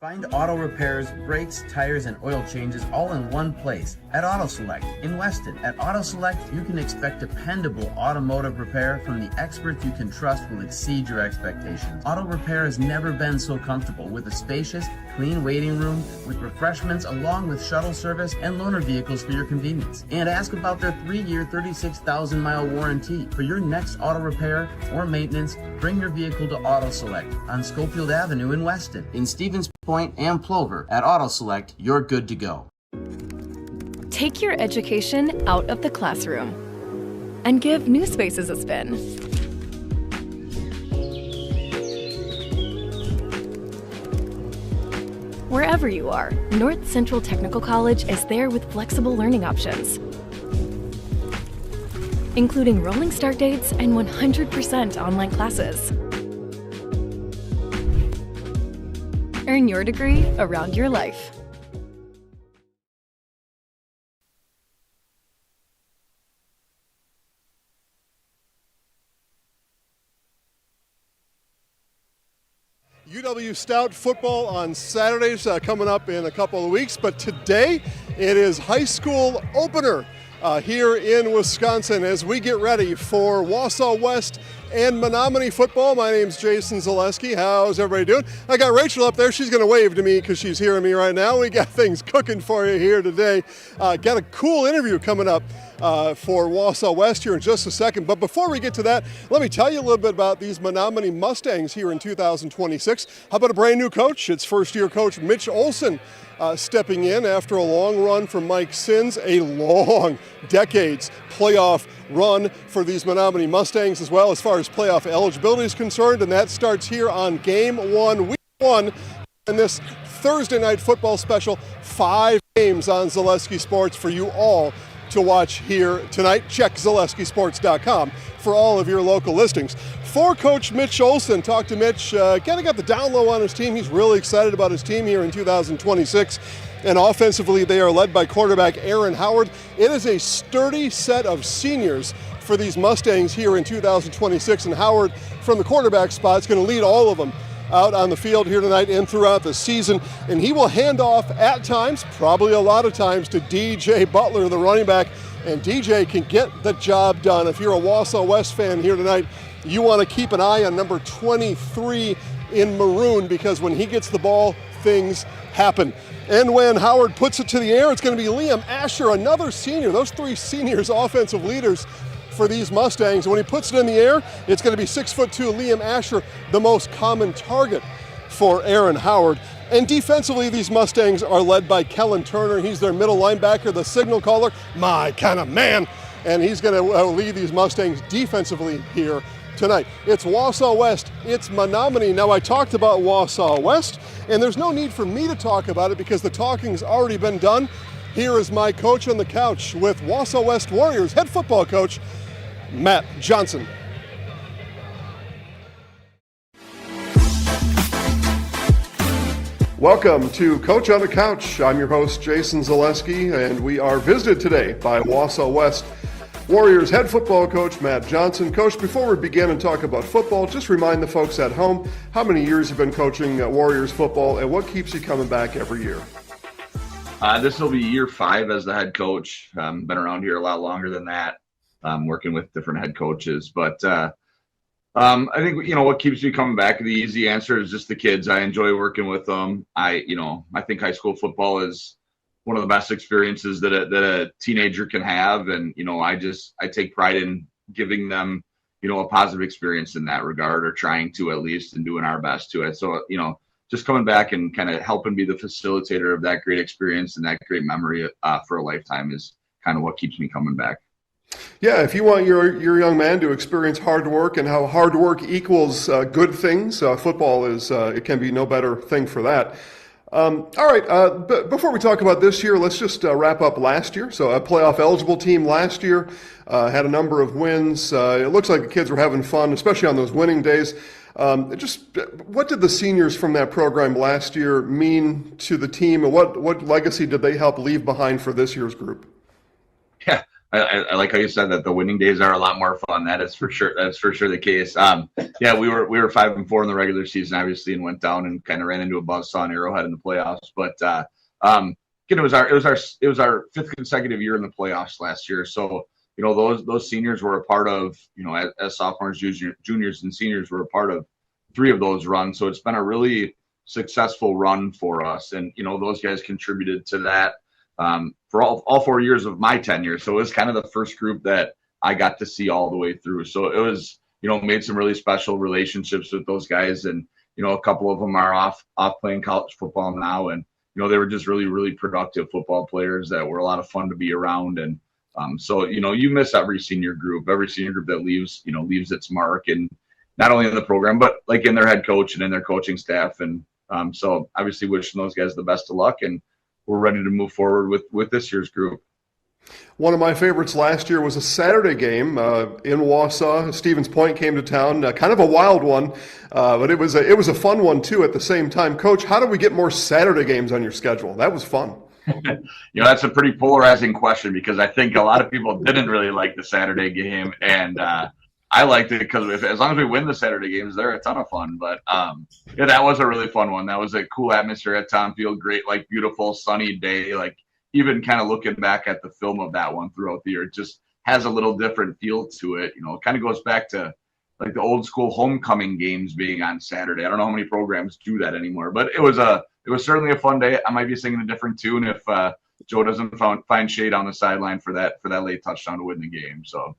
Find auto repairs, brakes, tires, and oil changes all in one place at Auto Select in Weston. At Auto Select, you can expect dependable automotive repair from the experts you can trust will exceed your expectations. Auto repair has never been so comfortable with a spacious, clean waiting room with refreshments along with shuttle service and loaner vehicles for your convenience. And ask about their 3-year, 36,000-mile warranty. For your next auto repair or maintenance, bring your vehicle to Auto Select on Schofield Avenue in Weston. In Stevens Point and Plover, at Auto Select, you're good to go. Take your education out of the classroom and give new spaces a spin. Wherever you are, North Central Technical College is there with flexible learning options, including rolling start dates and 100% online classes. Earn your degree around your life. UW Stout football on Saturdays coming up in a couple of weeks, but today it is high school opener here in Wisconsin as we get ready for Wausau West and Menomonie football. My name's Jason Zaleski. How's everybody doing? I got Rachel up there. She's going to wave to me because she's hearing me right now. We got things cooking for you here today. Got a cool interview coming up for Wausau West here in just a second. But before we get to that, let me tell you a little bit about these Menomonie Mustangs here in 2026. How about a brand new coach? It's first-year coach Mitch Olson stepping in after a long run for Mike Sins, a long decades playoff run for these Menomonie Mustangs as well as far as playoff eligibility is concerned, and that starts here on game one, week one, in this Thursday night football special. 5 games on Zaleski Sports for you all to watch here tonight. Check ZaleskiSports.com for all of your local listings. For Coach Mitch Olson, talked to Mitch, kind of got the down low on his team. He's really excited about his team here in 2026. And offensively, they are led by quarterback Aaron Howard. It is a sturdy set of seniors for these Mustangs here in 2026. And Howard, from the quarterback spot, is going to lead all of them out on the field here tonight and throughout the season. And he will hand off at times, probably a lot of times, to DJ Butler, the running back. And DJ can get the job done. If you're a Wausau West fan here tonight, you want to keep an eye on number 23 in maroon, because when he gets the ball, things happen. And when Howard puts it to the air, it's going to be Liam Asher, another senior. Those 3 seniors, offensive leaders for these Mustangs. And when he puts it in the air, it's going to be 6'2" Liam Asher, the most common target for Aaron Howard. And defensively, these Mustangs are led by Kellen Turner. He's their middle linebacker, the signal caller, my kind of man. And he's going to lead these Mustangs defensively here tonight. It's Wausau West, it's Menomonie. Now, I talked about Wausau West, and there's no need for me to talk about it because the talking's already been done. Here is my coach on the couch with Wausau West Warriors head football coach, Matt Johnson. Welcome to Coach on the Couch. I'm your host, Jason Zaleski, and we are visited today by Wausau West Warriors head football coach Matt Johnson. Coach, before we begin and talk about football, just remind the folks at home how many years you've been coaching Warriors football and what keeps you coming back every year. This will be year 5 as the head coach. Been around here a lot longer than that, working with different head coaches. But I think, what keeps me coming back, the easy answer is just the kids. I enjoy working with them. I think high school football is one of the best experiences that a teenager can have. And, I take pride in giving them, a positive experience in that regard, or trying to at least, and doing our best to it. So, just coming back and kind of helping be the facilitator of that great experience and that great memory for a lifetime is kind of what keeps me coming back. Yeah, if you want your young man to experience hard work and how hard work equals good things, football is, it can be no better thing for that. All right, but before we talk about this year, let's just wrap up last year. So a playoff eligible team last year, had a number of wins. It looks like the kids were having fun, especially on those winning days. What did the seniors from that program last year mean to the team, and what legacy did they help leave behind for this year's group? Yeah, I like how you said that the winning days are a lot more fun. That is for sure. That's for sure the case. Yeah, we were 5-4 in the regular season, obviously, and went down and kind of ran into a buzzsaw in Arrowhead in the playoffs. But it was our fifth consecutive year in the playoffs last year. So those seniors were a part of, as sophomores, juniors, and seniors were a part of 3 of those runs. So it's been a really successful run for us, and those guys contributed to that. For all 4 years of my tenure. So it was kind of the first group that I got to see all the way through. So it was, made some really special relationships with those guys. And, a couple of them are off playing college football now. And, they were just really, really productive football players that were a lot of fun to be around. And so, you miss every senior group that leaves its mark, and not only in the program, but like in their head coach and in their coaching staff. And so obviously wishing those guys the best of luck, and we're ready to move forward with this year's group. One of my favorites last year was a Saturday game in Wausau. Stevens Point came to town, kind of a wild one, but it was a fun one too at the same time. Coach, how do we get more Saturday games on your schedule? That was fun. That's a pretty polarizing question, because I think a lot of people didn't really like the Saturday game, and I liked it because as long as we win the Saturday games, they're a ton of fun. But yeah, that was a really fun one. That was a cool atmosphere at Tom Field. Great, beautiful sunny day. Even kind of looking back at the film of that one throughout the year, it just has a little different feel to it. It kind of goes back to the old school homecoming games being on Saturday. I don't know how many programs do that anymore, but it was certainly a fun day. I might be singing a different tune if Joe doesn't find shade on the sideline for that late touchdown to win the game. So.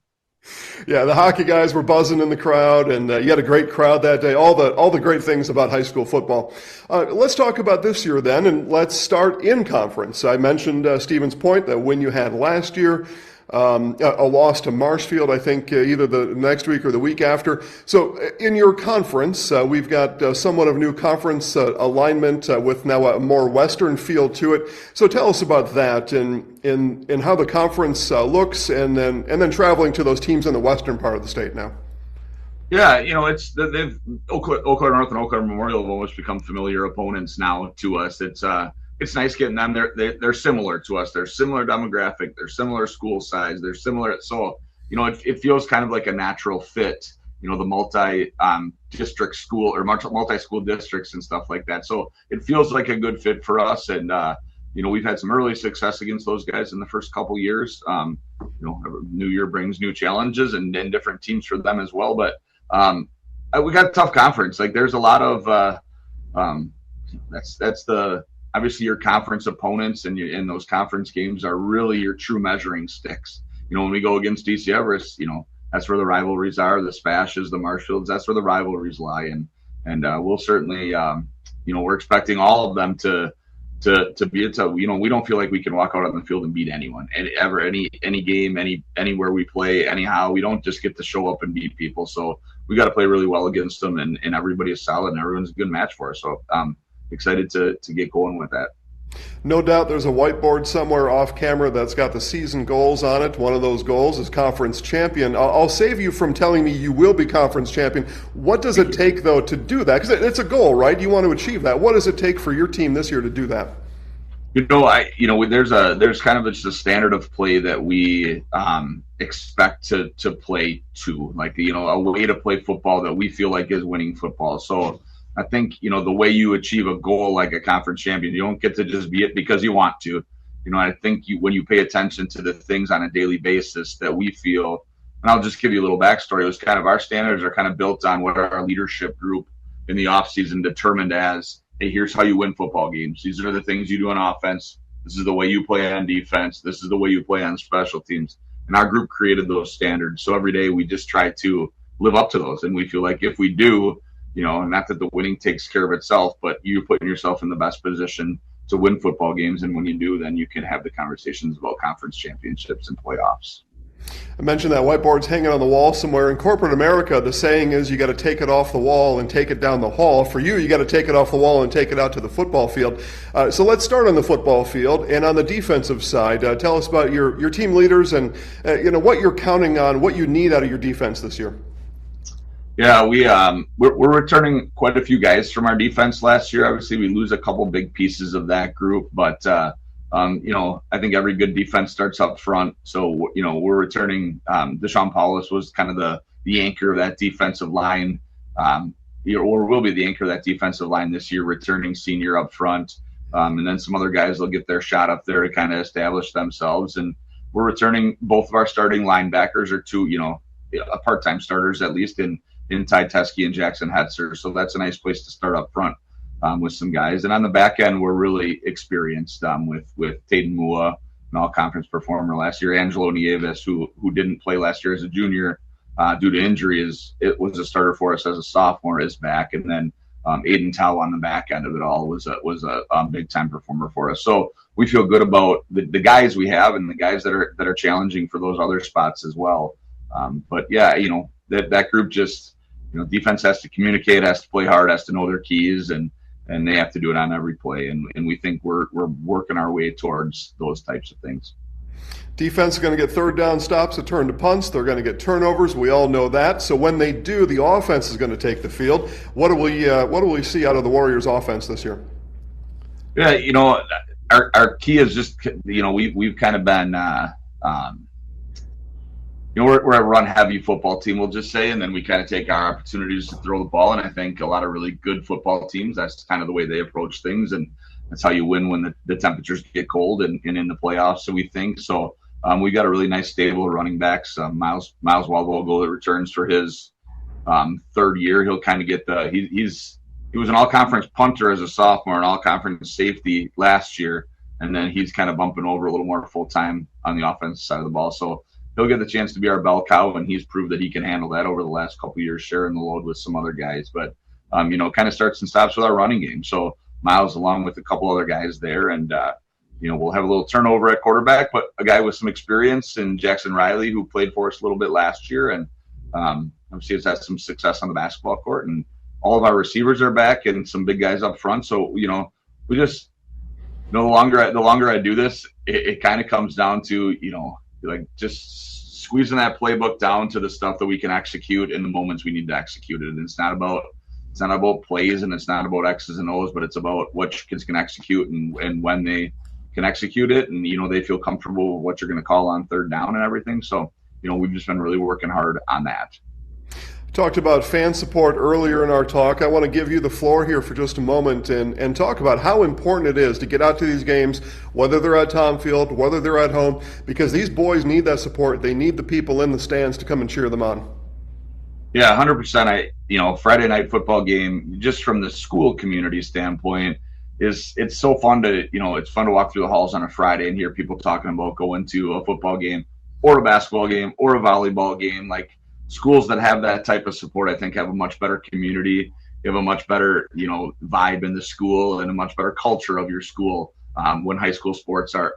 Yeah, the hockey guys were buzzing in the crowd, and you had a great crowd that day. All the great things about high school football. Let's talk about this year then, and let's start in conference. I mentioned Stevens Point, that win you had last year. A loss to Marshfield, I think, either the next week or the week after. So in your conference, we've got somewhat of new conference alignment with now a more western feel to it. So tell us about that and how the conference looks, and then traveling to those teams in the western part of the state now. Yeah, it's Oakland North and Oakland Memorial have almost become familiar opponents now to us. It's nice getting them. They're similar to us. They're similar demographic. They're similar school size. They're similar. So, it feels kind of like a natural fit, the multi-district school or multi-school districts and stuff like that. So it feels like a good fit for us. And, we've had some early success against those guys in the first couple years. New year brings new challenges and different teams for them as well. But we got a tough conference. There's a lot of obviously your conference opponents and those conference games are really your true measuring sticks. When we go against DC Everest, that's where the rivalries are. The Spashes, the Marshfields, that's where the rivalries lie. And we'll certainly, we're expecting all of them to be we don't feel like we can walk out on the field and beat anyone, any game, anywhere we play, anyhow. We don't just get to show up and beat people. So we got to play really well against them, and everybody is solid, and everyone's a good match for us. So excited to get going with that. No doubt there's a whiteboard somewhere off camera that's got the season goals on it. One of those goals is conference champion. I'll save you from telling me you will be conference champion. What does it take, though, to do that? Because it's a goal, right? You want to achieve that. What does it take for your team this year to do that? There's kind of just a standard of play that we expect to play to, a way to play football that we feel like is winning football. So I think, the way you achieve a goal like a conference champion, you don't get to just be it because you want to. I think when you pay attention to the things on a daily basis that we feel, and I'll just give you a little backstory. It was kind of our standards are kind of built on what our leadership group in the offseason determined as, hey, here's how you win football games. These are the things you do on offense. This is the way you play on defense. This is the way you play on special teams. And our group created those standards. So every day we just try to live up to those. And we feel like if we do, not that the winning takes care of itself, but you're putting yourself in the best position to win football games. And when you do, then you can have the conversations about conference championships and playoffs. I mentioned that whiteboard's hanging on the wall somewhere. In corporate America, the saying is you got to take it off the wall and take it down the hall. For you got to take it off the wall and take it out to the football field. So let's start on the football field. And on the defensive side, tell us about your team leaders and what you're counting on, what you need out of your defense this year. Yeah, we're returning quite a few guys from our defense last year. Obviously, we lose a couple big pieces of that group, but I think every good defense starts up front. So, we're returning. Deshaun Paulus was kind of the anchor of that defensive line, or will be the anchor of that defensive line this year, returning senior up front. And then some other guys will get their shot up there to kind of establish themselves. And we're returning both of our starting linebackers, or two, part-time starters at least, in Ty Teskey and Jackson Hetzer. So that's a nice place to start up front with some guys. And on the back end, we're really experienced with Taden Mua, an all-conference performer last year. Angelo Nieves, who didn't play last year as a junior due to injury, it was a starter for us as a sophomore, is back. And then Aiden Tao on the back end of it all was a big-time performer for us. So we feel good about the guys we have and the guys that are challenging for those other spots as well. But yeah, that group just, defense has to communicate, has to play hard, has to know their keys, and they have to do it on every play. And we think we're working our way towards those types of things. Defense is going to get third down stops that turn to punts. They're going to get turnovers. We all know that. So when they do, the offense is going to take the field. What do we see out of the Warriors' offense this year? Yeah, our key is just, we've kind of been, we're a run-heavy football team, we'll just say, and then we kind of take our opportunities to throw the ball. And I think a lot of really good football teams, that's kind of the way they approach things, and that's how you win when the temperatures get cold and in the playoffs. So we think so. We got a really nice stable of running backs. Miles Walvogel that returns for his third year. He'll kind of get he was an all-conference punter as a sophomore, an all-conference safety last year, and then he's kind of bumping over a little more full-time on the offensive side of the ball. So he'll get the chance to be our bell cow, and he's proved that he can handle that over the last couple of years, sharing the load with some other guys. But, kind of starts and stops with our running game. So Miles, along with a couple other guys there, and, we'll have a little turnover at quarterback, but a guy with some experience in Jackson Riley, who played for us a little bit last year, and obviously has had some success on the basketball court. And all of our receivers are back and some big guys up front. So, we just, the longer I do this, it kind of comes down to, just squeezing that playbook down to the stuff that we can execute in the moments we need to execute it. And it's not about plays, and it's not about X's and O's, but it's about what kids can execute and when they can execute it, and they feel comfortable with what you're going to call on third down and everything. So we've just been really working hard on that. Talked about fan support earlier in our talk. I want to give you the floor here for just a moment and talk about how important it is to get out to these games, whether they're at Tom Field, whether they're at home, because these boys need that support. They need the people in the stands to come and cheer them on. Yeah, 100%. Friday night football game, just from the school community standpoint, it's so fun to, it's fun to walk through the halls on a Friday and hear people talking about going to a football game or a basketball game or a volleyball game. Like, schools that have that type of support, I think, have a much better community. You have a much better, vibe in the school, and a much better culture of your school when high school sports are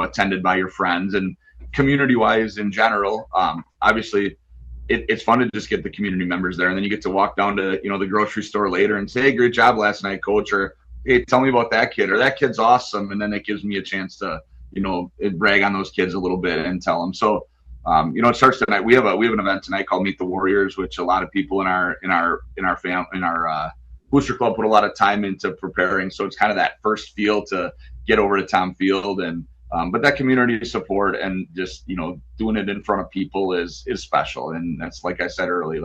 attended by your friends. And community-wise in general, obviously, it's fun to just get the community members there, and then you get to walk down to the grocery store later and say, "Hey, great job last night, coach," or "Hey, tell me about that kid," or "That kid's awesome," and then it gives me a chance to brag on those kids a little bit and tell them. So it starts tonight. We have an event tonight called Meet the Warriors, which a lot of people in our booster club put a lot of time into preparing. So it's kind of that first feel to get over to Tom Field, and but that community support and just doing it in front of people is special, and that's, like I said earlier,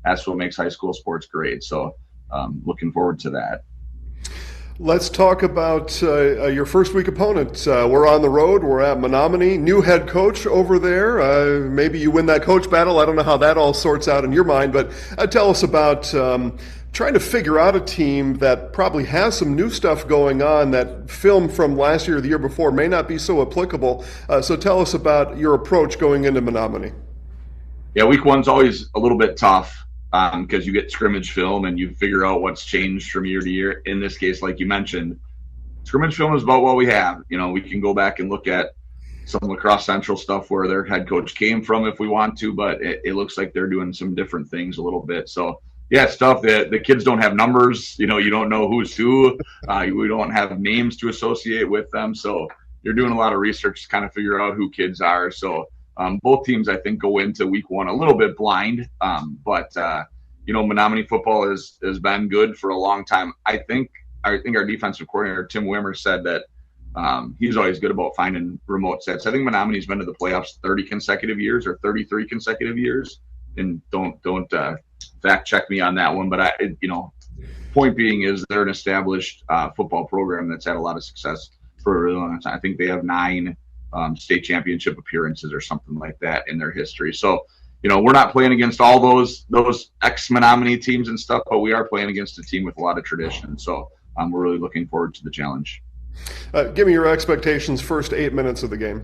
that's what makes high school sports great. So looking forward to that. Let's talk about your first week opponent. We're on the road. We're at Menomonie. New head coach over there. Maybe you win that coach battle. I don't know how that all sorts out in your mind, but tell us about trying to figure out a team that probably has some new stuff going on that film from last year or the year before may not be so applicable. So tell us about your approach going into Menomonie. Yeah, week one's always a little bit tough. Because you get scrimmage film and you figure out what's changed from year to year. In this case, like you mentioned, scrimmage film is about what we have. We can go back and look at some La Crosse Central stuff where their head coach came from if we want to, but it looks like they're doing some different things a little bit. So yeah, it's tough. The kids don't have numbers. You don't know who's who. We don't have names to associate with them. So you're doing a lot of research to kind of figure out who kids are. So both teams, I think, go into week one a little bit blind, but Menomonie football has been good for a long time. I think our defensive coordinator Tim Wimmer said that he's always good about finding remote sets. I think Menominee's been to the playoffs 30 consecutive years or 33 consecutive years. And don't fact check me on that one. But point being is they're an established football program that's had a lot of success for a really long time. I think they have 9 state championship appearances or something like that in their history. So, we're not playing against all those ex-Menomonie teams and stuff, but we are playing against a team with a lot of tradition. So we're really looking forward to the challenge. Give me your expectations first 8 minutes of the game.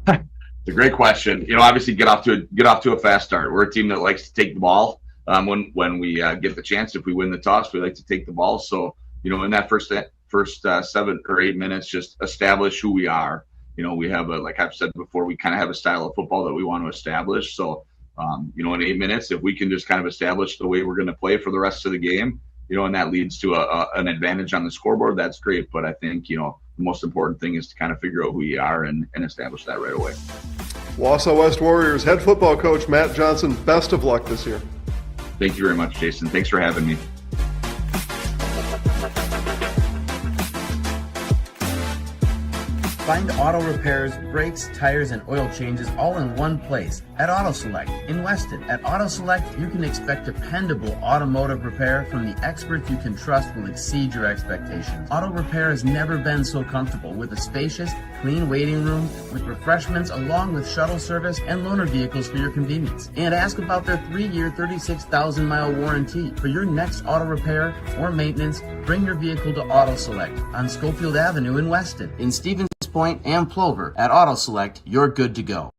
It's a great question. Obviously get off to a fast start. We're a team that likes to take the ball when we get the chance. If we win the toss, we like to take the ball. So, in that first 7 or 8 minutes, just establish who we are. We have like I've said before, we kind of have a style of football that we want to establish. So, in 8 minutes, if we can just kind of establish the way we're going to play for the rest of the game, and that leads to an advantage on the scoreboard, that's great. But I think, the most important thing is to kind of figure out who we are and establish that right away. Wausau West Warriors head football coach Matt Johnson, best of luck this year. Thank you very much, Jason. Thanks for having me. Find auto repairs, brakes, tires, and oil changes all in one place at Auto Select in Weston. At Auto Select, you can expect dependable automotive repair from the experts you can trust will exceed your expectations. Auto repair has never been so comfortable with a spacious, clean waiting room with refreshments along with shuttle service and loaner vehicles for your convenience. And ask about their 3-year, 36,000-mile warranty. For your next auto repair or maintenance, bring your vehicle to Auto Select on Schofield Avenue in Weston. In Stevens Point and Plover, at Auto Select, you're good to go.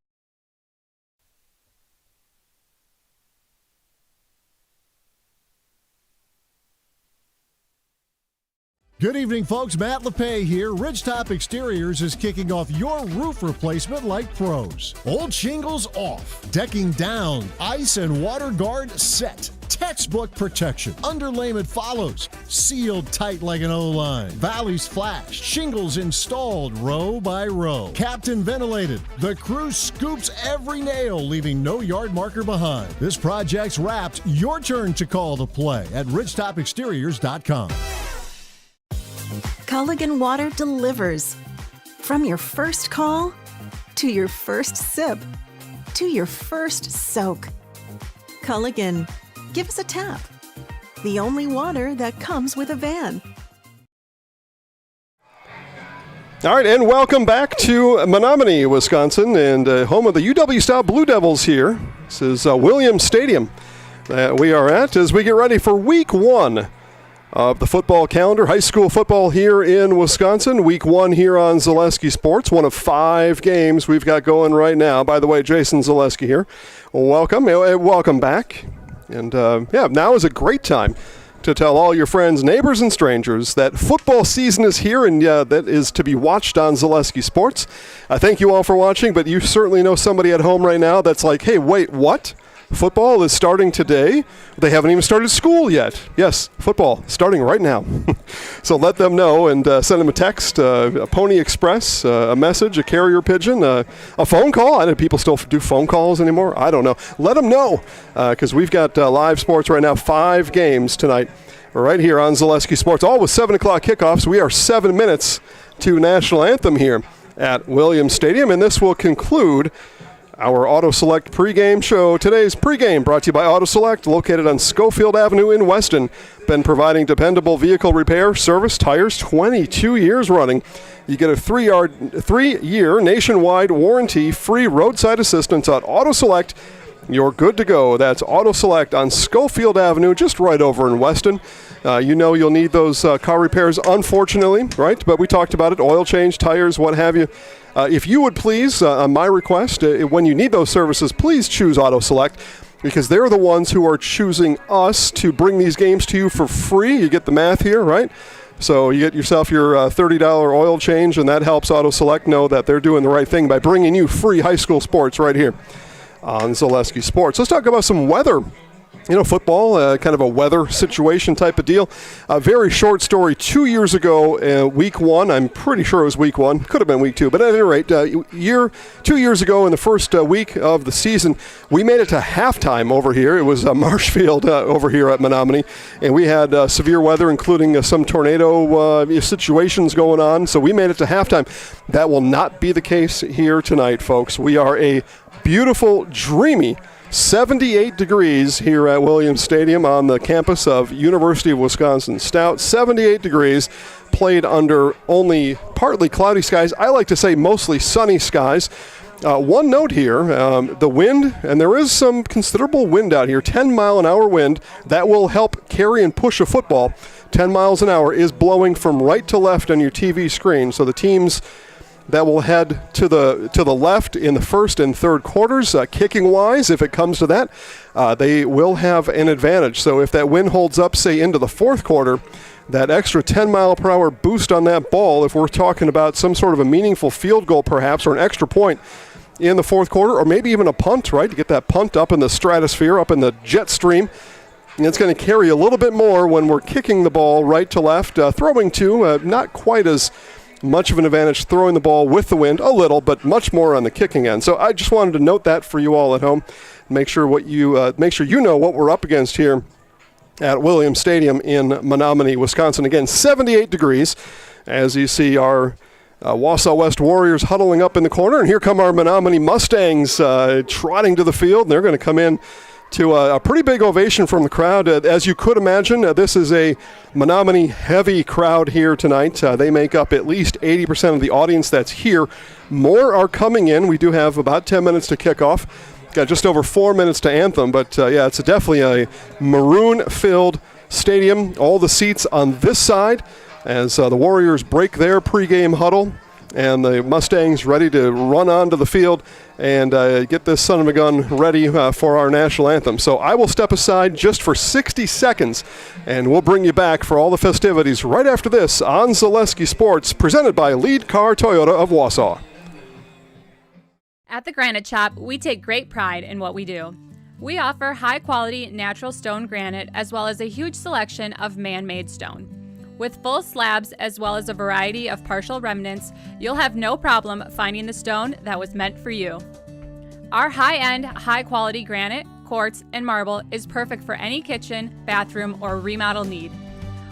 Good evening, folks. Matt LePay here. Ridgetop Exteriors is kicking off your roof replacement like pros. Old shingles off, decking down, ice and water guard set. Textbook protection. Underlayment follows. Sealed tight like an O-line. Valleys flashed. Shingles installed row by row. Captain ventilated. The crew scoops every nail, leaving no yard marker behind. This project's wrapped. Your turn to call the play at ridgetopexteriors.com. Culligan Water delivers. From your first call, to your first sip, to your first soak. Culligan, give us a tap. The only water that comes with a van. All right, and welcome back to Menomonie, Wisconsin, and home of the UW-style Blue Devils here. This is Williams Stadium that we are at as we get ready for Week 1 of the football calendar. High school football here in Wisconsin. Week 1 here on Zaleski Sports. One of 5 games we've got going right now. By the way, Jason Zaleski here. Welcome back. And now is a great time to tell all your friends, neighbors, and strangers that football season is here and that is to be watched on Zaleski Sports. I thank you all for watching, but you certainly know somebody at home right now that's like, hey, wait, what? Football is starting today? They haven't even started school yet. Yes, football starting right now. So let them know and send them a text, a Pony Express, a message, a carrier pigeon, a phone call. I know people still do phone calls anymore. I don't know. Let them know because we've got live sports right now, 5 games tonight right here on Zaleski Sports, all with 7 o'clock kickoffs. We are 7 minutes to National Anthem here at Williams Stadium, and this will conclude our Auto Select pregame show. Today's pregame brought to you by Auto Select, located on Schofield Avenue in Weston. Been providing dependable vehicle repair, service, tires, 22 years running. You get a 3-year nationwide warranty, free roadside assistance at Auto Select. You're good to go. That's Auto Select on Schofield Avenue, just right over in Weston. You'll need those car repairs, unfortunately, right? But we talked about it, oil change, tires, what have you. If you would please, on my request, when you need those services, please choose Auto Select because they're the ones who are choosing us to bring these games to you for free. You get the math here, right? So you get yourself your $30 oil change, and that helps Auto Select know that they're doing the right thing by bringing you free high school sports right here on Zaleski Sports. Let's talk about some weather football, kind of a weather situation type of deal. A very short story. 2 years ago, week one, I'm pretty sure it was week one, could have been week two, but at any rate, 2 years ago in the first week of the season, we made it to halftime over here. It was Marshfield over here at Menomonie, and we had severe weather, including some tornado situations going on, so we made it to halftime. That will not be the case here tonight, folks. We are a beautiful, dreamy 78 degrees here at Williams Stadium on the campus of University of Wisconsin Stout. 78 degrees, played under only partly cloudy skies. I like to say mostly sunny skies. One note here, the wind, and there is some considerable wind out here, 10-mile-an-hour wind. That will help carry and push a football. 10 miles an hour is blowing from right to left on your TV screen. So the teams that will head to the left in the first and third quarters, kicking-wise, if it comes to that, they will have an advantage. So if that wind holds up, say, into the fourth quarter, that extra 10-mile-per-hour boost on that ball, if we're talking about some sort of a meaningful field goal perhaps, or an extra point in the fourth quarter, or maybe even a punt, right, to get that punt up in the stratosphere, up in the jet stream, and it's going to carry a little bit more when we're kicking the ball right to left. Throwing to, not quite as much of an advantage throwing the ball with the wind, a little, but much more on the kicking end. So I just wanted to note that for you all at home. Make sure you know what we're up against here at Williams Stadium in Menomonie, Wisconsin. Again, 78 degrees, as you see our Wausau West Warriors huddling up in the corner, and here come our Menomonie Mustangs trotting to the field. They're going to come in to a pretty big ovation from the crowd. As you could imagine, this is a Menomonie heavy crowd here tonight. They make up at least 80% of the audience that's here. More are coming in. We do have about 10 minutes to kick off. Got just over 4 minutes to anthem, but it's definitely a maroon-filled stadium. All the seats on this side as the Warriors break their pregame huddle, and the Mustangs ready to run onto the field and get this son of a gun ready for our national anthem. So I will step aside just for 60 seconds, and we'll bring you back for all the festivities right after this on Zaleski Sports, presented by Lead Car Toyota of Wausau. At the Granite Shop, we take great pride in what we do. We offer high-quality natural stone granite as well as a huge selection of man-made stone. With full slabs as well as a variety of partial remnants, you'll have no problem finding the stone that was meant for you. Our high-end, high-quality granite, quartz, and marble is perfect for any kitchen, bathroom, or remodel need.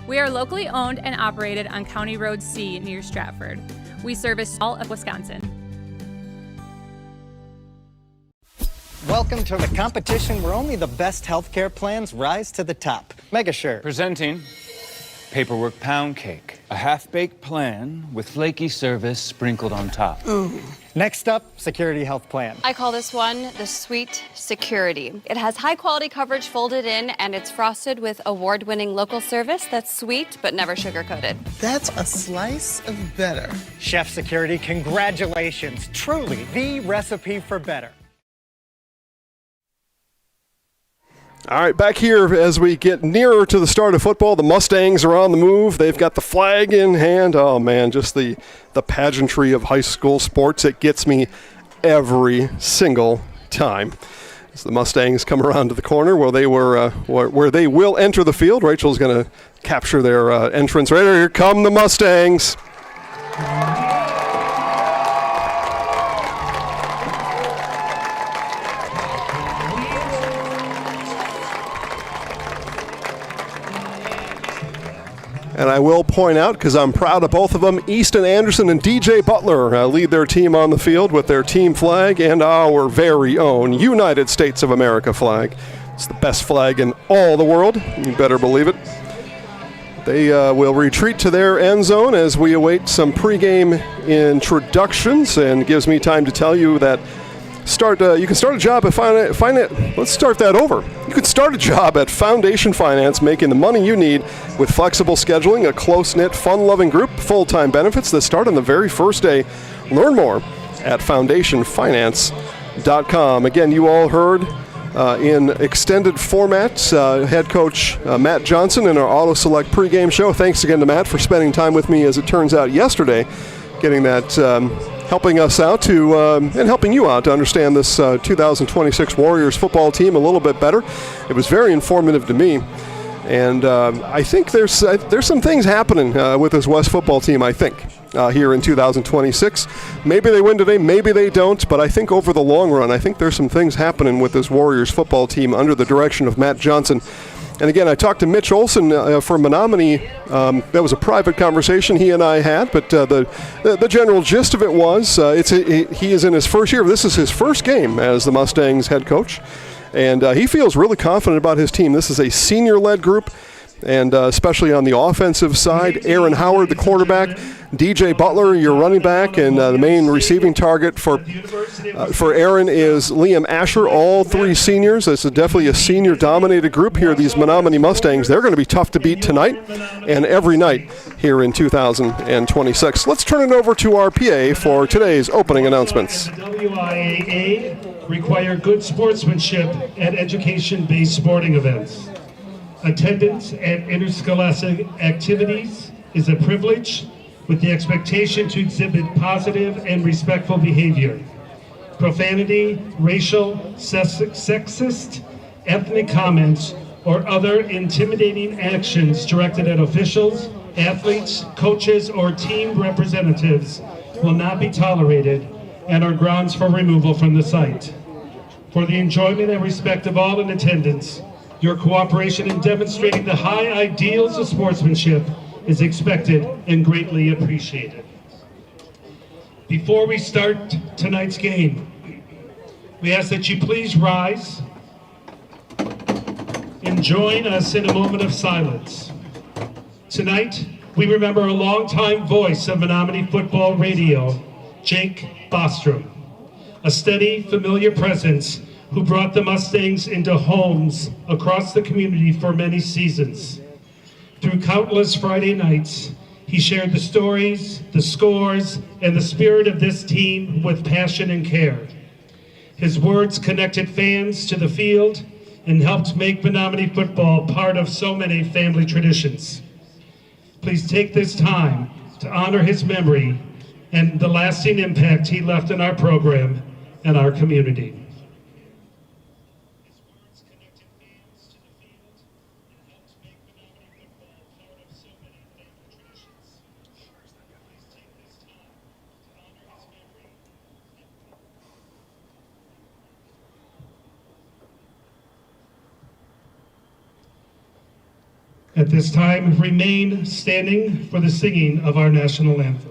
We are locally owned and operated on County Road C near Stratford. We service all of Wisconsin. Welcome to the competition where only the best healthcare plans rise to the top. Megasure. Presenting Paperwork Pound Cake, a half-baked plan with flaky service sprinkled on top. Ooh. Next up, Security Health Plan. I call this one the Sweet Security. It has high-quality coverage folded in, and it's frosted with award-winning local service that's sweet but never sugar-coated. That's a slice of better. Chef Security, congratulations. Truly the recipe for better. All right, back here as we get nearer to the start of football, the Mustangs are on the move. They've got the flag in hand. Oh, man, just the pageantry of high school sports. It gets me every single time. As the Mustangs come around to the corner where they will enter the field. Rachel's going to capture their entrance. Right here come the Mustangs. And I will point out, because I'm proud of both of them, Easton Anderson and DJ Butler lead their team on the field with their team flag and our very own United States of America flag. It's the best flag in all the world. You better believe it. They will retreat to their end zone as we await some pregame introductions, and it gives me time to tell you that you can start a job at let's start that over. You can start a job at Foundation Finance, making the money you need with flexible scheduling, a close-knit, fun-loving group, full-time benefits that start on the very first day. Learn more at foundationfinance.com. Again, you all heard in extended format head coach Matt Johnson in our Auto Select pregame show. Thanks again to Matt for spending time with me, as it turns out, yesterday, getting that helping us out and helping you out to understand this 2026 Warriors football team a little bit better. It was very informative to me. And I think there's some things happening with this West football team, I think, here in 2026. Maybe they win today, maybe they don't, but I think over the long run, I think there's some things happening with this Warriors football team under the direction of Matt Johnson. And again, I talked to Mitch Olson from Menomonie. That was a private conversation he and I had, but the general gist of it was he is in his first year. This is his first game as the Mustangs head coach. And he feels really confident about his team. This is a senior-led group, and especially on the offensive side, Aaron Howard, the quarterback, DJ Butler, your running back, and the main receiving target for Aaron is Liam Asher, all three seniors. This is definitely a senior-dominated group here, these Menomonie Mustangs. They're going to be tough to beat tonight and every night here in 2026. Let's turn it over to our PA for today's opening announcements. WIAA require good sportsmanship at education-based sporting events. Attendance at interscholastic activities is a privilege with the expectation to exhibit positive and respectful behavior. Profanity, racial, sexist, ethnic comments, or other intimidating actions directed at officials, athletes, coaches, or team representatives will not be tolerated and are grounds for removal from the site. For the enjoyment and respect of all in attendance, your cooperation in demonstrating the high ideals of sportsmanship is expected and greatly appreciated. Before we start tonight's game, we ask that you please rise and join us in a moment of silence. Tonight, we remember a longtime voice of Menomonie football radio, Jake Bostrom, a steady, familiar presence who brought the Mustangs into homes across the community for many seasons. Through countless Friday nights, he shared the stories, the scores, and the spirit of this team with passion and care. His words connected fans to the field and helped make Menomonie football part of so many family traditions. Please take this time to honor his memory and the lasting impact he left in our program and our community. At this time, remain standing for the singing of our national anthem.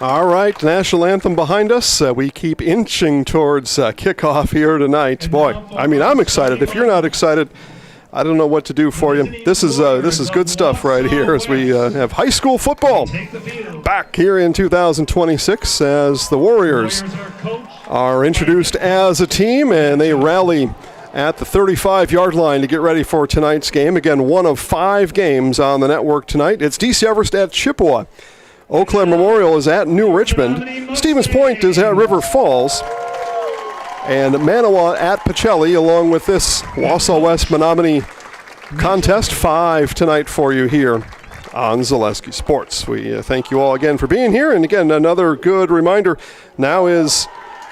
All right, national anthem behind us. We keep inching towards kickoff here tonight. Boy, I mean, I'm excited. If you're not excited, I don't know what to do for you. This is good stuff right here as we have high school football back here in 2026 as the Warriors are introduced as a team and they rally at the 35-yard line to get ready for tonight's game. Again, one of 5 games on the network tonight. It's DC Everest at Chippewa. Eau Claire Memorial is at New Richmond. Stevens Point is at River Falls. And Manoa at Pacelli, along with this Wausau West Menomonie contest. 5 tonight for you here on Zaleski Sports. We thank you all again for being here. And again, another good reminder, now is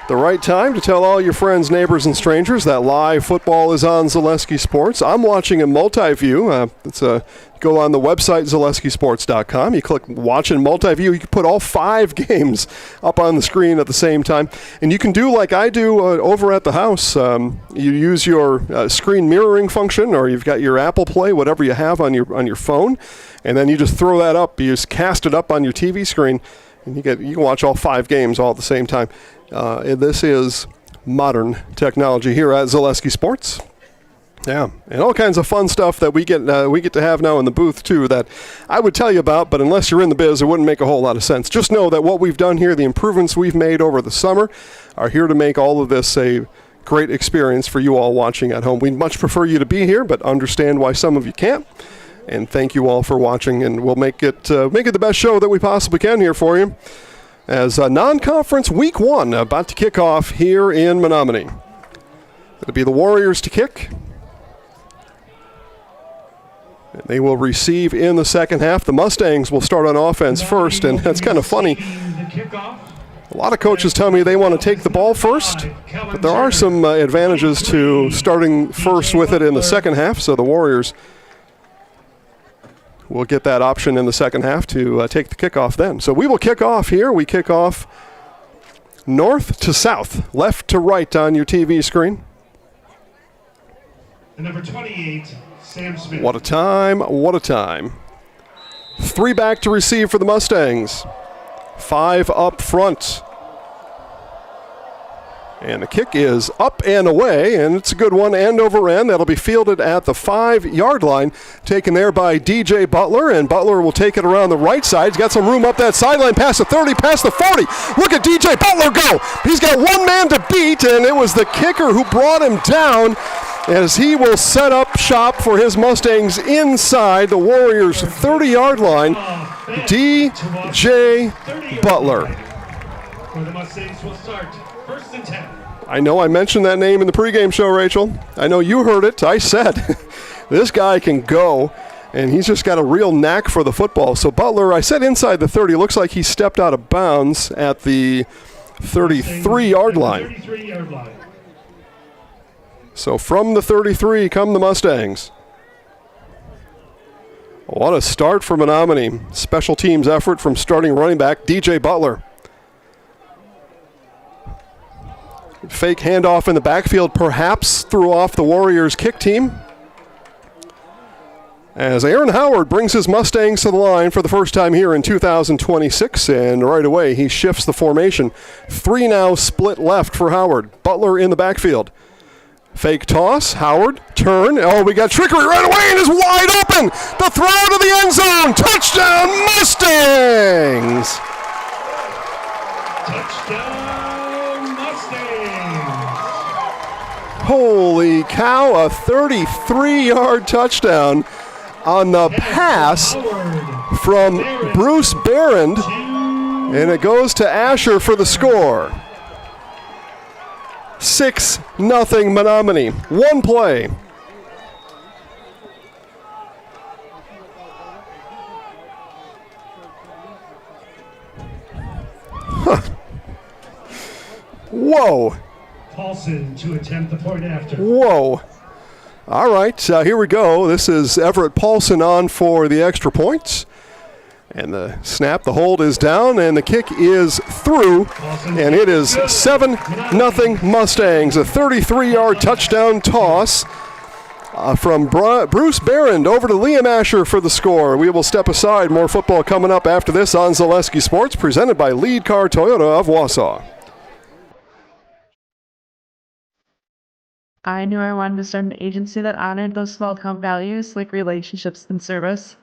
the right time to tell all your friends, neighbors, and strangers that live football is on Zaleski Sports. I'm watching in multi-view. Go on the website, ZaleskiSports.com. You click Watch in Multi-View. You can put all 5 games up on the screen at the same time. And you can do like I do over at the house. You use your screen mirroring function, or you've got your Apple Play, whatever you have on your phone, and then you just throw that up. You just cast it up on your TV screen, and you can watch all 5 games all at the same time. This is modern technology here at Zaleski Sports. Yeah, and all kinds of fun stuff that we get to have now in the booth, too, that I would tell you about, but unless you're in the biz, it wouldn't make a whole lot of sense. Just know that what we've done here, the improvements we've made over the summer, are here to make all of this a great experience for you all watching at home. We'd much prefer you to be here, but understand why some of you can't. And thank you all for watching, and we'll make it the best show that we possibly can here for you. As non-conference week 1 about to kick off here in Menomonie. It'll be the Warriors to kick. And they will receive in the second half. The Mustangs will start on offense first, and that's kind of funny. A lot of coaches tell me they want to take the ball first, but there are some advantages to starting first with it in the second half, so the Warriors will get that option in the second half to take the kickoff then. So we will kick off here. We kick off north to south, left to right on your TV screen. And number 28, Sam Smith. What a time, what a time. 3 back to receive for the Mustangs. 5 up front. And the kick is up and away, and it's a good one, end over end. That'll be fielded at the 5-yard line, taken there by DJ Butler, and Butler will take it around the right side. He's got some room up that sideline, past the 30, past the 40. Look at DJ Butler go. He's got one man to beat, and it was the kicker who brought him down, as he will set up shop for his Mustangs inside the Warriors' 30-yard line. DJ Butler. Where the Mustangs will start. 1st and 10. I know I mentioned that name in the pregame show, Rachel. I know you heard it. I said, this guy can go, and he's just got a real knack for the football. So Butler, I said inside the 30, looks like he stepped out of bounds at the 33-yard line. 33-yard line. So from the 33 come the Mustangs. What a start for Menomonie. Special teams effort from starting running back DJ Butler. Fake handoff in the backfield perhaps threw off the Warriors kick team. As Aaron Howard brings his Mustangs to the line for the first time here in 2026, and right away he shifts the formation. 3 now split left for Howard. Butler in the backfield. Fake toss, Howard, turn. Oh, we got trickery right away, and is wide open. The throw to the end zone. Touchdown, Mustangs! Touchdown, Mustangs! Holy cow, a 33-yard touchdown on the pass from Bruce Barrand, and it goes to Asher for the score. 6-0 Menomonie. 1 play. Whoa. Paulson to attempt the point after. Whoa. All right, here we go. This is Everett Paulson on for the extra point. And the snap, the hold is down, and the kick is through. And it is 7-0 Mustangs. A 33-yard touchdown toss from Bruce Barrand over to Liam Asher for the score. We will step aside. More football coming up after this on Zaleski Sports, presented by Lead Car Toyota of Wausau. I knew I wanted to start an agency that honored those small town values like relationships and service.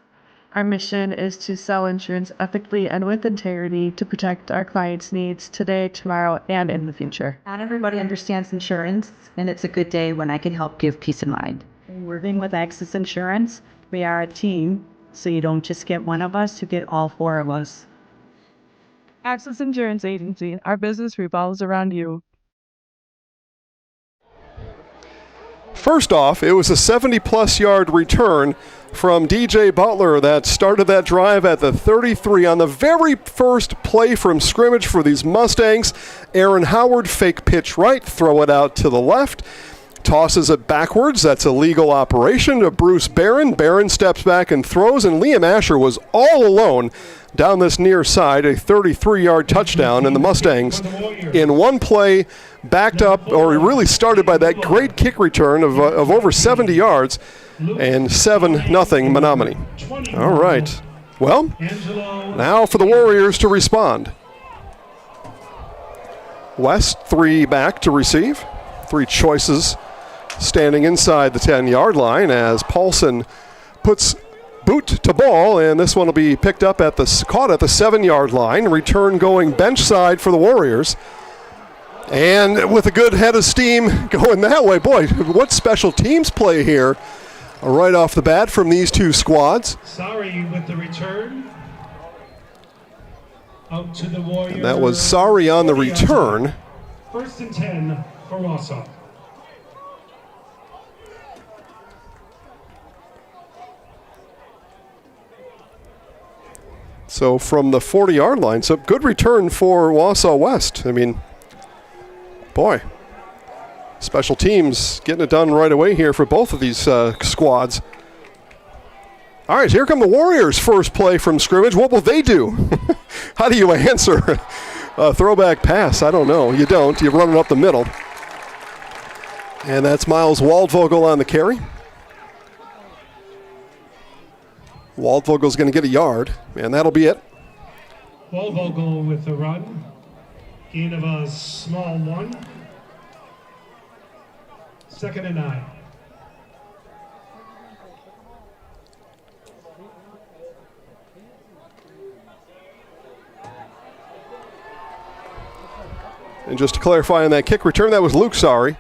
Our mission is to sell insurance ethically and with integrity to protect our clients' needs today, tomorrow, and in the future. Not everybody understands insurance, and it's a good day when I can help give peace of mind. Working with Access Insurance, we are a team, so you don't just get one of us, you get all 4 of us. Access Insurance Agency, our business revolves around you. First off, it was a 70-plus yard return from DJ Butler that started that drive at the 33 on the very first play from scrimmage for these Mustangs. Aaron Howard, fake pitch right, throw it out to the left. Tosses it backwards. That's a legal operation to Bruce Barron. Barron steps back and throws, and Liam Asher was all alone down this near side, a 33-yard touchdown, and the Mustangs in one play backed up, or really started by that great kick return of over 70 yards, and 7-0 Menomonie. All right. Well, now for the Warriors to respond. West, 3 back to receive. 3 choices standing inside the 10-yard line as Paulson puts boot to ball, and this one will be picked up caught at the 7-yard line. Return going bench side for the Warriors. And with a good head of steam going that way. Boy, what special teams play here right off the bat from these two squads. Sorry with the return. Out to the Warriors. And that was Sorry on the return. 1st and 10 for Wausau. So from the 40-yard line, so good return for Wausau West. I mean, boy, special teams getting it done right away here for both of these squads. All right, here come the Warriors' first play from scrimmage. What will they do? How do you answer a throwback pass? I don't know. You don't. You run it up the middle. And that's Miles Waldvogel on the carry. Waldvogel's going to get a yard, and that'll be it. Waldvogel with the run. Gain of a small 1. 2nd and 9. And just to clarify on that kick return, that was Luke Sorry,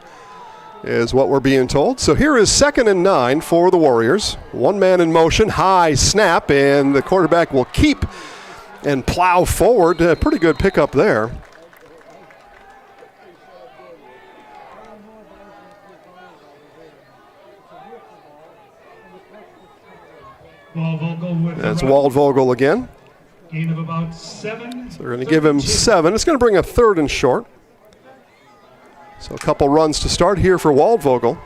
is what we're being told. So here is 2nd and 9 for the Warriors. 1 man in motion, high snap, and the quarterback will keep and plow forward. Pretty good pickup there. That's Waldvogel again. Gain of about 7. So they're going to give him 7. It's going to bring a 3rd and short. So a couple runs to start here for Waldvogel.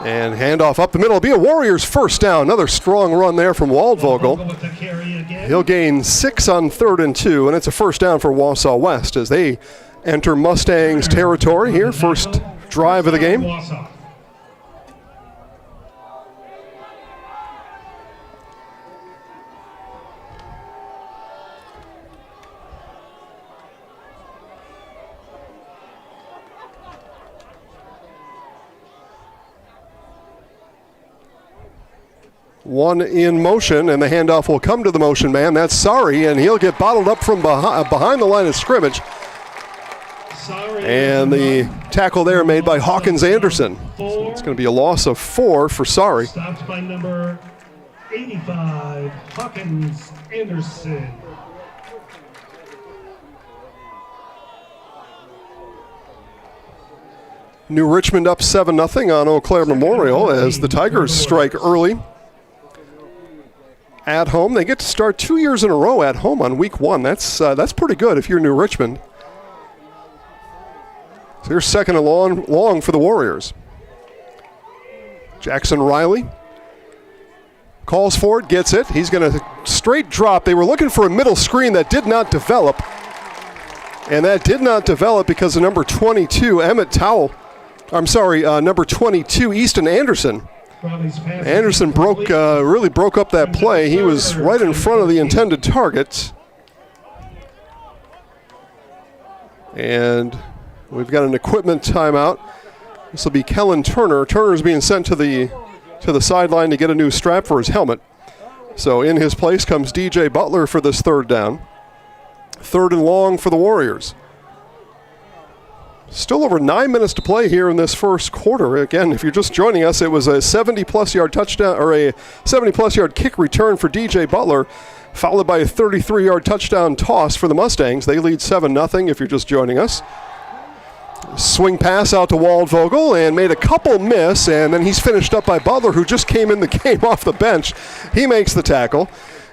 And handoff up the middle. It'll be a Warriors first down. Another strong run there from Waldvogel. He'll gain 6 on 3rd and 2, and it's a first down for Wausau West as they enter Mustangs territory here. First drive of the game. One in motion, and the handoff will come to the motion man. That's Sorry, and he'll get bottled up from behind the line of scrimmage. And the tackle there made by Hawkins Anderson. So it's going to be a loss of 4 for Sorry. Stopped by number 85, Hawkins Anderson. New Richmond up 7-0 on Eau Claire Memorial as the Tigers strike early. At home, they get to start 2 years in a row at home on week 1. That's pretty good if you're New Richmond. So here's 2nd and long for the Warriors. Jackson Riley calls for it, gets it. He's going to straight drop. They were looking for a middle screen that did not develop. And that did not develop because of number 22, number 22, Easton Anderson. Anderson really broke up that play. He was right in front of the intended target. And we've got an equipment timeout. This will be Kellen Turner. Turner's being sent to the sideline to get a new strap for his helmet. So in his place comes DJ Butler for this 3rd down. 3rd and long for the Warriors. Still over 9 minutes to play here in this first quarter. Again, if you're just joining us, it was a 70-plus yard touchdown or a 70-plus yard kick return for DJ Butler followed by a 33-yard touchdown toss for the Mustangs. They lead 7-0 if you're just joining us. Swing pass out to Waldvogel and made a couple miss, and then he's finished up by Butler, who just came in the game off the bench. He makes the tackle.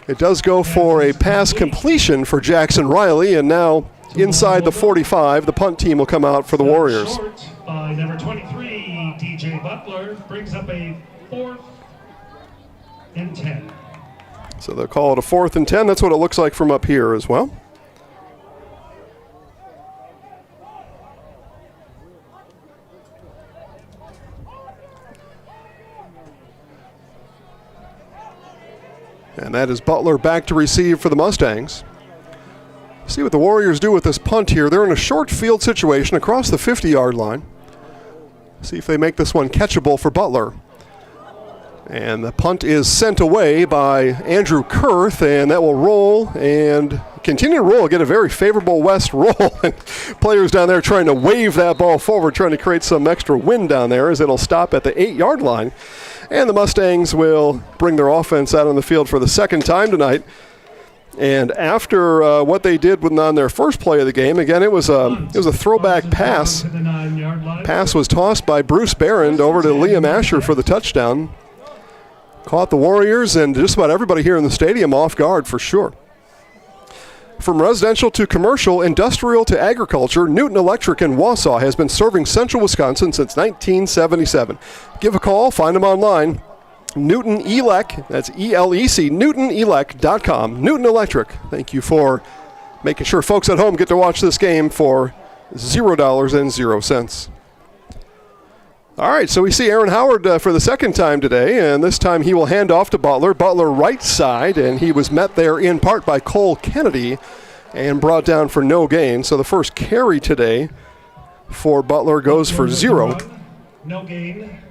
It does go for a pass completion for Jackson Riley, and now inside the 45, the punt team will come out for the Warriors. Short by number 23, DJ Butler, brings up a 4th and 10. So they'll call it a 4th and 10. That's what it looks like from up here as well. And that is Butler back to receive for the Mustangs. See what the Warriors do with this punt here. They're in a short field situation across the 50-yard line. See if they make this one catchable for Butler. And the punt is sent away by Andrew Kurth, and that will roll and continue to roll, get a very favorable west roll. And players down there trying to wave that ball forward, trying to create some extra wind down there as it'll stop at the 8-yard line. And the Mustangs will bring their offense out on the field for the second time tonight. And after what they did on their first play of the game, again, it was a throwback pass. Pass was tossed by Bruce Barron over to Liam Asher for the touchdown. Caught the Warriors and just about everybody here in the stadium off guard for sure. From residential to commercial, industrial to agriculture, Newton Electric in Wausau has been serving central Wisconsin since 1977. Give a call, find them online. Newton Elec, that's E-L-E-C, NewtonElec.com. Newton Electric, thank you for making sure folks at home get to watch this game for $0.00. All right, so we see Aaron Howard for the second time today, and this time he will hand off to Butler. Butler right side, and he was met there in part by Cole Kennedy and brought down for no gain. So the first carry today for Butler goes for 0. No gain.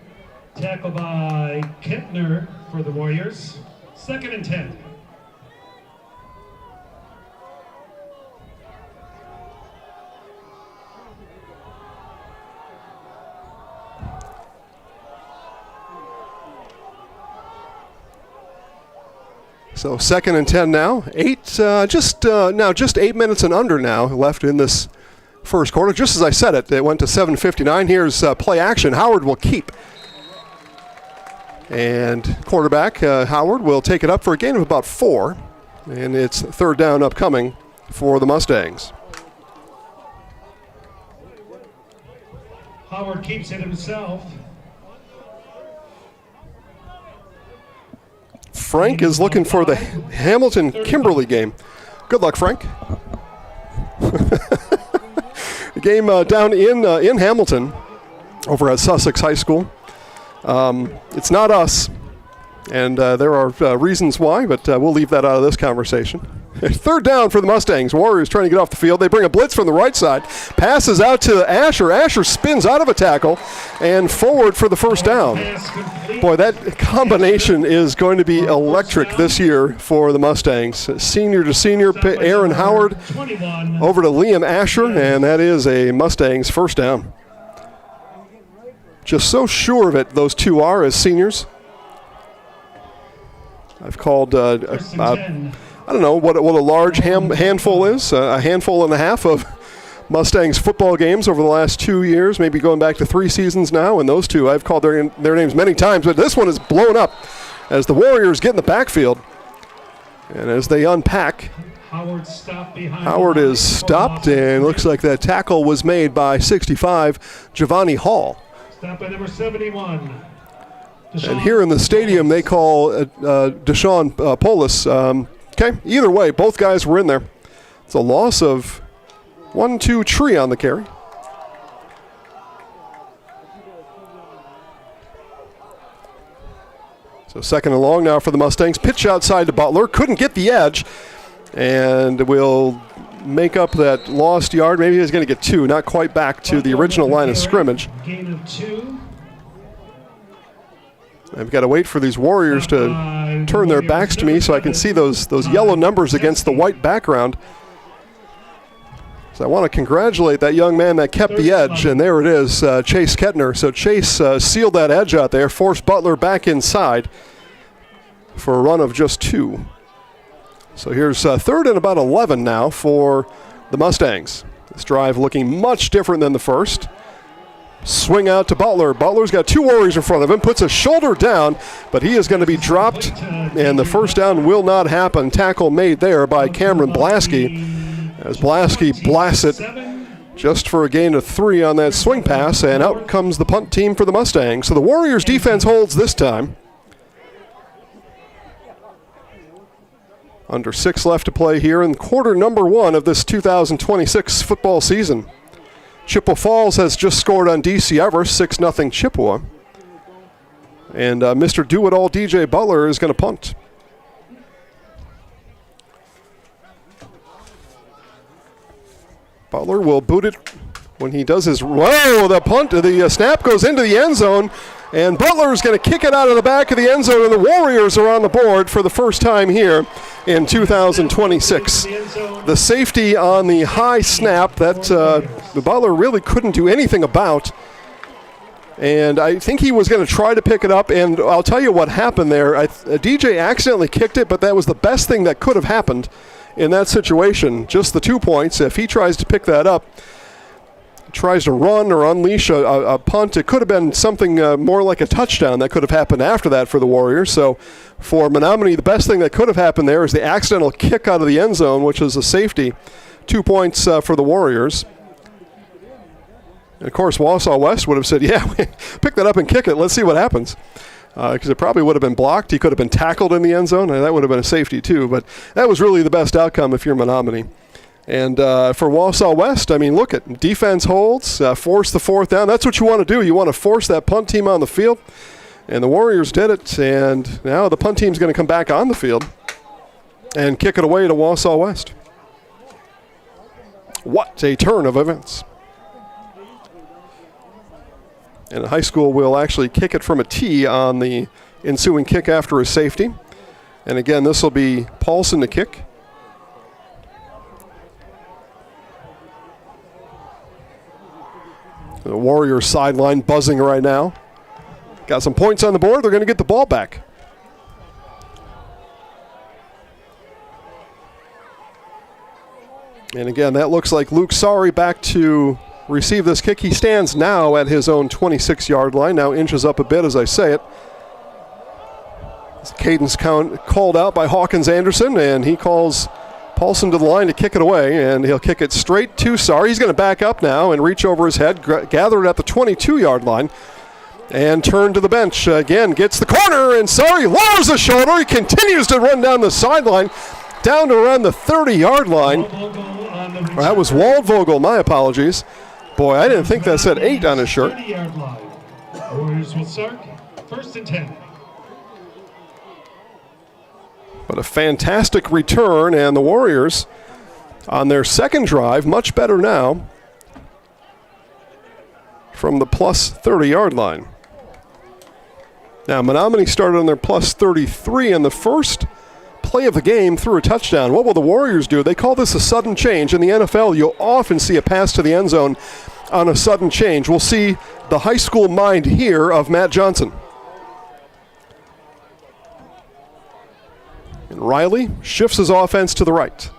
Tackle by Kempner for the Warriors. 2nd and 10. So 2nd and 10 now. Just 8 minutes and under now left in this first quarter. Just as I said it went to 7:59. Here's play action. Howard will keep. And quarterback Howard will take it up for a gain of about 4. And it's 3rd down upcoming for the Mustangs. Howard keeps it himself. Frank is looking for the Hamilton-Kimberly game. Good luck, Frank. The game down in Hamilton over at Sussex High School. It's not us, and there are reasons why, but we'll leave that out of this conversation. 3rd down for the Mustangs. Warriors trying to get off the field. They bring a blitz from the right side. Passes out to Asher. Asher spins out of a tackle and forward for the first down. Boy, that combination is going to be electric this year for the Mustangs. Senior to senior, Aaron Howard over to Liam Asher, and that is a Mustangs first down. Just so sure of it, those two are as seniors. I've called I don't know what a large handful is, a handful and a half of Mustangs football games over the last 2 years, maybe going back to 3 seasons now, and those two I've called their names many times, but this one is blown up as the Warriors get in the backfield. And as they unpack, Howard is stopped, and looks like that tackle was made by 65, Giovanni Hall. Stopped by number 71. And here in the stadium, they call Deshaun Polis. Okay, either way, both guys were in there. It's a loss of 1-2 tree on the carry. So 2nd and long now for the Mustangs. Pitch outside to Butler. Couldn't get the edge. And will make up that lost yard. Maybe he's going to get 2. Not quite back to the original line of scrimmage. Gain of 2. I've got to wait for these Warriors to turn their backs to me so I can see those yellow numbers against the white background. So I want to congratulate that young man that kept the edge, and there it is, Chase Kettner. So Chase sealed that edge out there, forced Butler back inside for a run of just 2. So here's third and about 11 now for the Mustangs. This drive looking much different than the first. Swing out to Butler. Butler's got two Warriors in front of him, puts a shoulder down, but he is going to be dropped, and the first down will not happen. Tackle made there by Cameron Blaskey, as Blaskey blasts it just for a gain of 3 on that swing pass, and out comes the punt team for the Mustangs. So the Warriors defense holds this time. Under 6 left to play here in quarter number 1 of this 2026 football season. Chippewa Falls has just scored on DC Everest, 6-0 Chippewa. And Mr. Do-It-All DJ Butler is going to punt. Butler will boot it when he does his, whoa, the snap goes into the end zone, and Butler is going to kick it out of the back of the end zone, and the Warriors are on the board for the first time here in 2026. The safety on the high snap that the Butler really couldn't do anything about, and I think he was going to try to pick it up, and I'll tell you what happened there. DJ accidentally kicked it, but that was the best thing that could have happened in that situation. Just the 2 points. If he tries to pick that up, tries to run or unleash a punt, it could have been something more like a touchdown that could have happened after that for the Warriors. So for Menomonie, the best thing that could have happened there is the accidental kick out of the end zone, which is a safety. 2 points for the Warriors. And of course, Wausau West would have said, yeah, pick that up and kick it. Let's see what happens. Because it probably would have been blocked. He could have been tackled in the end zone, and that would have been a safety too. But that was really the best outcome if you're Menomonie. And for Wausau West, I mean, look at defense holds, force the fourth down. That's what you want to do. You want to force that punt team on the field. And the Warriors did it. And now the punt team's going to come back on the field and kick it away to Wausau West. What a turn of events. And high school will actually kick it from a tee on the ensuing kick after a safety. And again, this will be Paulson to kick. The Warriors sideline buzzing right now. Got some points on the board. They're going to get the ball back. And again, that looks like Luke Sari back to receive this kick. He stands now at his own 26-yard line. Now inches up a bit as I say it. Cadence called out by Hawkins Anderson, and he calls Paulson to the line to kick it away, and he'll kick it straight to Sari. He's going to back up now and reach over his head, gather it at the 22-yard line, and turn to the bench. Again, gets the corner, and Sari lowers the shoulder. He continues to run down the sideline, down to around the 30-yard line. That was Waldvogel, my apologies. Boy, I didn't think that said 8 on his shirt. 30-yard line. Warriors will start 1st and 10. But a fantastic return, and the Warriors on their second drive, much better now from the plus 30-yard line. Now, Menomonie started on their plus 33 in the first play of the game through a touchdown. What will the Warriors do? They call this a sudden change. In the NFL, you'll often see a pass to the end zone on a sudden change. We'll see the high school mind here of Matt Johnson. And Riley shifts his offense to the right.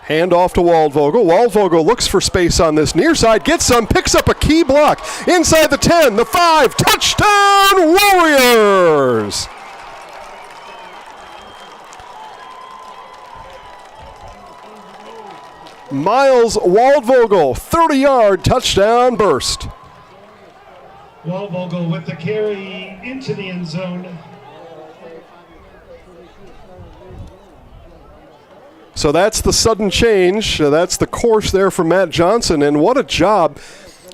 Hand off to Waldvogel. Waldvogel looks for space on this near side, gets some, picks up a key block. Inside the 10, the 5, touchdown Warriors! Miles Waldvogel, 30-yard touchdown burst. Waldvogel with the carry into the end zone. So that's the sudden change. That's the course there for Matt Johnson. And what a job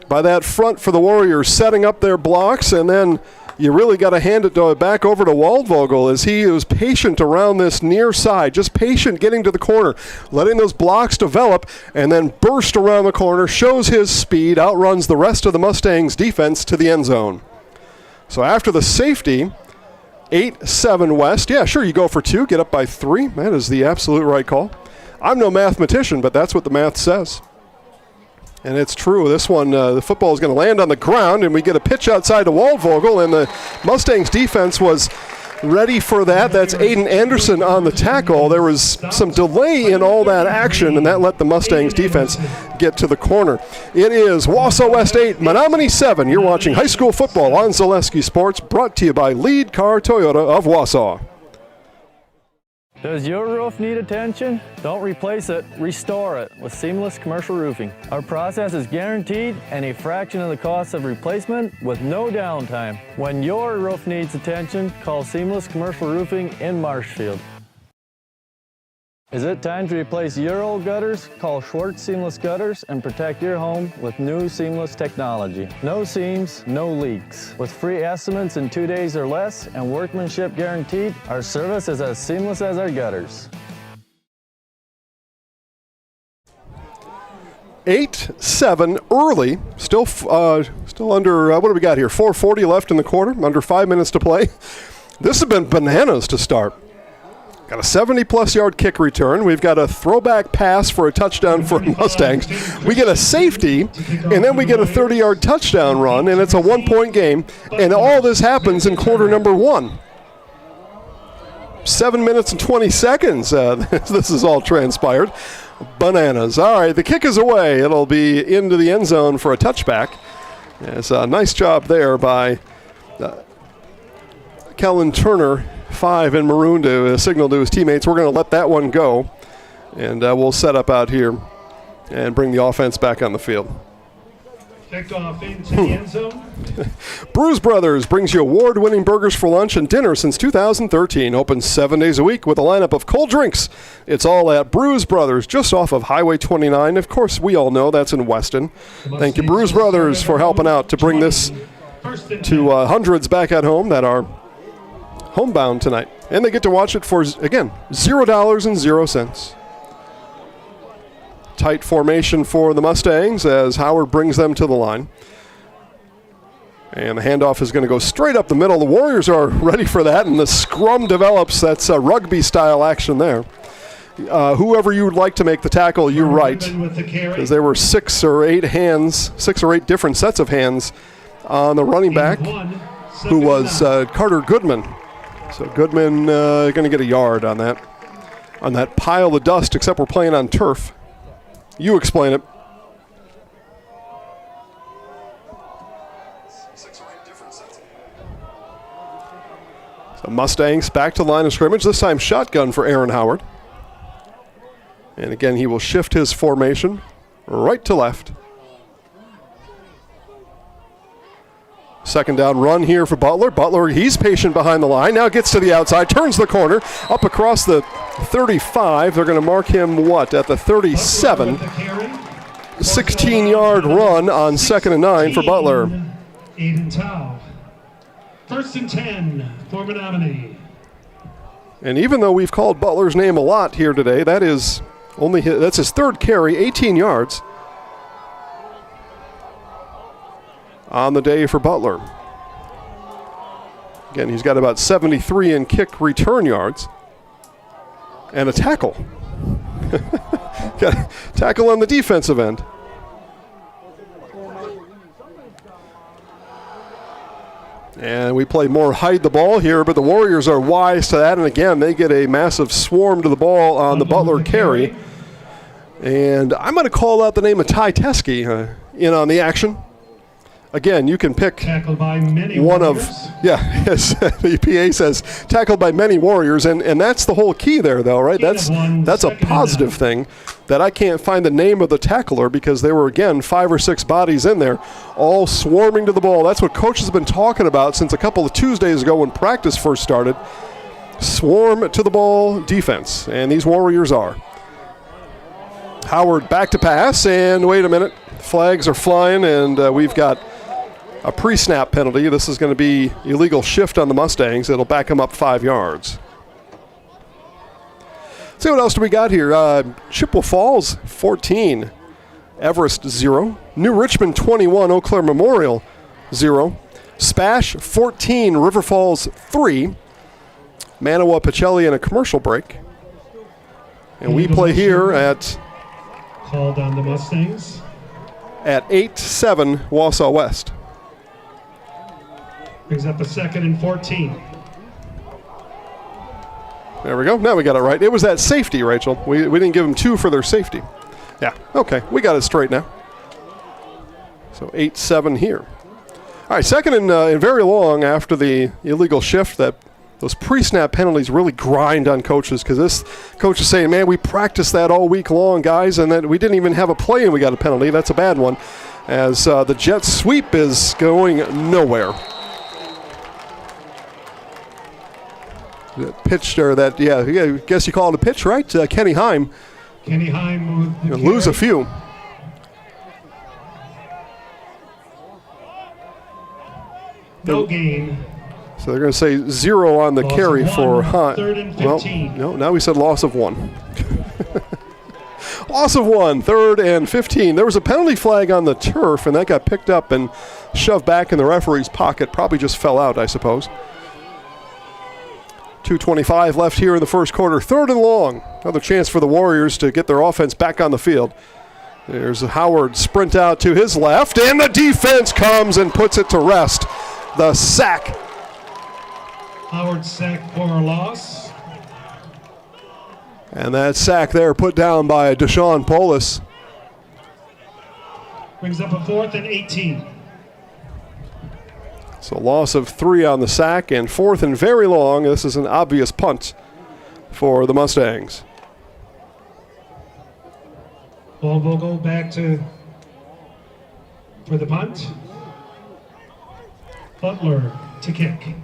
by that front for the Warriors, setting up their blocks. And then you really got to hand it back over to Waldvogel as he was patient around this near side, just patient getting to the corner, letting those blocks develop, and then burst around the corner, shows his speed, outruns the rest of the Mustangs defense to the end zone. So after the safety, 8-7 West. Yeah, sure, you go for 2, get up by 3. That is the absolute right call. I'm no mathematician, but that's what the math says. And it's true. This one, the football is going to land on the ground, and we get a pitch outside to Waldvogel, and the Mustangs defense was ready for that. That's Aiden Anderson on the tackle. There was some delay in all that action, and that let the Mustangs defense get to the corner. It is Wausau West 8, Menomonie 7. You're watching high school football on Zaleski Sports, brought to you by Lead Car Toyota of Wausau. Does your roof need attention? Don't replace it, restore it with Seamless Commercial Roofing. Our process is guaranteed and a fraction of the cost of replacement with no downtime. When your roof needs attention, call Seamless Commercial Roofing in Marshfield. Is it time to replace your old gutters? Call Schwartz Seamless Gutters and protect your home with new seamless technology. No seams, no leaks. With free estimates in 2 days or less and workmanship guaranteed, our service is as seamless as our gutters. 8-7 early, still under, what do we got here? 4:40 left in the quarter, under 5 minutes to play. This has been bananas to start. Got a 70-plus yard kick return. We've got a throwback pass for a touchdown for Mustangs. We get a safety, and then we get a 30-yard touchdown run, and it's a one-point game. And all this happens in quarter number 1. 7 minutes and 20 seconds. This is all transpired. Bananas. All right, the kick is away. It'll be into the end zone for a touchback. It's a nice job there by Kellen Turner, 5 in maroon, to signal to his teammates. We're going to let that one go, and we'll set up out here and bring the offense back on the field. Kicked off into the end zone. Brews Brothers brings you award-winning burgers for lunch and dinner since 2013. Open 7 days a week with a lineup of cold drinks. It's all at Brews Brothers, just off of Highway 29. Of course, we all know that's in Weston. Thank you, Brews Brothers, for helping out to bring this to hundreds back at home that are homebound tonight. And they get to watch it for, again, $0.00. Tight formation for the Mustangs as Howard brings them to the line. And the handoff is going to go straight up the middle. The Warriors are ready for that, and the scrum develops. That's a rugby-style action there. Whoever you would like to make the tackle, you're right. Because there were 6 or 8 different sets of hands on the running back, who was Carter Goodman. So Goodman going to get a yard on that pile of dust, except we're playing on turf. You explain it. So Mustangs back to line of scrimmage, this time shotgun for Aaron Howard. And again, he will shift his formation right to left. Second down run here for Butler. Butler, he's patient behind the line. Now gets to the outside, turns the corner, up across the 35. They're going to mark him, at the 37. 16-yard run on 2nd and 9 for Butler. Aiden Tao. 1st and 10 for Menomonie. And even though we've called Butler's name a lot here today, that's his 3rd carry, 18 yards. On the day for Butler. Again, he's got about 73 in kick return yards and a tackle. Got a tackle on the defensive end. And we play more hide the ball here, but the Warriors are wise to that. And again, they get a massive swarm to the ball on the Butler carry. And I'm going to call out the name of Ty Teskey in on the action. Again, you can pick one of, as the PA says, tackled by many Warriors, and that's the whole key there, though, right? That's a positive thing, that I can't find the name of the tackler because there were, again, 5 or 6 bodies in there, all swarming to the ball. That's what Coach has been talking about since a couple of Tuesdays ago when practice first started. Swarm to the ball defense, and these Warriors are. Howard back to pass, and wait a minute, flags are flying, and we've got a pre-snap penalty. This is going to be illegal shift on the Mustangs. It'll back them up 5 yards. See what else do we got here. Chippewa Falls 14, Everest 0, New Richmond 21, Eau Claire Memorial 0, Spash 14, River Falls 3, Manawa Pacelli in a commercial break. And we play here at called on the Mustangs at 8-7 Wausau West. Brings up a 2nd and 14. There we go. Now we got it right. It was that safety, Rachel. We didn't give them 2 for their safety. Yeah, okay. We got it straight now. So 8-7 here. All right, second and very long after the illegal shift. That those pre-snap penalties really grind on coaches, because this coach is saying, man, we practiced that all week long, guys, and then we didn't even have a play and we got a penalty. That's a bad one, as the Jets sweep is going nowhere. The pitch there, I guess you call it a pitch, right? Kenny Heim. Kenny Heim will lose a few. No gain. So they're going to say 0 on the carry for Heim. 3rd and 15. Well, no, now we said loss of 1. Loss of 1, 3rd and 15. There was a penalty flag on the turf, and that got picked up and shoved back in the referee's pocket. Probably just fell out, I suppose. 2:25 left here in the first quarter. 3rd and long. Another chance for the Warriors to get their offense back on the field. There's Howard sprint out to his left, and the defense comes and puts it to rest. The sack. Howard sack for a loss. And that sack there put down by Deshaun Polis. Brings up a 4th and 18. So loss of 3 on the sack, and 4th and very long. This is an obvious punt for the Mustangs. Waldvogel back for the punt. Butler to kick.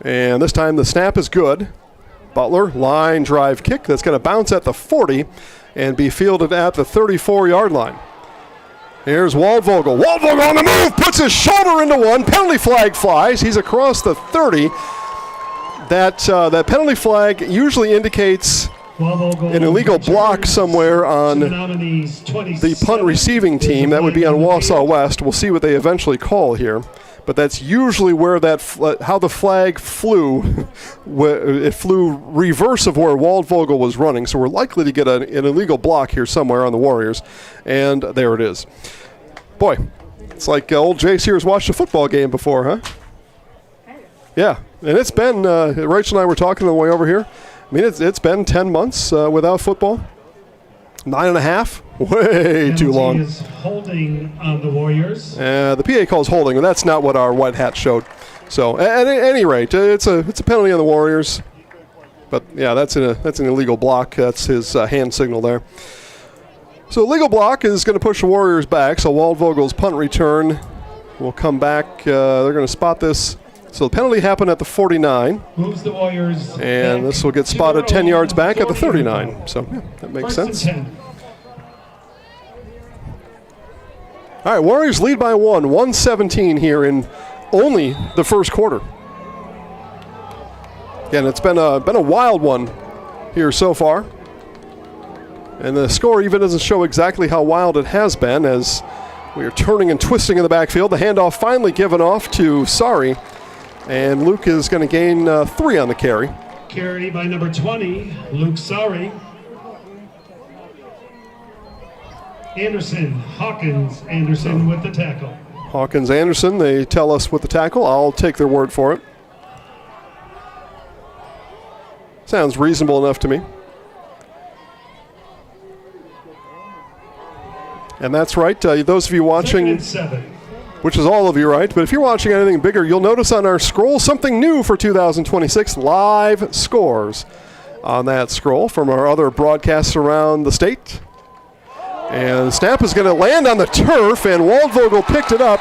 And this time the snap is good. Butler, line drive kick. That's going to bounce at the 40 and be fielded at the 34-yard line. Here's Waldvogel. Waldvogel on the move, puts his shoulder into one. Penalty flag flies. He's across the 30. That penalty flag usually indicates an illegal block somewhere on the punt receiving team. That would be on Wausau West. We'll see what they eventually call here. But that's usually where how the flag flew. It flew reverse of where Waldvogel was running, so we're likely to get an illegal block here somewhere on the Warriors. And there it is. Boy, it's like old Jace here has watched a football game before, huh? Yeah, and it's been, Rachel and I were talking on the way over here. I mean, it's been 10 months without football. 9.5. Way too long. Is holding on the Warriors. The PA calls holding, and that's not what our white hat showed. So at any rate, it's a penalty on the Warriors. But yeah, that's an illegal block. That's his hand signal there. So illegal block is going to push the Warriors back. So Waldvogel's punt return will come back. They're going to spot this. So the penalty happened at the 49. Moves the Warriors. And this will get spotted 10 yards back at the 39. So yeah, that makes sense. All right, Warriors lead by 117 here in only the first quarter. Again, it's been a wild one here so far. And the score even doesn't show exactly how wild it has been, as we are turning and twisting in the backfield. The handoff finally given off to Sari, and Luke is going to gain 3 on the carry. Carry by number 20, Luke Sari. Anderson with the tackle. Hawkins Anderson, they tell us with the tackle. I'll take their word for it. Sounds reasonable enough to me. And that's right. Those of you watching, which is all of you, right? But if you're watching anything bigger, you'll notice on our scroll something new for 2026, live scores on that scroll from our other broadcasts around the state. And the snap is going to land on the turf, and Waldvogel picked it up,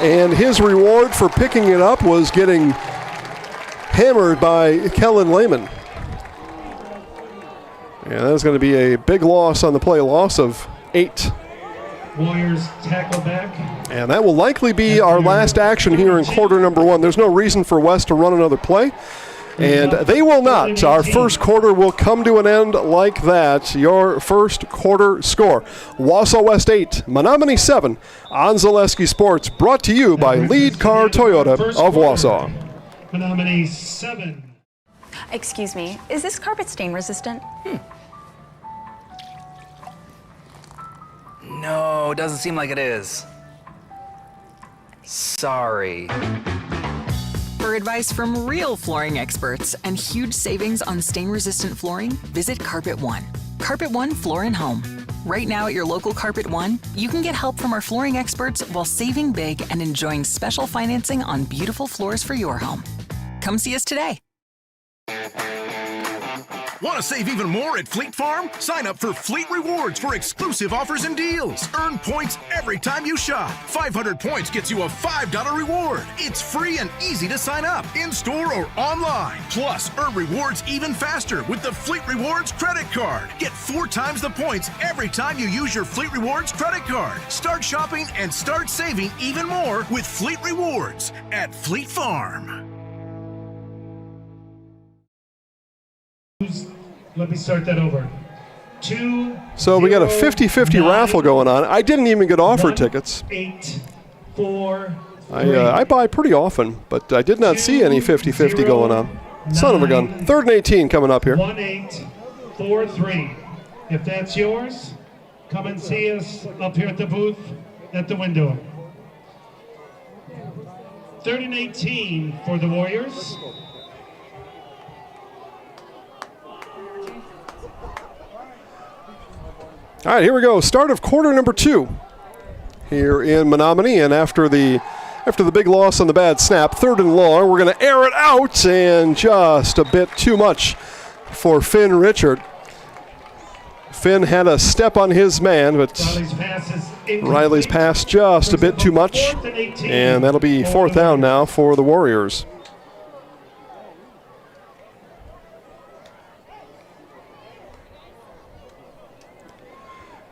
and his reward for picking it up was getting hammered by Kellen Lehman. And that is going to be a big loss on the play, loss of 8. Warriors tackle back. And that will likely be our last action here in quarter number 1. There's no reason for West to run another play. And they will not. Our first quarter will come to an end like that. Your first quarter score. Wausau West 8, Menomonie 7 on Zaleski Sports. Brought to you by Lead Car Toyota of Wausau. Menomonie 7. Excuse me, is this carpet stain resistant? No, doesn't seem like it is. Sorry. For advice from real flooring experts and huge savings on stain-resistant flooring, visit Carpet One. Carpet One Floor and Home. Right now at your local Carpet One, you can get help from our flooring experts while saving big and enjoying special financing on beautiful floors for your home. Come see us today. Want to save even more at Fleet Farm? Sign up for Fleet Rewards for exclusive offers and deals. Earn points every time you shop. 500 points gets you a $5 reward. It's free and easy to sign up, in-store or online. Plus, earn rewards even faster with the Fleet Rewards credit card. Get 4 times the points every time you use your Fleet Rewards credit card. Start shopping and start saving even more with Fleet Rewards at Fleet Farm. Let me start that over. So we got a 50-50 raffle going on. I didn't even get offered tickets. 8, 4, I buy pretty often, but I did not see any 50-50 going on. Son of a gun. 3rd and 18 coming up here. 1843. If that's yours, come and see us up here at the booth at the window. 3rd and 18 for the Warriors. All right, here we go. Start of quarter number 2 here in Menomonie, and after the big loss on the bad snap, 3rd and long, we're going to air it out, and just a bit too much for Finn Richard. Finn had a step on his man, but Riley's pass just a bit too much, and that'll be 4th down now for the Warriors.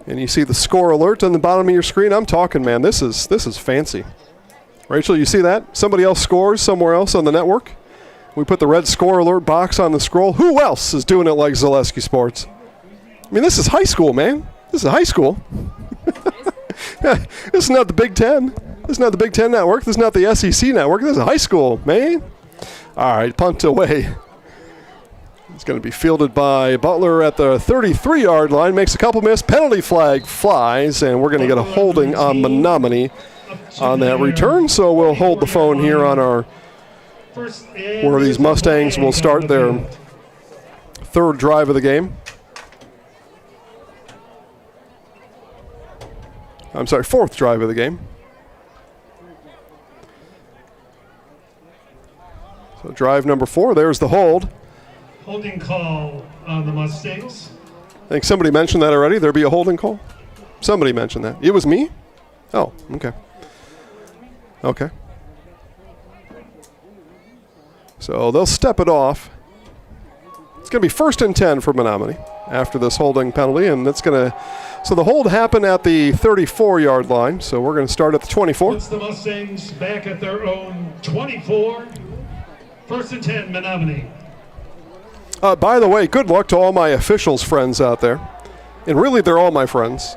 And you see the score alert on the bottom of your screen. I'm talking, man, this is fancy. Rachel, you see that? Somebody else scores somewhere else on the network. We put the red score alert box on the scroll. Who else is doing it like Zaleski Sports? I mean, this is high school, man. This is high school. This is not the Big Ten. This is not the Big Ten network. This is not the SEC network. This is high school, man. All right, punt away. It's going to be fielded by Butler at the 33-yard line. Makes a couple miss. Penalty flag flies, and we're going to get a holding on Menomonie on that return. So we'll hold the phone here on our where these Mustangs will start their 3rd drive of the game. I'm sorry, 4th drive of the game. So drive number 4, there's the hold. Holding call on the Mustangs. I think somebody mentioned that already. There'd be a holding call. Somebody mentioned that. It was me? Oh, okay. Okay. So they'll step it off. It's going to be 1st and 10 for Menomonie after this holding penalty, and that's going to. So the hold happened at the 34-yard line. So we're going to start at the 24. Puts the Mustangs back at their own 24. 1st and 10, Menomonie. By the way, good luck to all my officials friends out there. And really, they're all my friends,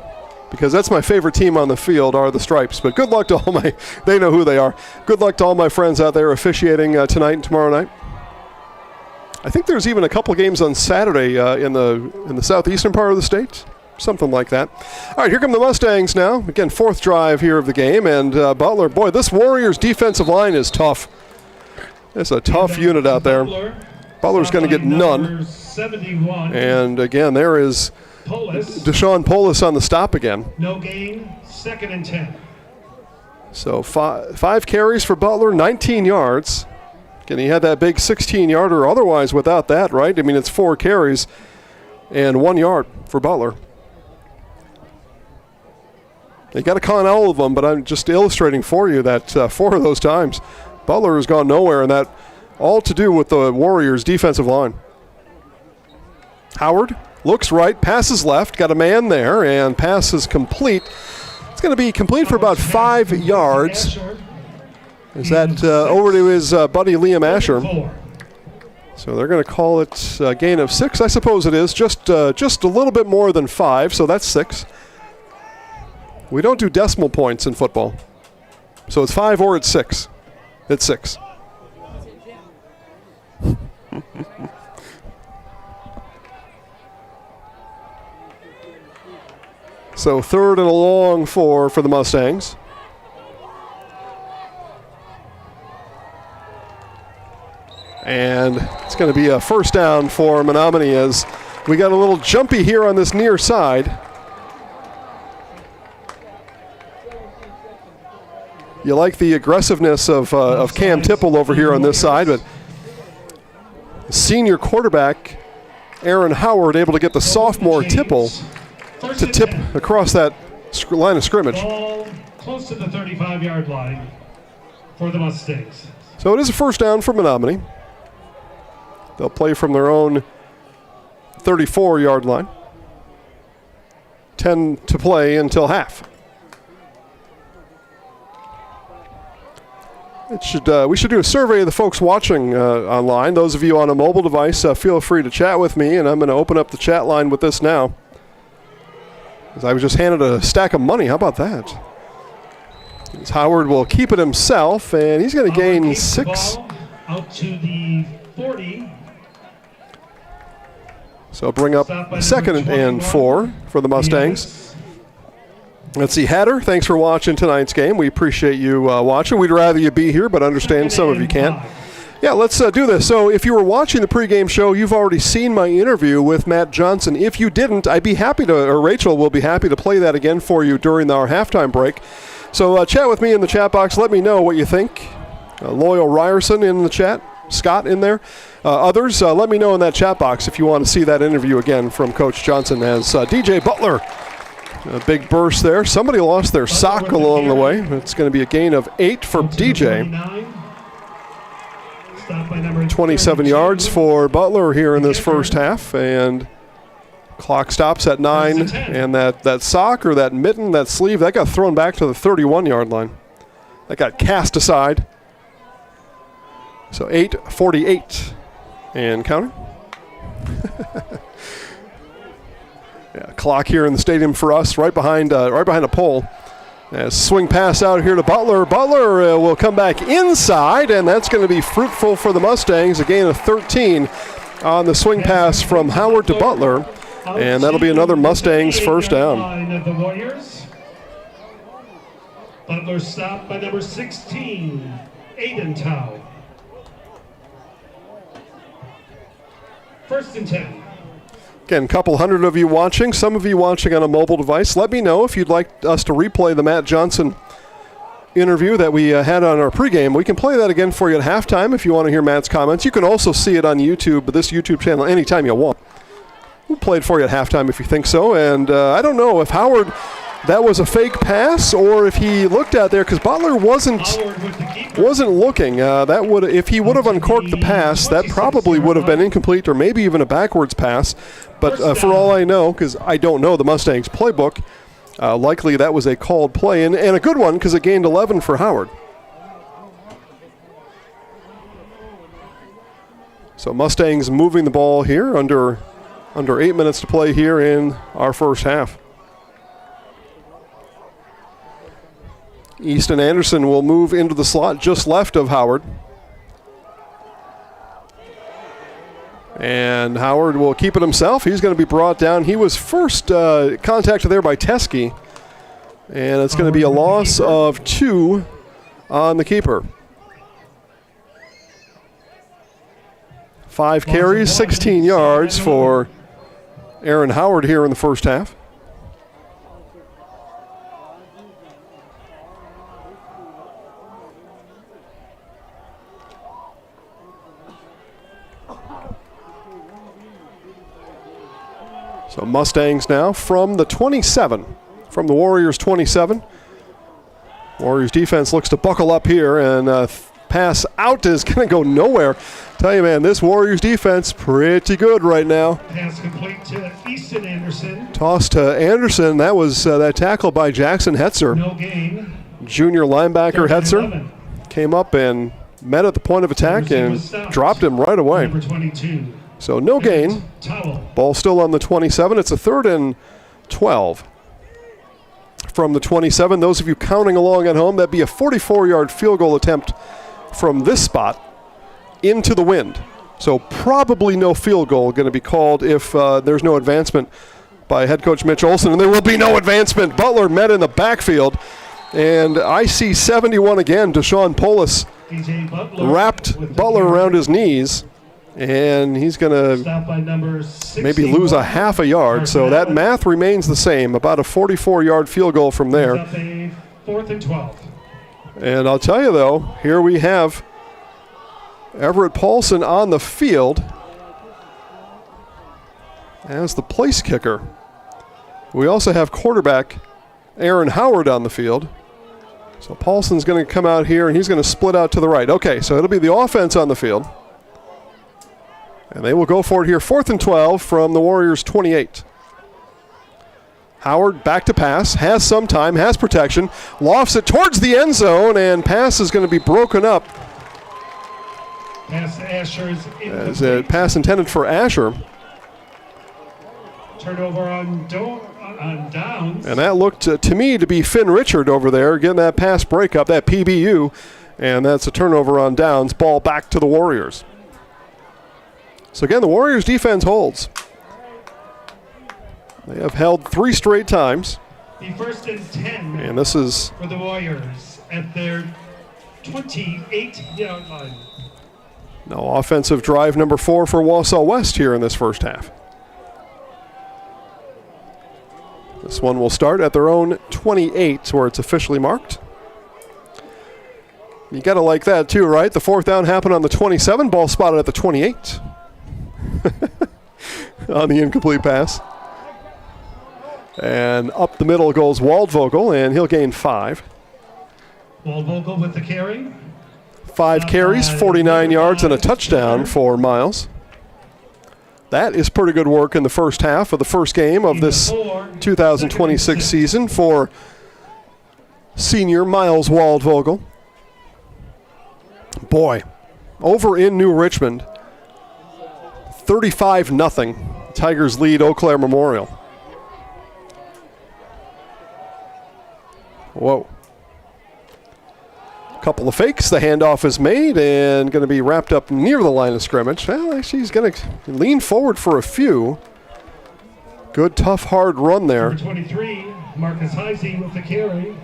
because that's my favorite team on the field are the Stripes. But good luck to all my, they know who they are. Good luck to all my friends out there officiating tonight and tomorrow night. I think there's even a couple games on Saturday in the southeastern part of the state, something like that. All right, here come the Mustangs now. Again, 4th drive here of the game, and Butler, boy, this Warriors defensive line is tough. It's a tough unit out there. Butler's going to get none. 71. And again, there is Deshaun Polis on the stop again. No gain, 2nd and 10. So 5 carries for Butler, 19 yards. Again, he had that big 16-yarder otherwise without that, right? I mean, it's 4 carries and 1 yard for Butler. They got to con all of them, but I'm just illustrating for you that 4 of those times, Butler has gone nowhere, and that all to do with the Warriors' defensive line. Howard looks right, passes left, got a man there, and pass is complete. It's going to be complete for about 5 yards. Is that over to his buddy Liam Asher. So they're going to call it a gain of 6. I suppose it is, just a little bit more than 5, so that's 6. We don't do decimal points in football. So it's 5 or it's 6. It's 6. So 3rd and a long for the Mustangs. And it's going to be a first down for Menomonie as we got a little jumpy here on this near side. You like the aggressiveness of Cam Tipple over here on this side, but senior quarterback Aaron Howard able to get the sophomore Tipple to tip across that line of scrimmage. Ball close to the 35-yard line for the Mustangs. So it is a first down for Menomonie. They'll play from their own 34-yard line. 10 to play until half. We should do a survey of the folks watching online. Those of you on a mobile device, feel free to chat with me, and I'm going to open up the chat line with this now. As I was just handed a stack of money. How about that? As Howard will keep it himself, and he's going to gain 6. Out to the 40. So bring up 2nd and 4 for the Mustangs. Let's see, Hatter, thanks for watching tonight's game. We appreciate you watching. We'd rather you be here, but understand some of you can't. Yeah, let's do this. So if you were watching the pregame show, you've already seen my interview with Matt Johnson. If you didn't, I'd be happy to, or Rachel will be happy to play that again for you during our halftime break. So chat with me in the chat box. Let me know what you think. Loyal Ryerson in the chat. Scott in there. Others, let me know in that chat box if you want to see that interview again from Coach Johnson as DJ Butler. A big burst there. Somebody lost their sock along the way. It's going to be a gain of 8 for DJ. 27 yards for Butler here in this first half. And clock stops at 9. And that sock or that mitten, that sleeve, that got thrown back to the 31-yard line. That got cast aside. So 8:48 and counting. Yeah, clock here in the stadium for us, right behind a pole. Swing pass out here to Butler. Butler will come back inside, and that's going to be fruitful for the Mustangs. A gain of 13 on the swing pass from Howard to Butler, and that'll be another Mustangs first down. The Warriors. Butler stopped by number 16, Aiden Tao. 1st and 10. Again, a couple hundred of you watching, some of you watching on a mobile device. Let me know if you'd like us to replay the Matt Johnson interview that we had on our pregame. We can play that again for you at halftime if you want to hear Matt's comments. You can also see it on YouTube, this YouTube channel, anytime you want. We'll play it for you at halftime if you think so. And I don't know if Howard, that was a fake pass or if he looked out there, because Butler wasn't looking. That would, if he would have uncorked the pass, that probably would have been incomplete or maybe even a backwards pass. But for all I know, because I don't know the Mustangs playbook, likely that was a called play and a good one because it gained 11 for Howard. So Mustangs moving the ball here under 8 minutes to play here in our first half. Easton Anderson will move into the slot just left of Howard. And Howard will keep it himself. He's going to be brought down. He was first contacted there by Teskey. And it's going to be a loss of 2 on the keeper. 5 carries, 16 yards for Aaron Howard here in the first half. So Mustangs now from the 27, from the Warriors 27. Warriors defense looks to buckle up here, and pass out is going to go nowhere. Tell you, man, this Warriors defense pretty good right now. Pass complete to Easton Anderson. Toss to Anderson. That was that tackle by Jackson Hetzer. No gain. Junior linebacker Hetzer came up and met at the point of attack and dropped him right away. Number 22. So no gain. Ball still on the 27. It's a 3rd and 12 from the 27. Those of you counting along at home, that'd be a 44-yard field goal attempt from this spot into the wind. So probably no field goal going to be called if there's no advancement by head coach Mitch Olson, and there will be no advancement. Butler met in the backfield, and I see 71 again. Deshaun Polis wrapped Butler around his knees, and he's going to maybe lose a half a yard. So that math remains the same, about a 44-yard field goal from there. 4th and 12. And I'll tell you, though, here we have Everett Paulson on the field as the place kicker. We also have quarterback Aaron Howard on the field. So Paulson's going to come out here, and he's going to split out to the right. Okay, so it'll be the offense on the field. And they will go for it here, 4th and 12 from the Warriors' 28. Howard back to pass, has some time, has protection, lofts it towards the end zone, and pass is going to be broken up. Pass to Asher is as a pass intended for Asher. Turnover on downs. And that looked to me to be Finn Richard over there, getting that pass breakup, that PBU, and that's a turnover on downs, ball back to the Warriors. So again, the Warriors defense holds. They have held 3 straight times. The 1st and 10 and this is for the Warriors at their 28-yard line. Now offensive drive number 4 for Wausau West here in this first half. This one will start at their own 28 where it's officially marked. You got to like that too, right? The 4th down happened on the 27, ball spotted at the 28 on the incomplete pass. And up the middle goes Waldvogel, and he'll gain 5. Waldvogel with the carry. 5 carries, 49 yards, and a touchdown for Miles. That is pretty good work in the first half of the first game of this 2026 season for senior Miles Waldvogel. Boy, over in New Richmond, 35-0. Tigers lead Eau Claire Memorial. Whoa. Couple of fakes. The handoff is made and going to be wrapped up near the line of scrimmage. Well, actually, he's going to lean forward for a few. Good, tough, hard run there. Number 23, Marcus Heisey with the carry.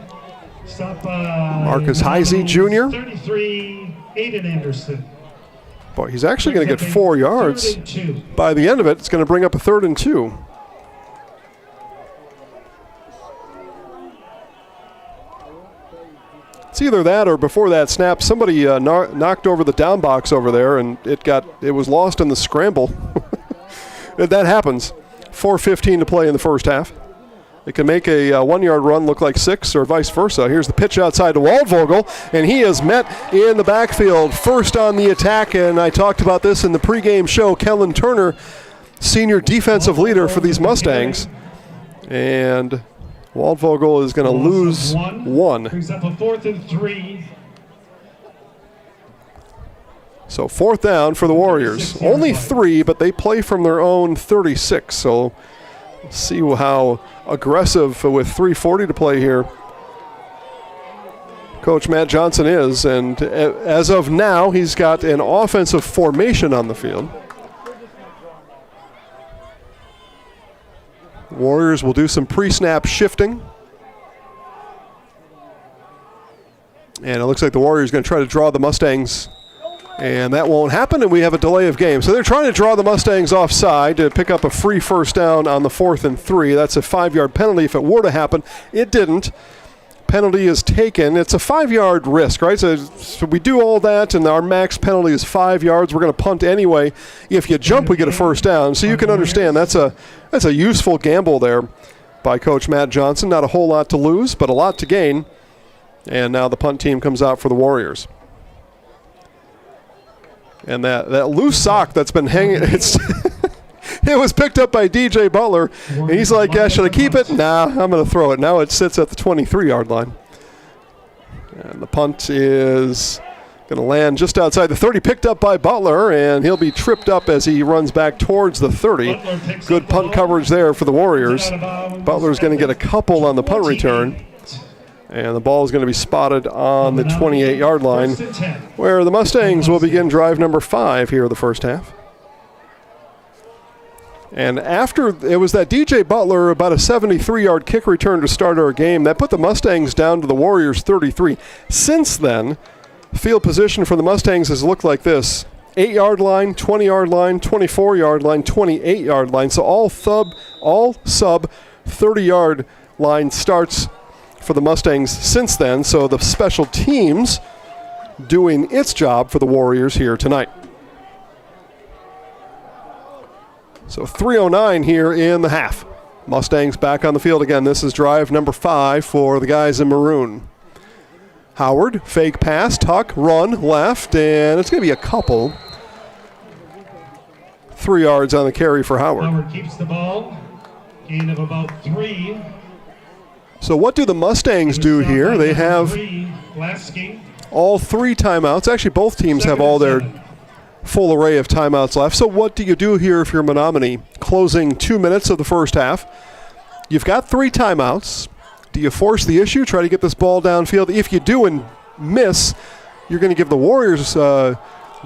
Stop by Marcus Heisey, Jr. 33, Aiden Anderson. Boy, he's actually going to get 4 yards. By the end of it, it's going to bring up a 3rd and 2. It's either that or before that snap, somebody knocked over the down box over there, and it was lost in the scramble. That happens. 4:15 to play in the first half. It can make a 1-yard run look like 6 or vice versa. Here's the pitch outside to Waldvogel, and he is met in the backfield. First on the attack, and I talked about this in the pregame show. Kellen Turner, senior defensive leader for these Mustangs. And Waldvogel is going to lose 1. Brings up a 4th and 3. So 4th down for the Warriors. Only 3, but they play from their own 36. So we'll see how aggressive with 3:40 to play here Coach Matt Johnson is. And as of now, he's got an offensive formation on the field. Warriors will do some pre-snap shifting. And it looks like the Warriors are going to try to draw the Mustangs, and that won't happen, and we have a delay of game. So they're trying to draw the Mustangs offside to pick up a free 1st down on the 4th and 3. That's a 5-yard penalty if it were to happen. It didn't. Penalty is taken. It's a 5-yard risk, right? So we do all that, and our max penalty is 5 yards. We're going to punt anyway. If you jump, we get a 1st down. So you can understand that's a useful gamble there by Coach Matt Johnson. Not a whole lot to lose, but a lot to gain. And now the punt team comes out for the Warriors. And that loose sock that's been hanging, it was picked up by DJ Butler. And he's like, yeah, should I keep it? Nah, I'm going to throw it. Now it sits at the 23-yard line. And the punt is going to land just outside the 30, picked up by Butler, and he'll be tripped up as he runs back towards the 30. Good punt coverage there for the Warriors. Butler's going to get a couple on the punt return. And the ball is going to be spotted on the 28-yard line, where the Mustangs will begin drive number 5 here in the first half. And after it was that DJ Butler, about a 73-yard kick return to start our game, that put the Mustangs down to the Warriors 33. Since then, field position for the Mustangs has looked like this. 8-yard line, 20-yard line, 24-yard line, 28-yard line. So all sub 30-yard line starts for the Mustangs since then. So the special teams doing its job for the Warriors here tonight. So 3:09 here in the half. Mustangs back on the field again. This is drive number 5 for the guys in maroon. Howard, fake pass, tuck, run, left, and it's going to be a couple. 3 yards on the carry for Howard. Howard keeps the ball, gain of about 3. So what do the Mustangs do here? They have all 3 timeouts. Actually, both teams have all their full array of timeouts left. So what do you do here if you're Menomonie? Closing 2 minutes of the first half. You've got 3 timeouts. Do you force the issue, try to get this ball downfield? If you do and miss, you're going to give the Warriors the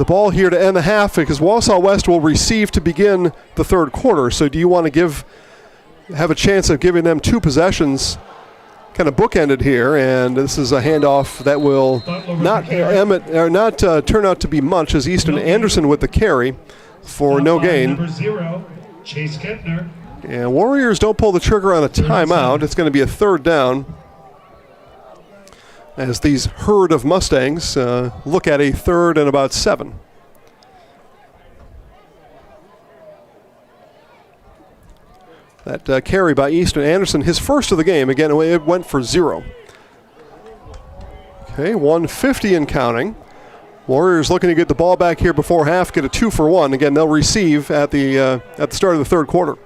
ball here to end the half, because Wausau West will receive to begin the third quarter. So do you want to have a chance of giving them 2 possessions kind of bookended here? And this is a handoff that will not turn out to be much, as Easton Anderson with the carry for no gain. Number 0, Chase Kettner. And Warriors don't pull the trigger on a timeout. It's going to be a third down as these herd of Mustangs look at a 3rd and about 7. That carry by Easton Anderson, his first of the game. Again, it went for 0. Okay, 150 and counting. Warriors looking to get the ball back here before half, get a 2-for-1. Again, they'll receive at the start of the third quarter.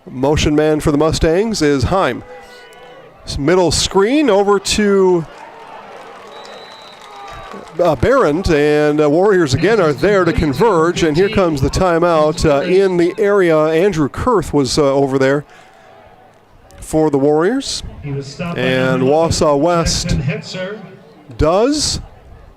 Motion man for the Mustangs is Heim. Middle screen over to Barrett, and Warriors again are there to converge, and here comes the timeout in the area. Andrew Kurth was over there for the Warriors, and Wausau West does.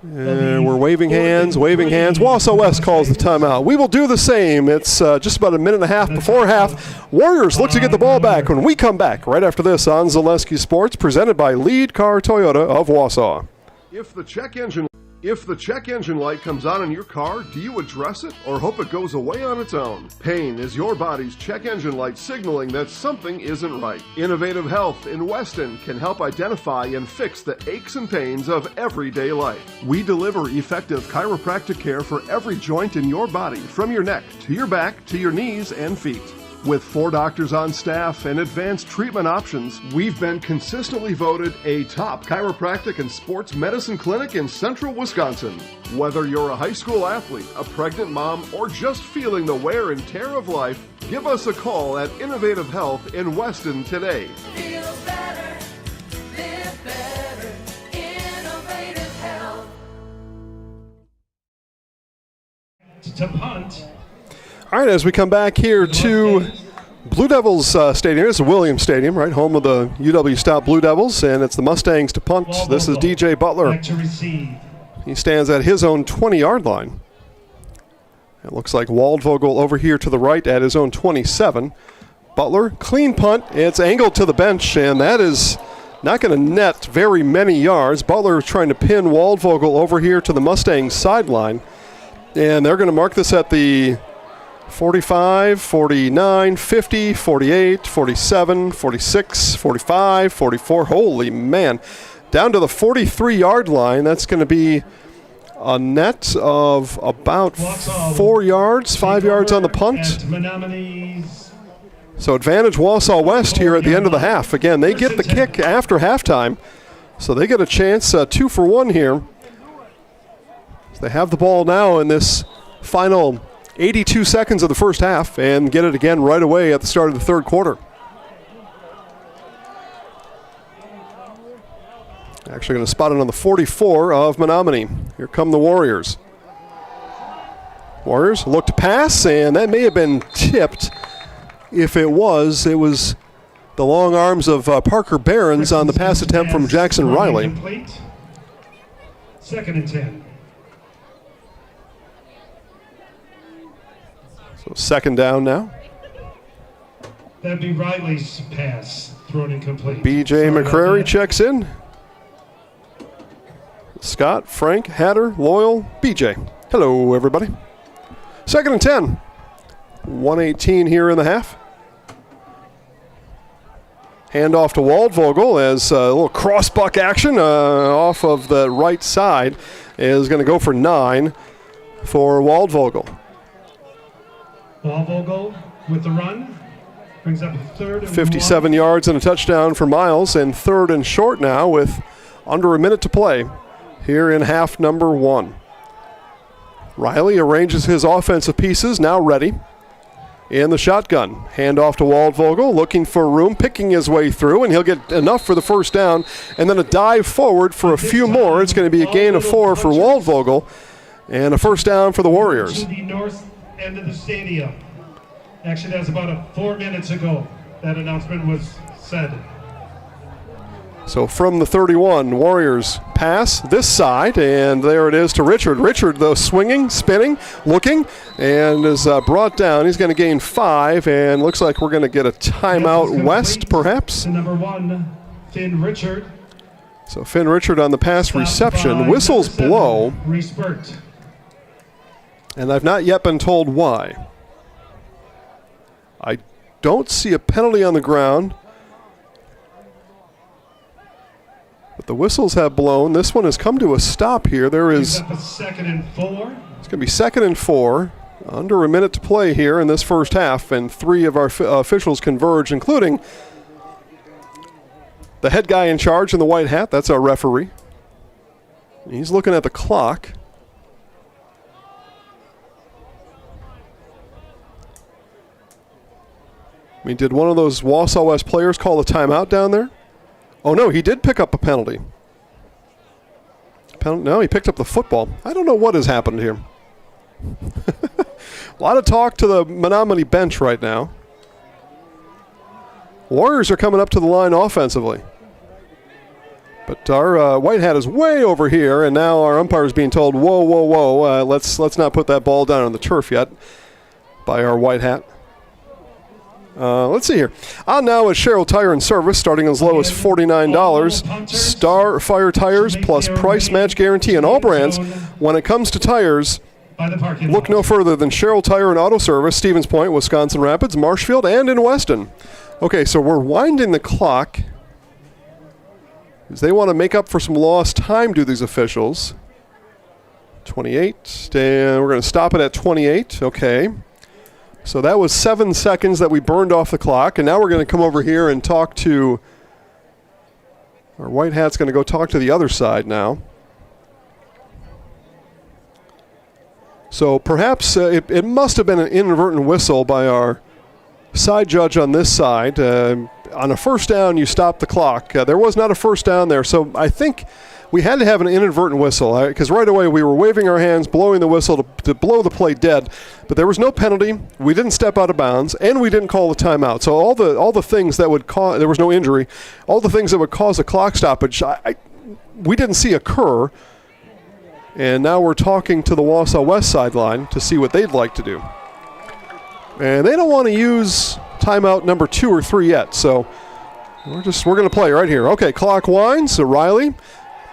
And we're waving hands. Wausau West calls the timeout. We will do the same. It's just about a minute and a half before half. Warriors look to get the ball back when we come back right after this on Zaleski Sports, presented by Lead Car Toyota of Wausau. If the check engine light comes on in your car, do you address it or hope it goes away on its own? Pain is your body's check engine light signaling that something isn't right. Innovative Health in Weston can help identify and fix the aches and pains of everyday life. We deliver effective chiropractic care for every joint in your body, from your neck to your back to your knees and feet. With 4 doctors on staff and advanced treatment options, we've been consistently voted a top chiropractic and sports medicine clinic in central Wisconsin. Whether you're a high school athlete, a pregnant mom, or just feeling the wear and tear of life, give us a call at Innovative Health in Weston today. Feel better, live better, Innovative Health. To punt. All right, as we come back here to Blue Devils Stadium, it's Williams Stadium, right, home of the UW Stout Blue Devils, and it's the Mustangs to punt. This is DJ Butler. He stands at his own 20-yard line. It looks like Waldvogel over here to the right at his own 27. Butler, clean punt. It's angled to the bench, and that is not going to net very many yards. Butler trying to pin Waldvogel over here to the Mustangs sideline, and they're going to mark this at the 45, 49, 50, 48, 47, 46, 45, 44. Holy man. Down to the 43-yard line. That's going to be a net of about 4 yards, 5 yards on the punt. So advantage Wausau West here at the end of the half. Again, they get the kick after halftime, so they get a chance 2-for-1 here. So they have the ball now in this final 82 seconds of the first half, and get it again right away at the start of the third quarter. Actually going to spot it on the 44 of Menomonie. Here come the Warriors. Warriors look to pass, and that may have been tipped. If it was the long arms of Parker Behrens on the pass attempt from Jackson Riley. 2nd and 10. So second down now. That'd be Riley's pass, thrown incomplete. B.J. McCrary checks in. Scott, Frank, Hatter, Loyal, B.J. Hello, everybody. Second and 10. 1:18 here in the half. Handoff to Waldvogel as a little cross-buck action off of the right side is going to go for 9 for Waldvogel. Waldvogel with the run. Brings up a third and 57 yards and a touchdown for Miles, and third and short now with under a minute to play here in half number 1. Riley arranges his offensive pieces, now ready. In the shotgun, handoff to Waldvogel, looking for room, picking his way through, and he'll get enough for the first down, and then a dive forward for a few more. It's going to be a gain of 4 for Waldvogel, and a first down for the Warriors. To the north end of the stadium. Actually, that was about 4 minutes ago that announcement was said. So from the 31, Warriors pass this side, and there it is to Richard. Richard, though, swinging, spinning, looking, and is brought down. He's going to gain 5, and looks like we're going to get a timeout west, perhaps. Number 1, Finn Richard. So Finn Richard on the pass reception. Whistles blow, Respert. and I've not yet been told why. I don't see a penalty on the ground, but the whistles have blown. This one has come to a stop here. There is a second and 4. It's going to be second and 4. Under a minute to play here in this first half, and 3 of our officials converge, including the head guy in charge in the white hat. That's our referee. He's looking at the clock. I mean, did one of those Wausau West players call a timeout down there? Oh, no, he did pick up a penalty. No, he picked up the football. I don't know what has happened here. A lot of talk to the Menomonie bench right now. Warriors are coming up to the line offensively. But our white hat is way over here, and now our umpire is being told, whoa, whoa, whoa, let's not put that ball down on the turf yet by our white hat. Let's see here. On now is Cheryl Tire and Service, starting as low as $49. Starfire tires plus price match guarantee on all brands. When it comes to tires, look no further than Cheryl Tire and Auto Service, Stevens Point, Wisconsin Rapids, Marshfield, and in Weston. Okay, so we're winding the clock, as they want to make up for some lost time, do these officials. 28, and we're going to stop it at 28. Okay. So that was 7 seconds that we burned off the clock, and now we're going to come over here and talk to, our white hat's going to go talk to the other side now. So perhaps it must have been an inadvertent whistle by our side judge on this side. On a first down, you stop the clock. There was not a first down there, so I think we had to have an inadvertent whistle, because right away we were waving our hands, blowing the whistle to blow the play dead, but there was no penalty. We didn't step out of bounds, and we didn't call the timeout. So all the things that would cause, there was no injury, all the things that would cause a clock stoppage, we didn't see occur. And now we're talking to the Wausau West sideline to see what they'd like to do. And they don't want to use timeout number 2 or 3 yet, so we're going to play right here. Okay, clock winds. So Riley,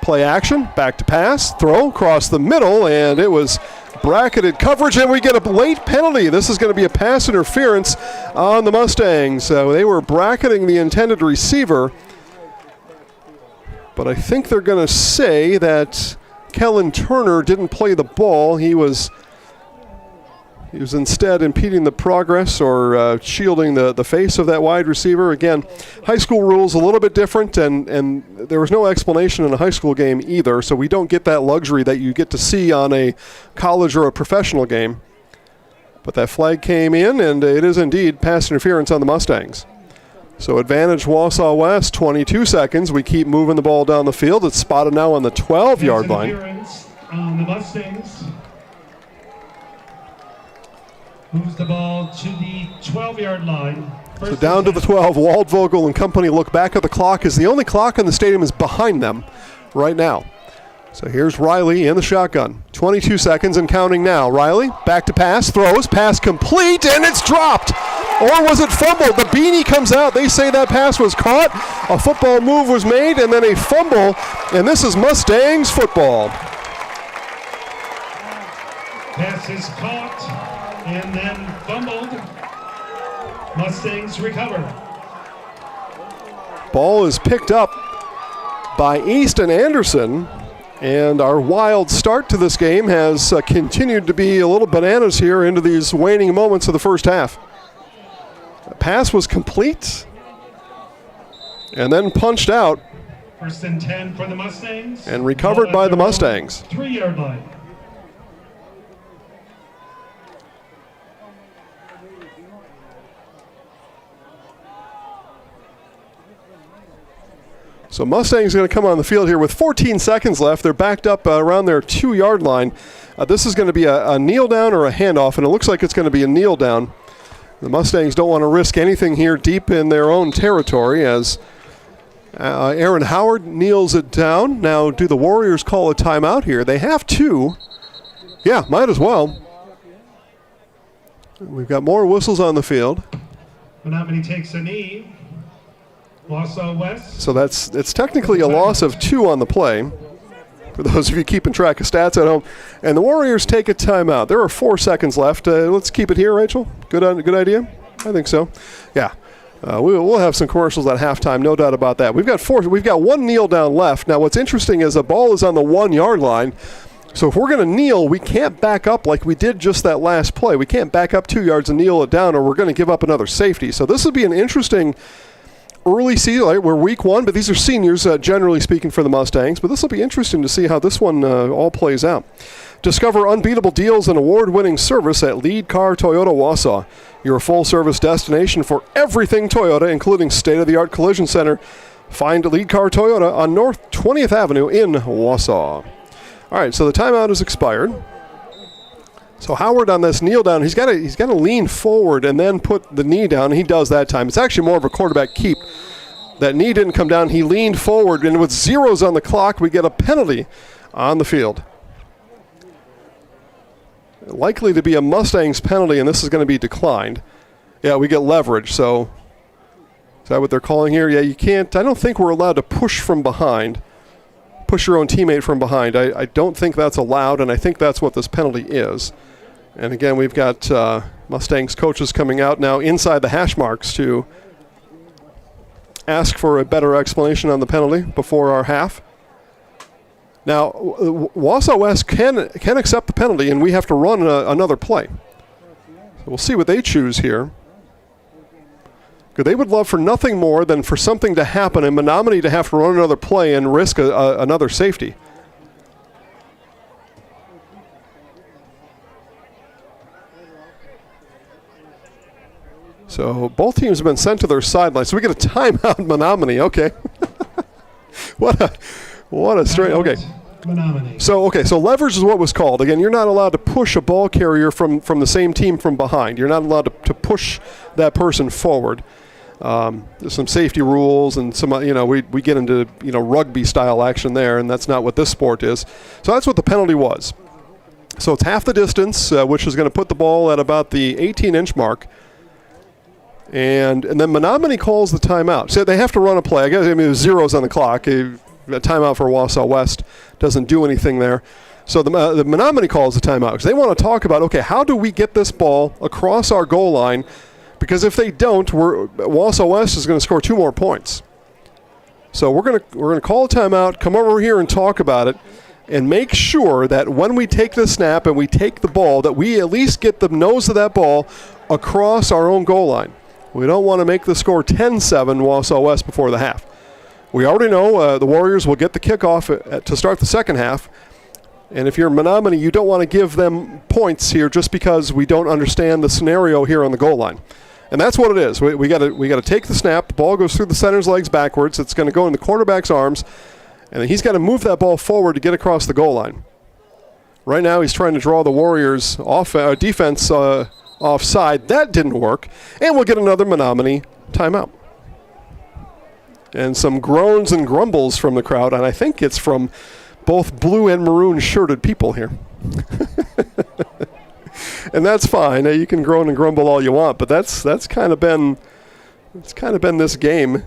play action, back to pass, throw across the middle, and it was bracketed coverage, and we get a late penalty. This is going to be a pass interference on the Mustangs. So they were bracketing the intended receiver, but I think they're going to say that Kellen Turner didn't play the ball. He was instead impeding the progress or shielding the face of that wide receiver. Again, high school rules a little bit different, and there was no explanation in a high school game either, so we don't get that luxury that you get to see on a college or a professional game. But that flag came in, and it is indeed pass interference on the Mustangs. So advantage Wausau West, 22 seconds. We keep moving the ball down the field. It's spotted now on the 12-yard line. On the Mustangs. Moves the ball to the 12-yard line. So down to the 12. Waldvogel and company look back at the clock as the only clock in the stadium is behind them right now. So here's Riley in the shotgun. 22 seconds and counting now. Riley back to pass, throws, pass complete, and it's dropped. Or was it fumbled? The beanie comes out. They say that pass was caught. A football move was made, and then a fumble. And this is Mustangs football. Pass is caught and then fumbled. Mustangs recover. Ball is picked up by Easton Anderson. And our wild start to this game has continued to be a little bananas here into these waning moments of the first half. The pass was complete and then punched out. 1st and 10 for the Mustangs. And recovered by the Mustangs. 3-yard line. So Mustangs going to come on the field here with 14 seconds left. They're backed up around their 2-yard line. This is going to be a kneel down or a handoff, and it looks like it's going to be a kneel down. The Mustangs don't want to risk anything here deep in their own territory as Aaron Howard kneels it down. Now, do the Warriors call a timeout here? They have to. Yeah, might as well. We've got more whistles on the field. Menomonie takes a knee. Wausau West. So it's technically a loss of 2 on the play, for those of you keeping track of stats at home. And the Warriors take a timeout. There are 4 seconds left. Let's keep it here, Rachel. Good idea? I think so. Yeah. We'll have some commercials at halftime, no doubt about that. We've got 1 kneel down left. Now, what's interesting is the ball is on the 1-yard line. So if we're going to kneel, we can't back up like we did just that last play. We can't back up 2 yards and kneel it down, or we're going to give up another safety. So this would be an interesting early season. Right? We're week 1, but these are seniors, generally speaking, for the Mustangs. But this will be interesting to see how this one all plays out. Discover unbeatable deals and award-winning service at Lead Car Toyota Wausau, your full-service destination for everything Toyota, including state-of-the-art collision center. Find Lead Car Toyota on North 20th Avenue in Wausau. All right, so the timeout is expired. So Howard on this kneel down, he's got to lean forward and then put the knee down. He does that time. It's actually more of a quarterback keep. That knee didn't come down. He leaned forward, and with zeros on the clock, we get a penalty on the field. Likely to be a Mustangs penalty, and this is going to be declined. Yeah, we get leverage. So is that what they're calling here? Yeah, you can't. I don't think we're allowed to push from behind. Push your own teammate from behind. I don't think that's allowed, and I think that's what this penalty is. And again, we've got Mustangs coaches coming out now inside the hash marks to ask for a better explanation on the penalty before our half. Now, Wausau West can accept the penalty, and we have to run another play. So we'll see what they choose here. Because they would love for nothing more than for something to happen and Menomonie to have to run another play and risk another safety. So both teams have been sent to their sidelines. So we get a timeout, Menomonie. Okay. What a straight. Okay. So leverage is what was called. Again, you're not allowed to push a ball carrier from the same team from behind. You're not allowed to push that person forward. There's some safety rules and some, we get into, rugby style action there, and that's not what this sport is. So that's what the penalty was. So it's half the distance, which is going to put the ball at about the 18-inch mark. And then Menomonie calls the timeout. So they have to run a play. There's zeros on the clock. A timeout for Wausau West doesn't do anything there. So the Menomonie calls the timeout because they want to talk about, okay, how do we get this ball across our goal line? Because if they don't, Wausau West is going to score 2 more points. So we're going to call a timeout, come over here and talk about it, and make sure that when we take the snap and we take the ball, that we at least get the nose of that ball across our own goal line. We don't want to make the score 10-7 Wausau West before the half. We already know the Warriors will get the kickoff to start the second half. And if you're Menomonie, you don't want to give them points here just because we don't understand the scenario here on the goal line. And that's what it is. We got to take the snap. The ball goes through the center's legs backwards. It's going to go in the quarterback's arms. And he's got to move that ball forward to get across the goal line. Right now he's trying to draw the Warriors defense offside. That didn't work. And we'll get another Menomonie timeout. And some groans and grumbles from the crowd. And I think it's from both blue and maroon shirted people here. And that's fine. You can groan and grumble all you want, but that's kind of been this game.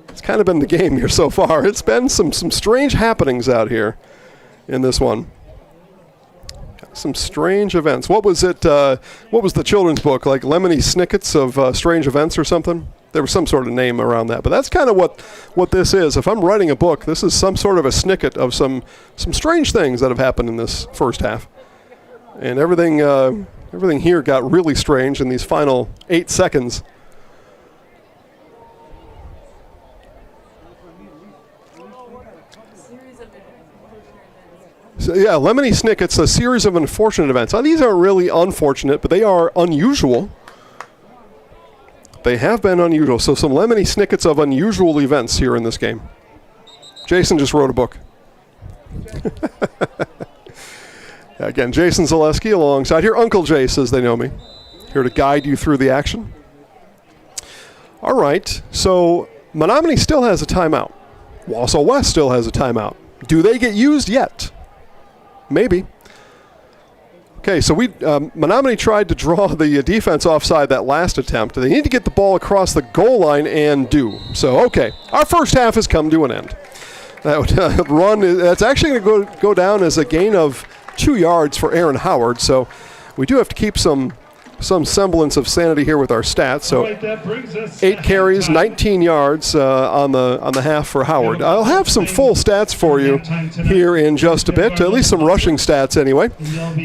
It's kind of been the game here so far. It's been some strange happenings out here in this one. Some strange events. What was it? What was the children's book? Like Lemony Snicket's of Strange Events or something? There was some sort of name around that. But that's kind of what this is. If I'm writing a book, this is some sort of a snicket of some strange things that have happened in this first half. And everything here got really strange in these final 8 seconds. So, yeah, Lemony Snicket's a series of unfortunate events. Now, these aren't really unfortunate, but they are unusual. They have been unusual. So some Lemony Snicket's of unusual events here in this game. Jason just wrote a book. Again, Jason Zaleski alongside here. Uncle Jace, as they know me. Here to guide you through the action. All right, so Menomonie still has a timeout. Wausau West still has a timeout. Do they get used yet? Maybe. Okay, so Menomonie tried to draw the defense offside that last attempt. They need to get the ball across the goal line and do. So, okay, our first half has come to an end. That run, that's actually going to go down as a gain of 2 yards for Aaron Howard. So we do have to keep some semblance of sanity here with our stats. So 8 carries, 19 yards on the half for Howard. I'll have some full stats for you here in just a bit, at least some rushing stats anyway.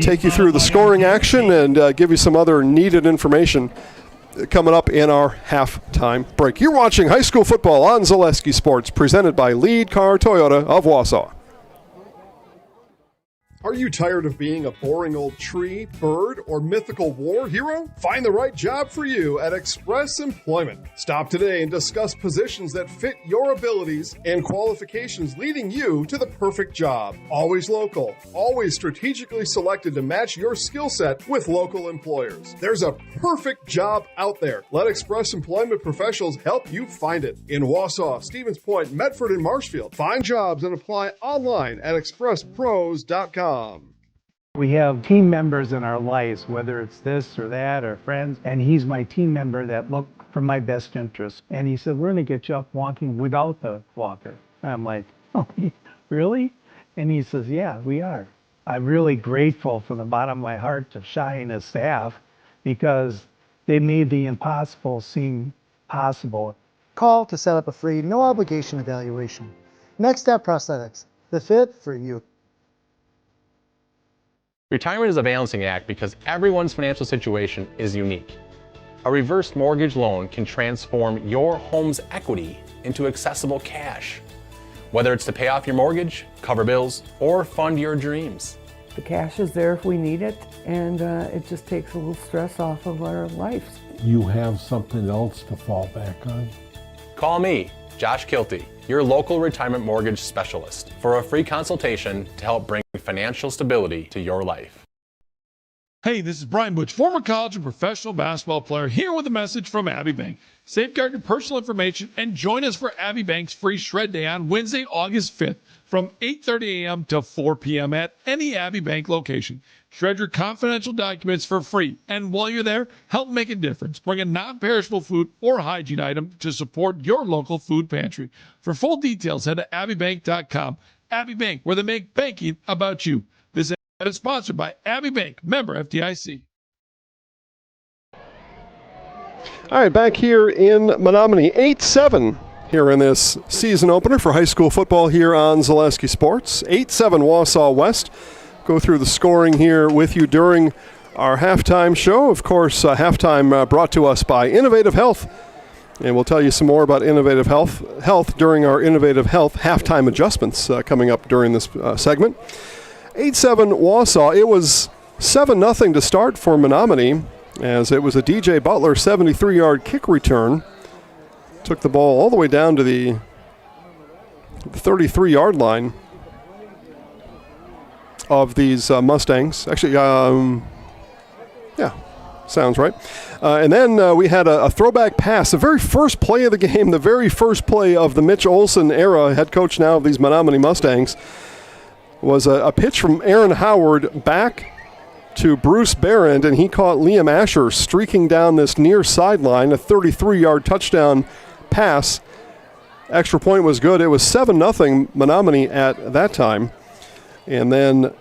Take you through the scoring action and give you some other needed information coming up in our halftime break. You're watching high school football on Zaleski Sports, presented by Lead Car Toyota of Wausau. Are you tired of being a boring old tree, bird, or mythical war hero? Find the right job for you at Express Employment. Stop today and discuss positions that fit your abilities and qualifications, leading you to the perfect job. Always local, always strategically selected to match your skill set with local employers. There's a perfect job out there. Let Express Employment professionals help you find it. In Wausau, Stevens Point, Medford, and Marshfield. Find jobs and apply online at expresspros.com. We have team members in our lives, whether it's this or that or friends, and he's my team member that look for my best interest. And he said, we're going to get you up walking without the walker. I'm like, oh, really? And he says, yeah, we are. I'm really grateful from the bottom of my heart to Shai and his staff because they made the impossible seem possible. Call to set up a free, no obligation evaluation. Next Step Prosthetics, the fit for you. Retirement is a balancing act because everyone's financial situation is unique. A reverse mortgage loan can transform your home's equity into accessible cash, whether it's to pay off your mortgage, cover bills, or fund your dreams. The cash is there if we need it, and it just takes a little stress off of our lives. You have something else to fall back on? Call me, Josh Kilty, your local retirement mortgage specialist, for a free consultation to help bring financial stability to your life. Hey, this is Brian Butch, former college and professional basketball player, here with a message from Abbey Bank. Safeguard your personal information and join us for Abbey Bank's free shred day on Wednesday, August 5th from 8:30 a.m. to 4 p.m. at any Abbey Bank location. Shred your confidential documents for free, and while you're there, help make a difference. Bring a non-perishable food or hygiene item to support your local food pantry. For full details, head to abbeybank.com. Abbey Bank, where they make banking about you. This ad is sponsored by Abbey Bank, member FDIC. All right, back here in Menomonie, 8-7 here in this season opener for high school football here on Zaleski Sports. 8-7 Wausau West. Go through the scoring here with you during our halftime show. Of course, halftime brought to us by Innovative Health. And we'll tell you some more about Innovative Health during our Innovative Health halftime adjustments coming up during this segment. 8-7 Wausau. It was 7-0 to start for Menomonie, as it was a DJ Butler 73-yard kick return. Took the ball all the way down to the 33-yard line of these Mustangs. Actually, Sounds right. And then we had a throwback pass, the very first play of the game, the very first play of the Mitch Olson era, head coach now of these Menomonie Mustangs, was a pitch from Aaron Howard back to Bruce Barrand, and he caught Liam Asher streaking down this near sideline, a 33-yard touchdown pass. Extra point was good. It was 7-0 Menomonie at that time. And then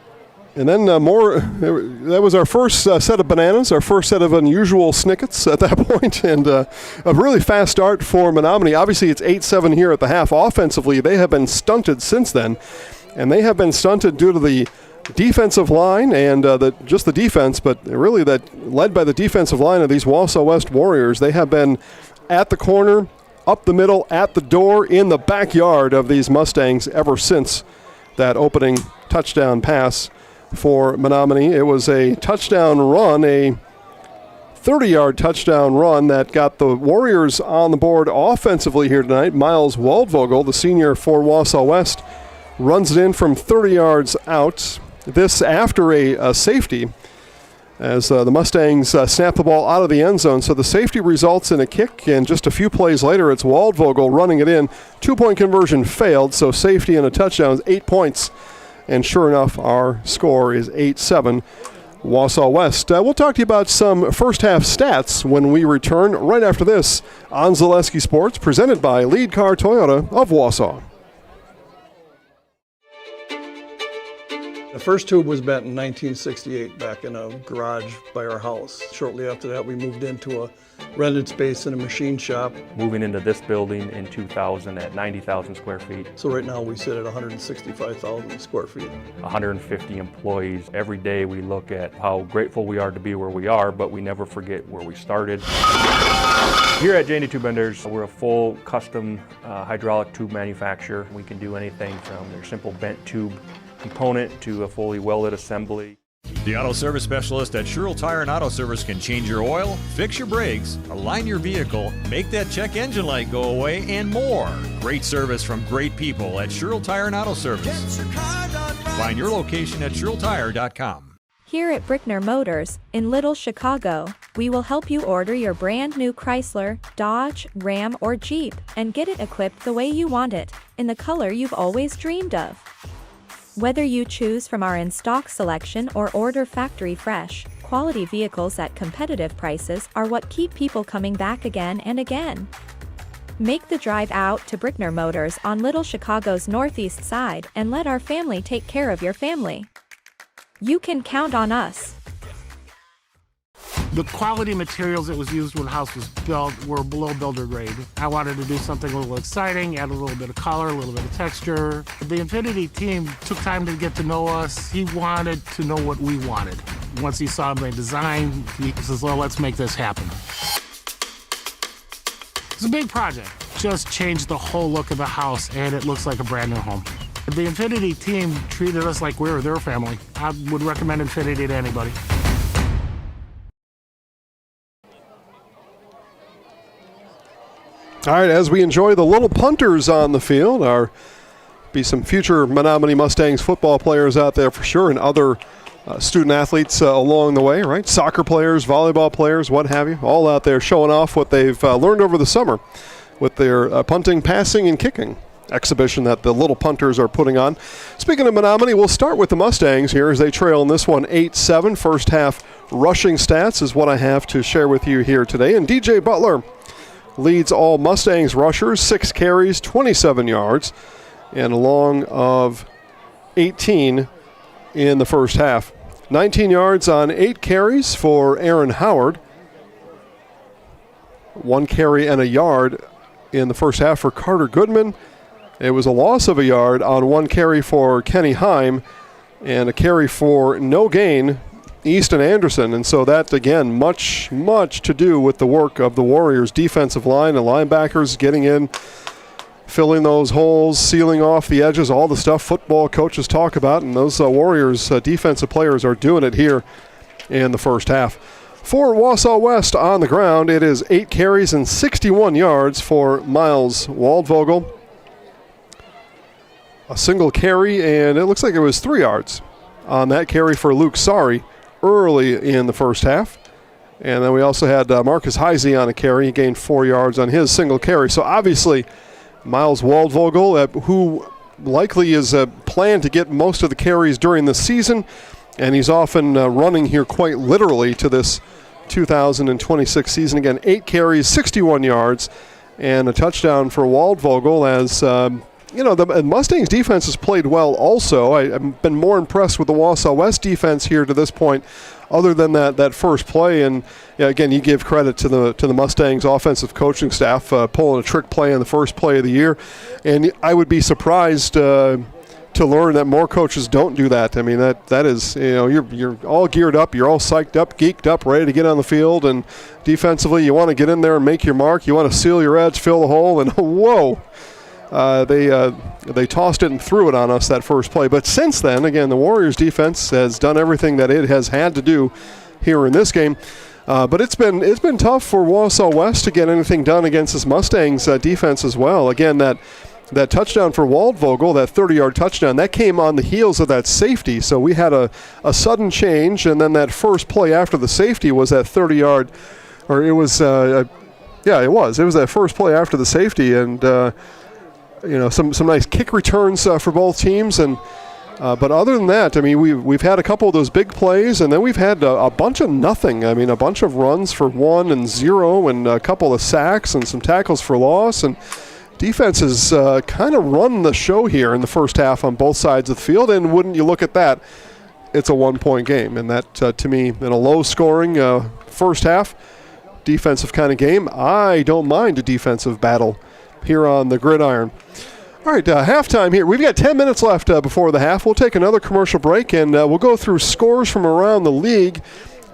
more, that was our first set of bananas, our first set of unusual snickets at that point, and a really fast start for Menomonie. Obviously, it's 8-7 here at the half. Offensively, they have been stunted since then, and they have been stunted due to the defensive line and just the defense, but really that led by the defensive line of these Wausau West Warriors. They have been at the corner, up the middle, at the door, in the backyard of these Mustangs ever since that opening touchdown pass for Menomonie. It was a touchdown run, a 30-yard touchdown run that got the Warriors on the board offensively here tonight. Miles Waldvogel, the senior for Wausau West, runs it in from 30 yards out. This after a safety, as the Mustangs snap the ball out of the end zone. So the safety results in a kick, and just a few plays later, it's Waldvogel running it in. 2-point conversion failed, so safety and a touchdown is 8 points. And sure enough, our score is 8-7, Wausau West. We'll talk to you about some first-half stats when we return right after this on Zaleski Sports, presented by Lead Car Toyota of Wausau. The first tube was bent in 1968 back in a garage by our house. Shortly after that, we moved into a rented space in a machine shop. Moving into this building in 2000 at 90,000 square feet. So right now we sit at 165,000 square feet. 150 employees. Every day we look at how grateful we are to be where we are, but we never forget where we started. Here at J&D Tube Benders, we're a full custom hydraulic tube manufacturer. We can do anything from your simple bent tube component to a fully welded assembly. The Auto Service Specialist at Sherrill Tire and Auto Service can change your oil, fix your brakes, align your vehicle, make that check engine light go away, and more. Great service from great people at Sherrill Tire and Auto Service. Find your location at SherrillTire.com. Here at Brickner Motors, in Little Chicago, we will help you order your brand new Chrysler, Dodge, Ram, or Jeep, and get it equipped the way you want it, in the color you've always dreamed of. Whether you choose from our in-stock selection or order factory fresh, quality vehicles at competitive prices are what keep people coming back again and again. Make the drive out to Brickner Motors on Little Chicago's northeast side and let our family take care of your family. You can count on us. The quality materials that was used when the house was built were below builder grade. I wanted to do something a little exciting, add a little bit of color, a little bit of texture. The Infinity team took time to get to know us. He wanted to know what we wanted. Once he saw my design, he says, well, let's make this happen. It's a big project. Just changed the whole look of the house, and it looks like a brand new home. The Infinity team treated us like we were their family. I would recommend Infinity to anybody. All right, as we enjoy the little punters on the field, be some future Menomonie Mustangs football players out there for sure, and other student athletes along the way, right? Soccer players, volleyball players, what have you, all out there showing off what they've learned over the summer with their punting, passing, and kicking exhibition that the little punters are putting on. Speaking of Menomonie, we'll start with the Mustangs here as they trail in this one 8-7. First half rushing stats is what I have to share with you here today, and DJ Butler leads all Mustangs rushers, 6 carries, 27 yards, and a long of 18 in the first half. 19 yards on 8 carries for Aaron Howard. 1 carry and a yard in the first half for Carter Goodman. It was a loss of a yard on 1 carry for Kenny Heim, and a carry for no gain Easton Anderson. And so that, again, much to do with the work of the Warriors' defensive line and linebackers getting in, filling those holes, sealing off the edges, all the stuff football coaches talk about. And those Warriors defensive players are doing it here in the first half. For Wausau West on the ground, it is 8 carries and 61 yards for Miles Waldvogel. A single carry, and it looks like it was 3 yards on that carry for Luke Sari early in the first half. And then we also had Marcus Heisey on a carry. He gained 4 yards on his single carry. So obviously, Miles Waldvogel, who likely is planned to get most of the carries during the season, and he's often running here quite literally to this 2026 season. Again, 8 carries, 61 yards, and a touchdown for Waldvogel as, the Mustangs defense has played well also. I've been more impressed with the Wausau West defense here to this point, other than that first play. And again, you give credit to the Mustangs offensive coaching staff pulling a trick play in the first play of the year. And I would be surprised to learn that more coaches don't do that. I mean, that is, you're all geared up, you're all psyched up, geeked up, ready to get on the field. And defensively, you want to get in there and make your mark. You want to seal your edge, fill the hole, and whoa. They tossed it and threw it on us that first play. But since then, again, the Warriors defense has done everything that it has had to do here in this game. But it's been tough for Wausau West to get anything done against this Mustangs defense as well. Again, that touchdown for Waldvogel, that 30-yard touchdown, that came on the heels of that safety. So we had a sudden change, and then that first play after the safety was that 30-yard, or it was, it was that first play after the safety, and some nice kick returns for both teams, and but other than that, I mean, we've had a couple of those big plays, and then we've had a bunch of nothing. I mean, a bunch of runs for 1 and 0, and a couple of sacks and some tackles for loss, and defense has kind of run the show here in the first half on both sides of the field. And wouldn't you look at that, it's a 1-point game, and that to me, in a low-scoring first half defensive kind of game, I don't mind a defensive battle here on the gridiron. All right, halftime here. We've got 10 minutes left before the half. We'll take another commercial break, and we'll go through scores from around the league.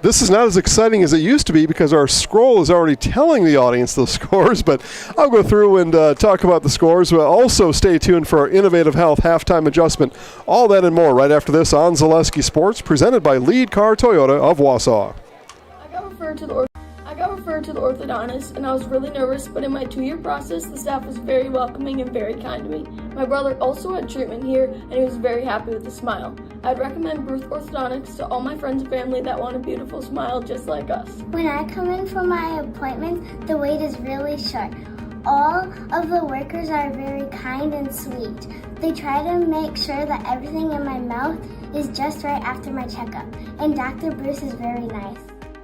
This is not as exciting as it used to be because our scroll is already telling the audience those scores, but I'll go through and talk about the scores. We'll also stay tuned for our Innovative Health halftime adjustment. All that and more right after this on Zaleski Sports, presented by Lead Car Toyota of Wausau. I got referred to the orthodontist, and I was really nervous, but in my 2-year process, the staff was very welcoming and very kind to me. My brother also had treatment here, and he was very happy with a smile. I'd recommend Bruce Orthodontics to all my friends and family that want a beautiful smile just like us. When I come in for my appointments, the wait is really short. All of the workers are very kind and sweet. They try to make sure that everything in my mouth is just right after my checkup, and Dr. Bruce is very nice.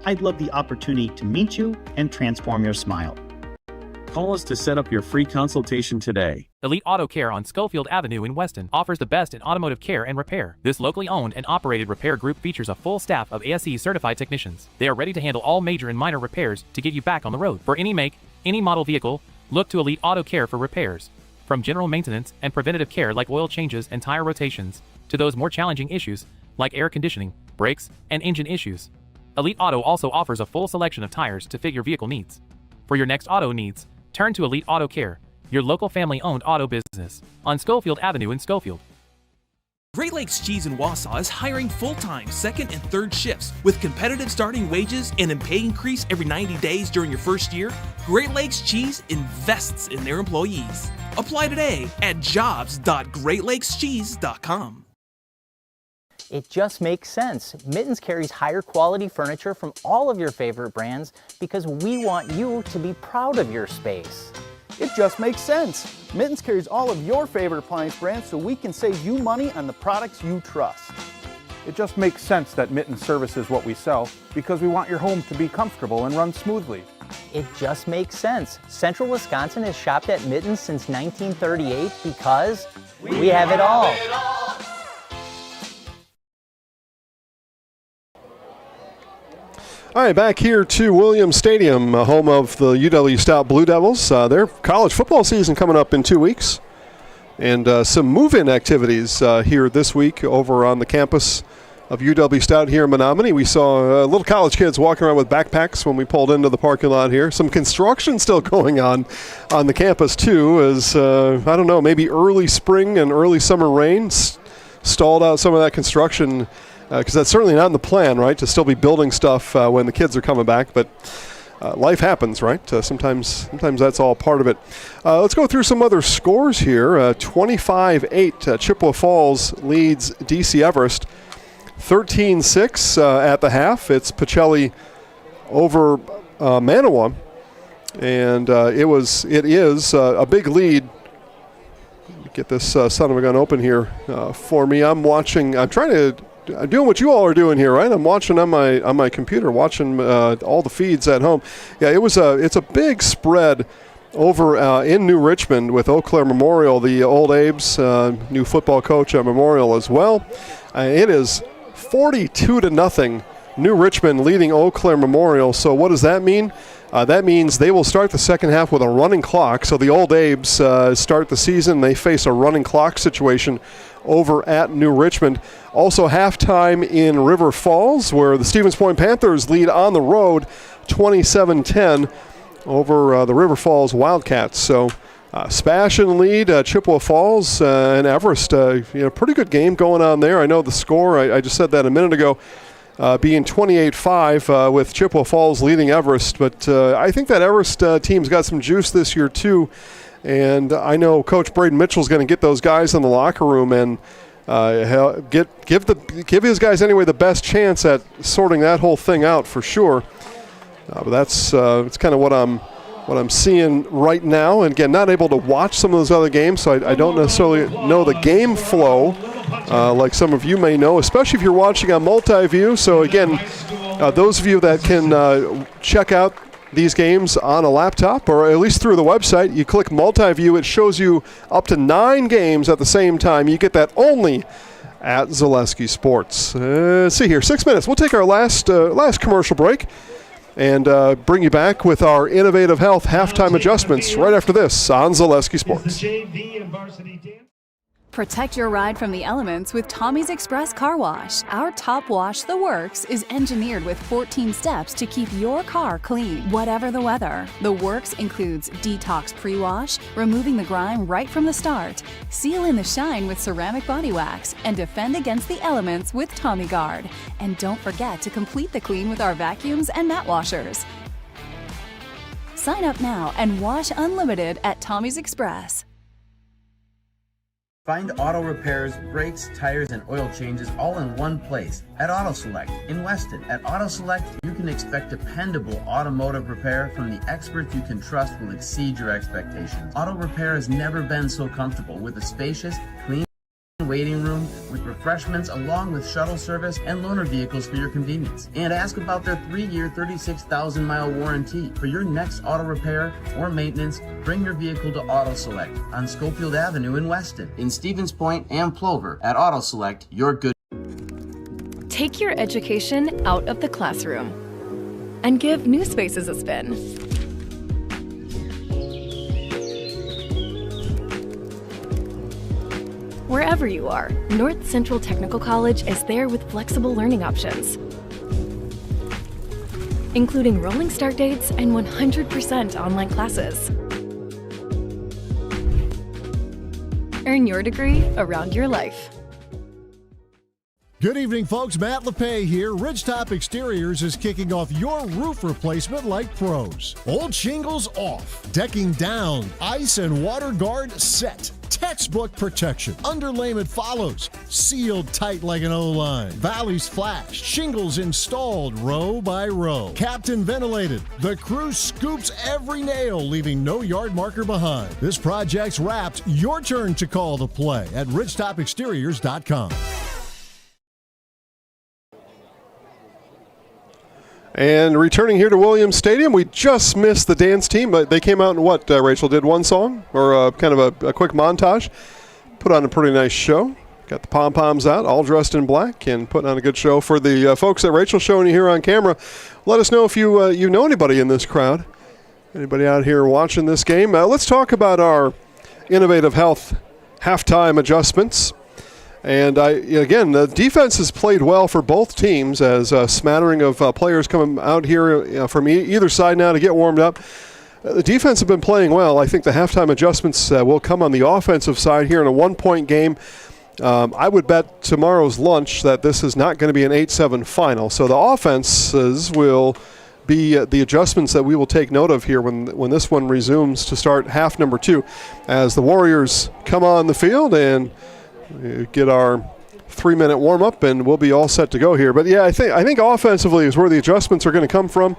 I'd love the opportunity to meet you and transform your smile. Call us to set up your free consultation today. Elite Auto Care on Schofield Avenue in Weston offers the best in automotive care and repair. This locally owned and operated repair group features a full staff of ASE certified technicians. They are ready to handle all major and minor repairs to get you back on the road. For any make, any model vehicle, look to Elite Auto Care for repairs. From general maintenance and preventative care like oil changes and tire rotations, to those more challenging issues like air conditioning, brakes, and engine issues. Elite Auto also offers a full selection of tires to fit your vehicle needs. For your next auto needs, turn to Elite Auto Care, your local family-owned auto business, on Schofield Avenue in Schofield. Great Lakes Cheese in Wausau is hiring full-time second and third shifts with competitive starting wages and a pay increase every 90 days during your first year. Great Lakes Cheese invests in their employees. Apply today at jobs.greatlakescheese.com. It just makes sense. Mittens carries higher quality furniture from all of your favorite brands because we want you to be proud of your space. It just makes sense. Mittens carries all of your favorite appliance brands so we can save you money on the products you trust. It just makes sense that Mittens services what we sell because we want your home to be comfortable and run smoothly. It just makes sense. Central Wisconsin has shopped at Mittens since 1938 because we have it all. All right, back here to Williams Stadium, home of the UW Stout Blue Devils. Their college football season coming up in 2 weeks. And some move-in activities here this week over on the campus of UW Stout here in Menomonie. We saw little college kids walking around with backpacks when we pulled into the parking lot here. Some construction still going on the campus, too, as, I don't know, maybe early spring and early summer rain stalled out some of that construction. Because that's certainly not in the plan, right, to still be building stuff when the kids are coming back. But life happens, right? Sometimes that's all part of it. Let's go through some other scores here. 25-8, Chippewa Falls leads DC Everest. 13-6 at the half. It's Pacelli over Menomonie, and it is a big lead. Get this son of a gun open here for me. I'm doing what you all are doing here, right? I'm watching on my computer, watching all the feeds at home. Yeah, it's a big spread over in New Richmond with Eau Claire Memorial, the old Abe's new football coach at Memorial as well. It is 42-0. New Richmond leading Eau Claire Memorial. So what does that mean? That means they will start the second half with a running clock. So the old Abe's start the season. They face a running clock situation over at New Richmond. Also halftime in River Falls, where the Stevens Point Panthers lead on the road 27-10 over the River Falls Wildcats. So Spash in the lead, Chippewa Falls and Everest. Pretty good game going on there. I know the score, I just said that a minute ago, being 28-5 with Chippewa Falls leading Everest. But I think that Everest team's got some juice this year too. And I know Coach Braden Mitchell's going to get those guys in the locker room and give his guys anyway the best chance at sorting that whole thing out for sure. But that's kind of what I'm seeing right now. And again, not able to watch some of those other games, so I don't necessarily know the game flow like some of you may know, especially if you're watching on multi-view. So again, those of you that can check out these games on a laptop or at least through the website, you click multi-view. It shows you up to 9 games at the same time. You get that only at Zaleski Sports. Let's see here, 6 minutes. We'll take our last commercial break and bring you back with our Innovative Health halftime adjustments right after this on Zaleski Sports. Protect your ride from the elements with Tommy's Express Car Wash. Our top wash, The Works, is engineered with 14 steps to keep your car clean, whatever the weather. The Works includes detox pre-wash, removing the grime right from the start, seal in the shine with ceramic body wax, and defend against the elements with Tommy Guard. And don't forget to complete the clean with our vacuums and mat washers. Sign up now and wash unlimited at Tommy's Express. Find auto repairs, brakes, tires, and oil changes all in one place at Auto Select in Weston. At Auto Select, you can expect dependable automotive repair from the experts you can trust will exceed your expectations. Auto repair has never been so comfortable with a spacious, clean waiting room with refreshments along with shuttle service and loaner vehicles for your convenience. And ask about their 3-year, 36,000-mile warranty. For your next auto repair or maintenance, bring your vehicle to Auto Select on Schofield Avenue in Weston, in Stevens Point and Plover. At Auto Select, you're good. Take your education out of the classroom and give New Spaces a spin. Wherever you are, North Central Technical College is there with flexible learning options, including rolling start dates and 100% online classes. Earn your degree around your life. Good evening, folks. Matt LePay here. Ridgetop Exteriors is kicking off your roof replacement like pros. Old shingles off, decking down, ice and water guard set. Textbook protection. Underlayment follows. Sealed tight like an O-line. Valleys flashed. Shingles installed row by row. Captain ventilated. The crew scoops every nail, leaving no yard marker behind. This project's wrapped. Your turn to call the play at ridgetopexteriors.com. And returning here to Williams Stadium, we just missed the dance team, but they came out and what, Rachel, did one song or kind of a quick montage, put on a pretty nice show. Got the pom-poms out, all dressed in black, and putting on a good show for the folks that Rachel's showing you here on camera. Let us know if you know anybody in this crowd, anybody out here watching this game. Let's talk about our Innovative Health halftime adjustments. And again, the defense has played well for both teams as a smattering of players coming out here from either side now to get warmed up. The defense have been playing well. I think the halftime adjustments will come on the offensive side here in a 1-point game. I would bet tomorrow's lunch that this is not going to be an 8-7 final. So the offenses will be the adjustments that we will take note of here when this one resumes to start half number 2 as the Warriors come on the field and get our 3-minute warm-up, and we'll be all set to go here. But yeah, I think offensively is where the adjustments are going to come from.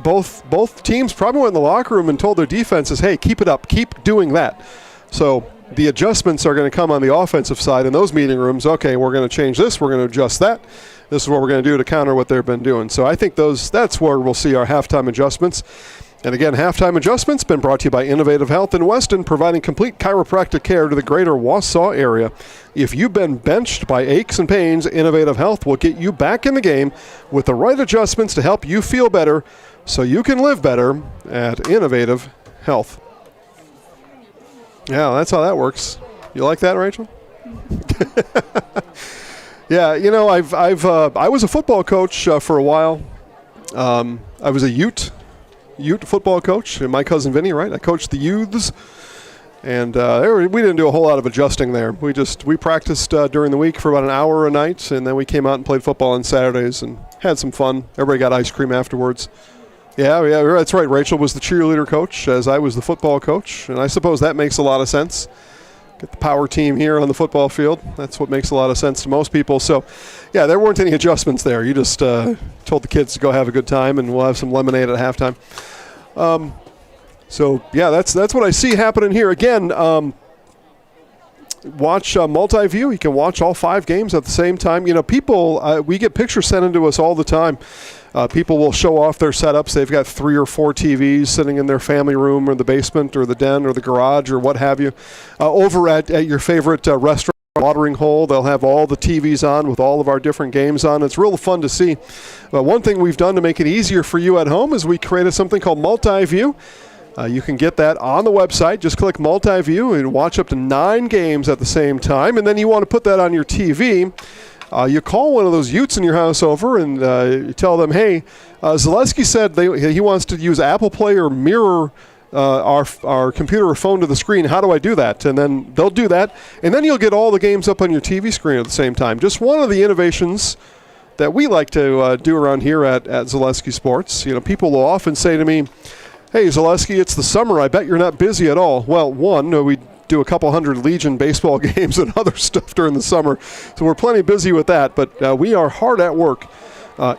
Both teams probably went in the locker room and told their defenses, hey, keep it up, keep doing that. So the adjustments are going to come on the offensive side in those meeting rooms. Okay, we're going to change this, we're going to adjust that. This is what we're going to do to counter what they've been doing. So I think that's where we'll see our halftime adjustments. And again, halftime adjustments been brought to you by Innovative Health in Weston, providing complete chiropractic care to the greater Wausau area. If you've been benched by aches and pains, Innovative Health will get you back in the game with the right adjustments to help you feel better so you can live better at Innovative Health. Yeah, that's how that works. You like that, Rachel? Yeah, you know, I was a football coach for a while. I was a Ute football coach, and my cousin Vinny, right? I coached the youths, and we didn't do a whole lot of adjusting there. We practiced during the week for about an hour a night, and then we came out and played football on Saturdays and had some fun. Everybody got ice cream afterwards. Yeah, that's right. Rachel was the cheerleader coach, as I was the football coach, and I suppose that makes a lot of sense. Get the power team here on the football field. That's what makes a lot of sense to most people. So, yeah, there weren't any adjustments there. You just told the kids to go have a good time, and we'll have some lemonade at halftime. So, yeah, that's what I see happening here. Again, watch multi-view. You can watch all 5 games at the same time. You know, people, we get pictures sent into us all the time. People will show off their setups. They've got 3 or 4 TVs sitting in their family room or the basement or the den or the garage or what have you. Over at your favorite restaurant, watering hole, they'll have all the TVs on with all of our different games on. It's real fun to see. But one thing we've done to make it easier for you at home is we created something called multi-view. You can get that on the website. Just click multi-view and watch up to 9 games at the same time. And then you want to put that on your TV. You call one of those Utes in your house over and you tell them, hey, Zaleski said he wants to use Apple Play or mirror our computer or phone to the screen. How do I do that? And then they'll do that. And then you'll get all the games up on your TV screen at the same time. Just one of the innovations that we like to do around here at Zaleski Sports. You know, people will often say to me, hey, Zaleski, it's the summer. I bet you're not busy at all. Well, we do a couple hundred Legion baseball games and other stuff during the summer, so we're plenty busy with that. But we are hard at work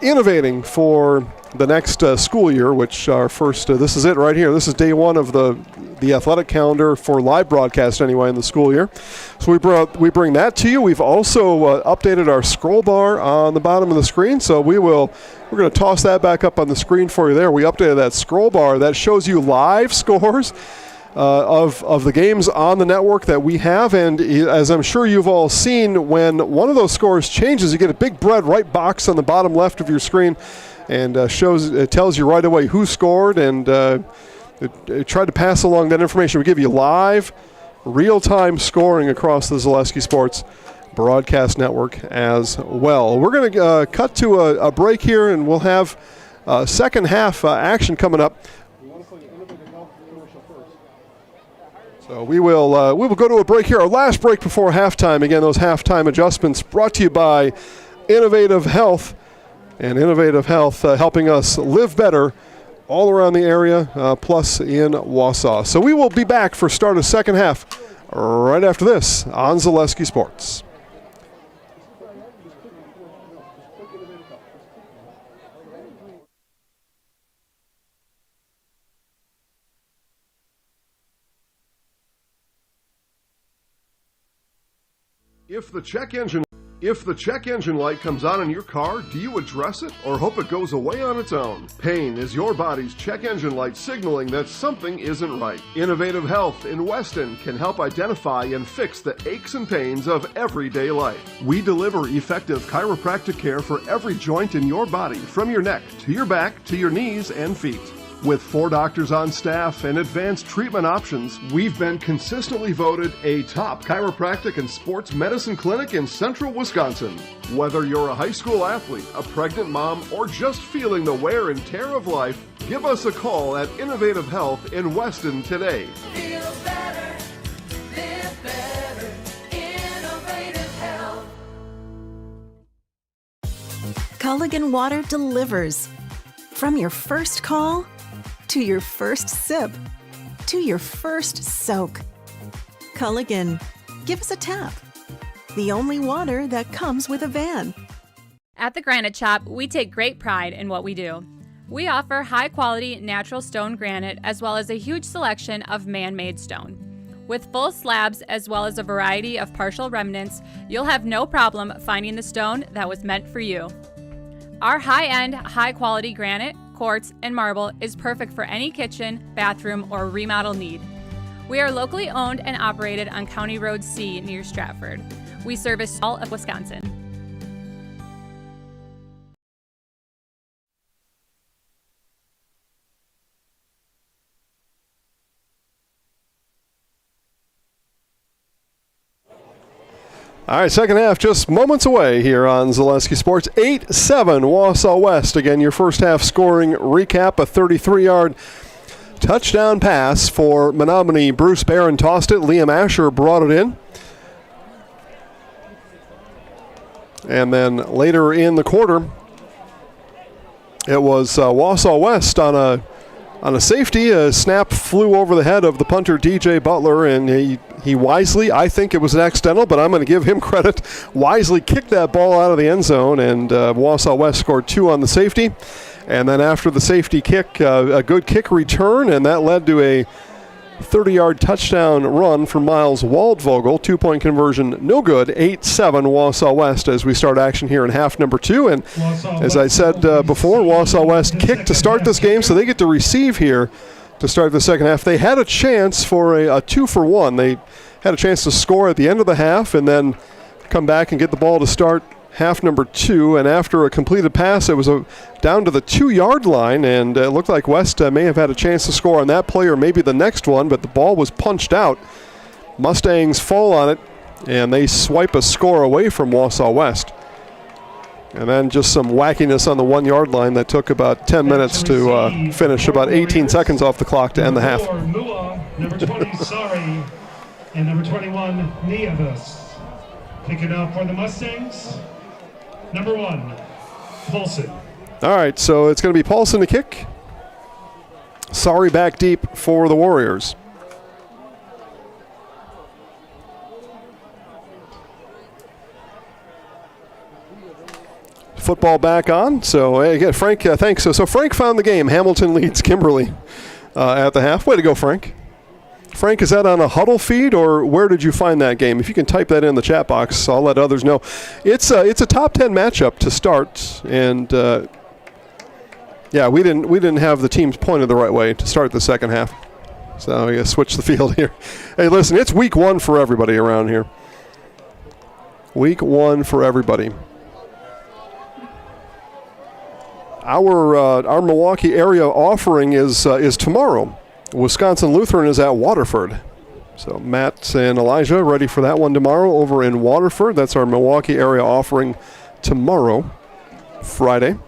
innovating for the next school year, which our first, this is it right here. This is day 1 of the athletic calendar for live broadcast anyway in the school year. So we bring that to you. We've also updated our scroll bar on the bottom of the screen, so we're going to toss that back up on the screen for you there. We updated that scroll bar that shows you live scores of the games on the network that we have. And as I'm sure you've all seen, when one of those scores changes, you get a big red right box on the bottom left of your screen, and it tells you right away who scored, and it tried to pass along that information. We give you live, real-time scoring across the Zaleski Sports broadcast network as well. We're going to cut to a break here, and we'll have second half action coming up. So we will go to a break here, our last break before halftime. Again, those halftime adjustments brought to you by Innovative Health, and Innovative Health helping us live better all around the area, plus in Wausau. So we will be back for start of second half right after this on Zaleski Sports. If the check engine light comes on in your car, do you address it or hope it goes away on its own? Pain is your body's check engine light signaling that something isn't right. Innovative Health in Weston can help identify and fix the aches and pains of everyday life. We deliver effective chiropractic care for every joint in your body, from your neck to your back to your knees and feet. With 4 doctors on staff and advanced treatment options, we've been consistently voted a top chiropractic and sports medicine clinic in central Wisconsin. Whether you're a high school athlete, a pregnant mom, or just feeling the wear and tear of life, give us a call at Innovative Health in Weston today. Feel better, live better, Innovative Health. Culligan Water delivers. From your first call, to your first sip, to your first soak. Culligan, give us a tap. the only water that comes with a van. At the Granite Shop, we take great pride in what we do. We offer high-quality natural stone granite as well as a huge selection of man-made stone. With full slabs as well as a variety of partial remnants, you'll have no problem finding the stone that was meant for you. Our high-end, high-quality granite, quartz, and marble is perfect for any kitchen, bathroom, or remodel need. We are locally owned and operated on County Road C near Stratford. We service all of Wisconsin. All right, second half just moments away here on Zaleski Sports. 8-7 Wausau West. Again, your first half scoring recap, a 33-yard touchdown pass for Menomonie. Bruce Barron tossed it. Liam Asher brought it in. And then later in the quarter, it was Wausau West on a safety. A snap flew over the head of the punter, DJ Butler, and he wisely, I think it was an accidental, but I'm going to give him credit, wisely kicked that ball out of the end zone, and Wausau West scored 2 on the safety. And then after the safety kick, a good kick return, and that led to a 30-yard touchdown run for Miles Waldvogel. 2-point conversion, no good. 8-7 Wausau West as we start action here in half number 2. And as I said before, Wausau West kicked to start this game, so they get to receive here to start the second half. They had a chance for a 2-for-1. They had a chance to score at the end of the half and then come back and get the ball to start half number 2, and after a completed pass, it was down to the 2-yard line, and it looked like West may have had a chance to score on that play or maybe the next one, but the ball was punched out. Mustangs fall on it, and they swipe a score away from Wausau West. And then just some wackiness on the 1-yard line that took about 10 minutes to finish, about 18 seconds off the clock to end the half. Number 20, Sorry, and number 21, Nieves. Picking up for the Mustangs, number 1, Paulson. All right, so it's going to be Paulson to kick. Sorry back deep for the Warriors. Football back on. So again, Frank, thanks. So Frank found the game. Hamilton leads Kimberly at the half. Way to go, Frank. Frank, is that on a Huddle feed, or where did you find that game? If you can type that in the chat box, I'll let others know. It's a top 10 matchup to start, and yeah, we didn't have the teams pointed the right way to start the second half. So I guess switch the field here. Hey, listen, it's week 1 for everybody around here. Week 1 for everybody. Our Milwaukee area offering is tomorrow. Wisconsin Lutheran is at Waterford. So Matt and Elijah ready for that one tomorrow over in Waterford. That's our Milwaukee area offering tomorrow, Friday.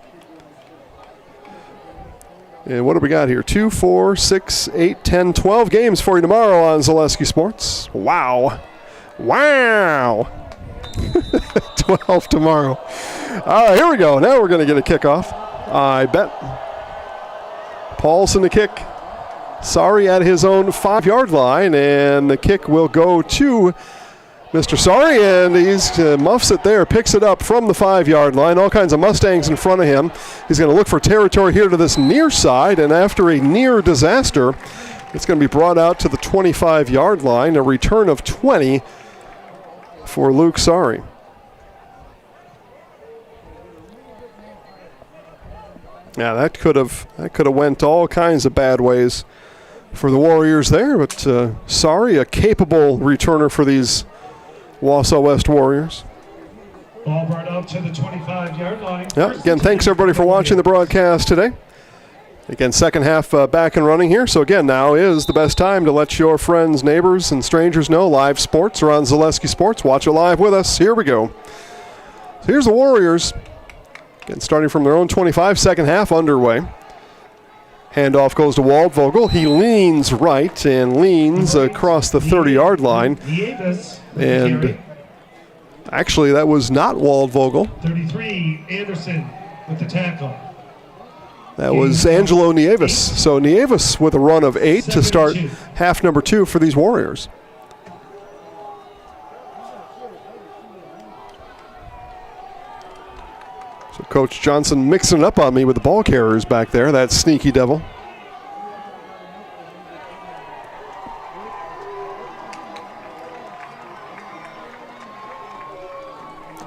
And what do we got here? 2, 4, 6, 8, 10, 12 games for you tomorrow on Zaleski Sports. Wow. 12 tomorrow. All right, here we go. Now we're going to get a kickoff. I bet. Paulson to kick. Sorry at his own 5-yard line, and the kick will go to Mr. Sorry, and he's muffs it there, picks it up from the 5-yard line. All kinds of Mustangs in front of him. He's going to look for territory here to this near side, and after a near disaster, it's going to be brought out to the 25-yard line. A return of 20 for Luke Sorry. Yeah, that could have went all kinds of bad ways for the Warriors there, but Sorry, a capable returner for these Wausau West Warriors. Ball brought up to the 25-yard line. Yeah, again, thanks everybody for watching the broadcast today. Again, second half back and running here. So again, now is the best time to let your friends, neighbors, and strangers know live sports are on Zaleski Sports. Watch it live with us. Here we go. So here's the Warriors. Again, starting from their own 25, second half underway. Handoff goes to Waldvogel. He leans right and leans across the 30-yard line. And actually, that was not Waldvogel. 33, Anderson with the tackle. That was Angelo Nieves. So Nieves with a run of 8 to start half number 2 for these Warriors. So Coach Johnson mixing it up on me with the ball carriers back there, that sneaky devil.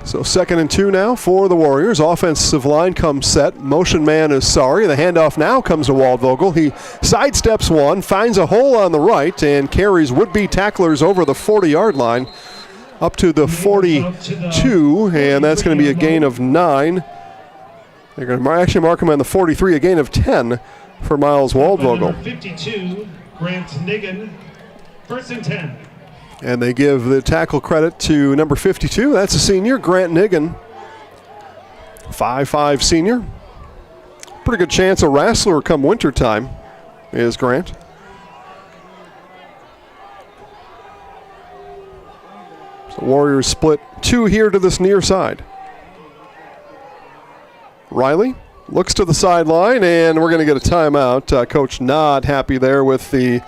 So 2nd and 2 now for the Warriors. Offensive line comes set. Motion man is sorry. The handoff now comes to Waldvogel. He sidesteps one, finds a hole on the right, and carries would-be tacklers over the 40-yard line up to the 42, and that's going to be a gain of 9. They're going to actually mark him on the 43, a gain of 10 for Miles Waldvogel. Number 52, Grant Nigan, 1st and 10. And they give the tackle credit to number 52. That's a senior, Grant Nigan. 5'5" senior. Pretty good chance a wrestler come wintertime is Grant. So Warriors split 2 here to this near side. Riley looks to the sideline, and we're going to get a timeout. Coach not happy there with the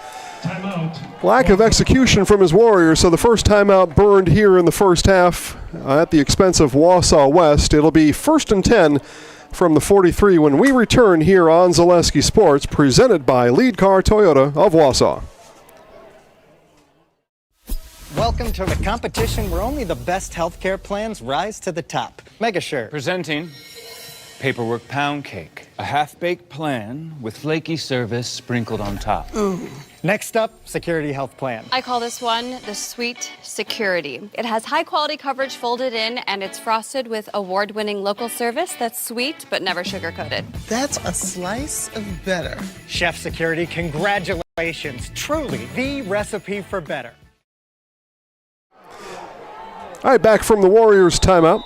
lack of execution from his Warriors. So the first timeout burned here in the first half at the expense of Wausau West. It'll be 1st and 10 from the 43 when we return here on Zaleski Sports, presented by Lead Car Toyota of Wausau. Welcome to the competition where only the best healthcare plans rise to the top. MegaSure. Presenting Paperwork Pound Cake, a half-baked plan with flaky service sprinkled on top. Next up, Security Health Plan. I call this one the Sweet Security. It has high-quality coverage folded in, and it's frosted with award-winning local service that's sweet but never sugar-coated. That's a slice of better. Chef Security, congratulations. Truly the recipe for better. All right, back from the Warriors timeout.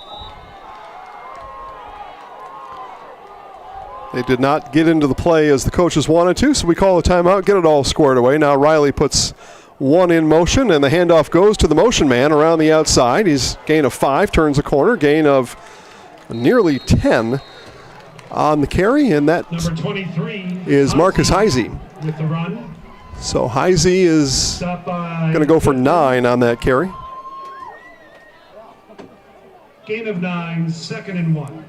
They did not get into the play as the coaches wanted to, so we call a timeout, get it all squared away. Now Riley puts one in motion, and the handoff goes to the motion man around the outside. He's gain of 5, turns the corner, gain of nearly 10 on the carry, and that Number 23 is Marcus Heisey. With the run. So Heisey is going to go for 9 on that carry. Gain of 9, 2nd and 1.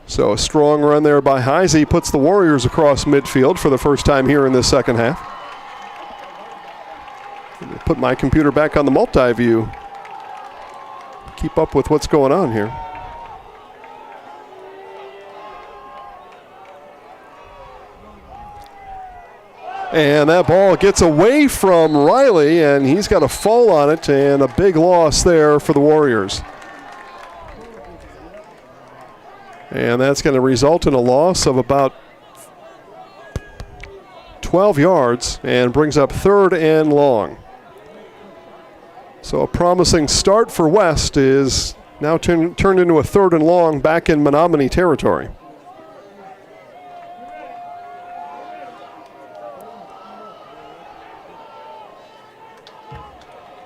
So a strong run there by Heisey puts the Warriors across midfield for the first time here in this second half. Put my computer back on the multi-view. Keep up with what's going on here. And that ball gets away from Riley, and he's got a fall on it, and a big loss there for the Warriors. And that's going to result in a loss of about 12 yards and brings up 3rd and long. So a promising start for West is now turned into a 3rd and long back in Menomonie territory.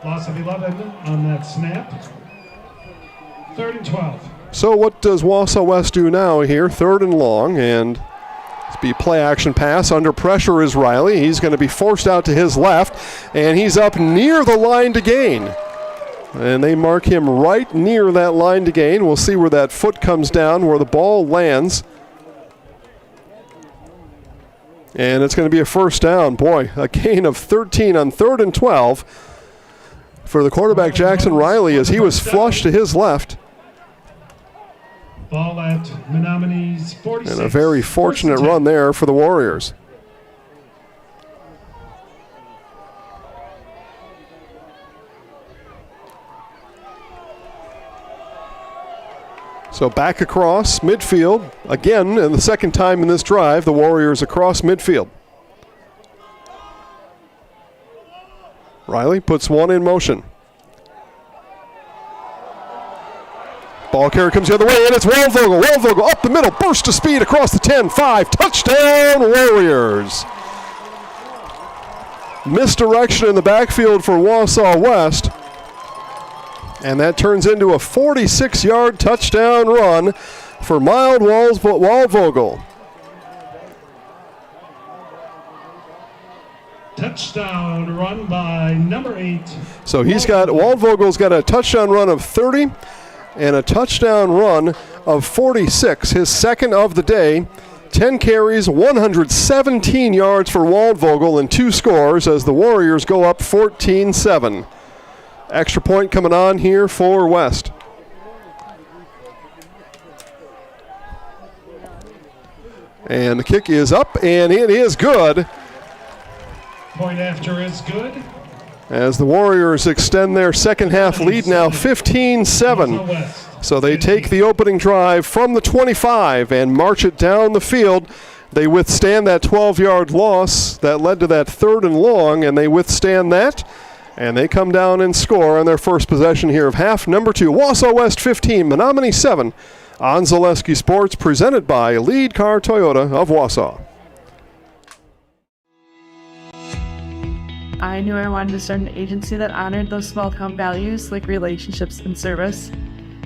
Loss of 11 on that snap. 3rd and 12. So what does Wausau West do now here? 3rd and long, and it's be play action pass. Under pressure is Riley. He's going to be forced out to his left, and he's up near the line to gain. And they mark him right near that line to gain. We'll see where that foot comes down, where the ball lands. And it's going to be a first down. Boy, a gain of 13 on 3rd and 12 for the quarterback Jackson Riley as he was flushed to his left. Ball at Menomonie's 46. And a very fortunate run there for the Warriors. So back across midfield. Again, and the second time in this drive, the Warriors across midfield. Riley puts one in motion. Ball carrier comes the other way, and it's Waldvogel. Waldvogel up the middle, burst to speed across the 10-5. Touchdown, Warriors. Misdirection in the backfield for Wausau West. And that turns into a 46-yard touchdown run for Miles Waldvogel. Touchdown run by number 8. So Waldvogel's got a touchdown run of 30. and a touchdown run of 46, his second of the day. 10 carries, 117 yards for Waldvogel and 2 scores as the Warriors go up 14-7. Extra point coming on here for West. And the kick is up, and it is good. Point after is good. As the Warriors extend their second half lead now 15-7. So they take the opening drive from the 25 and march it down the field. They withstand that 12-yard loss that led to that 3rd and long, and they withstand that. And they come down and score on their first possession here of half number 2. Wausau West 15, Menomonie 7 on Zaleski Sports, presented by Lead Car Toyota of Wausau. I knew I wanted to start an agency that honored those small town values like relationships and service.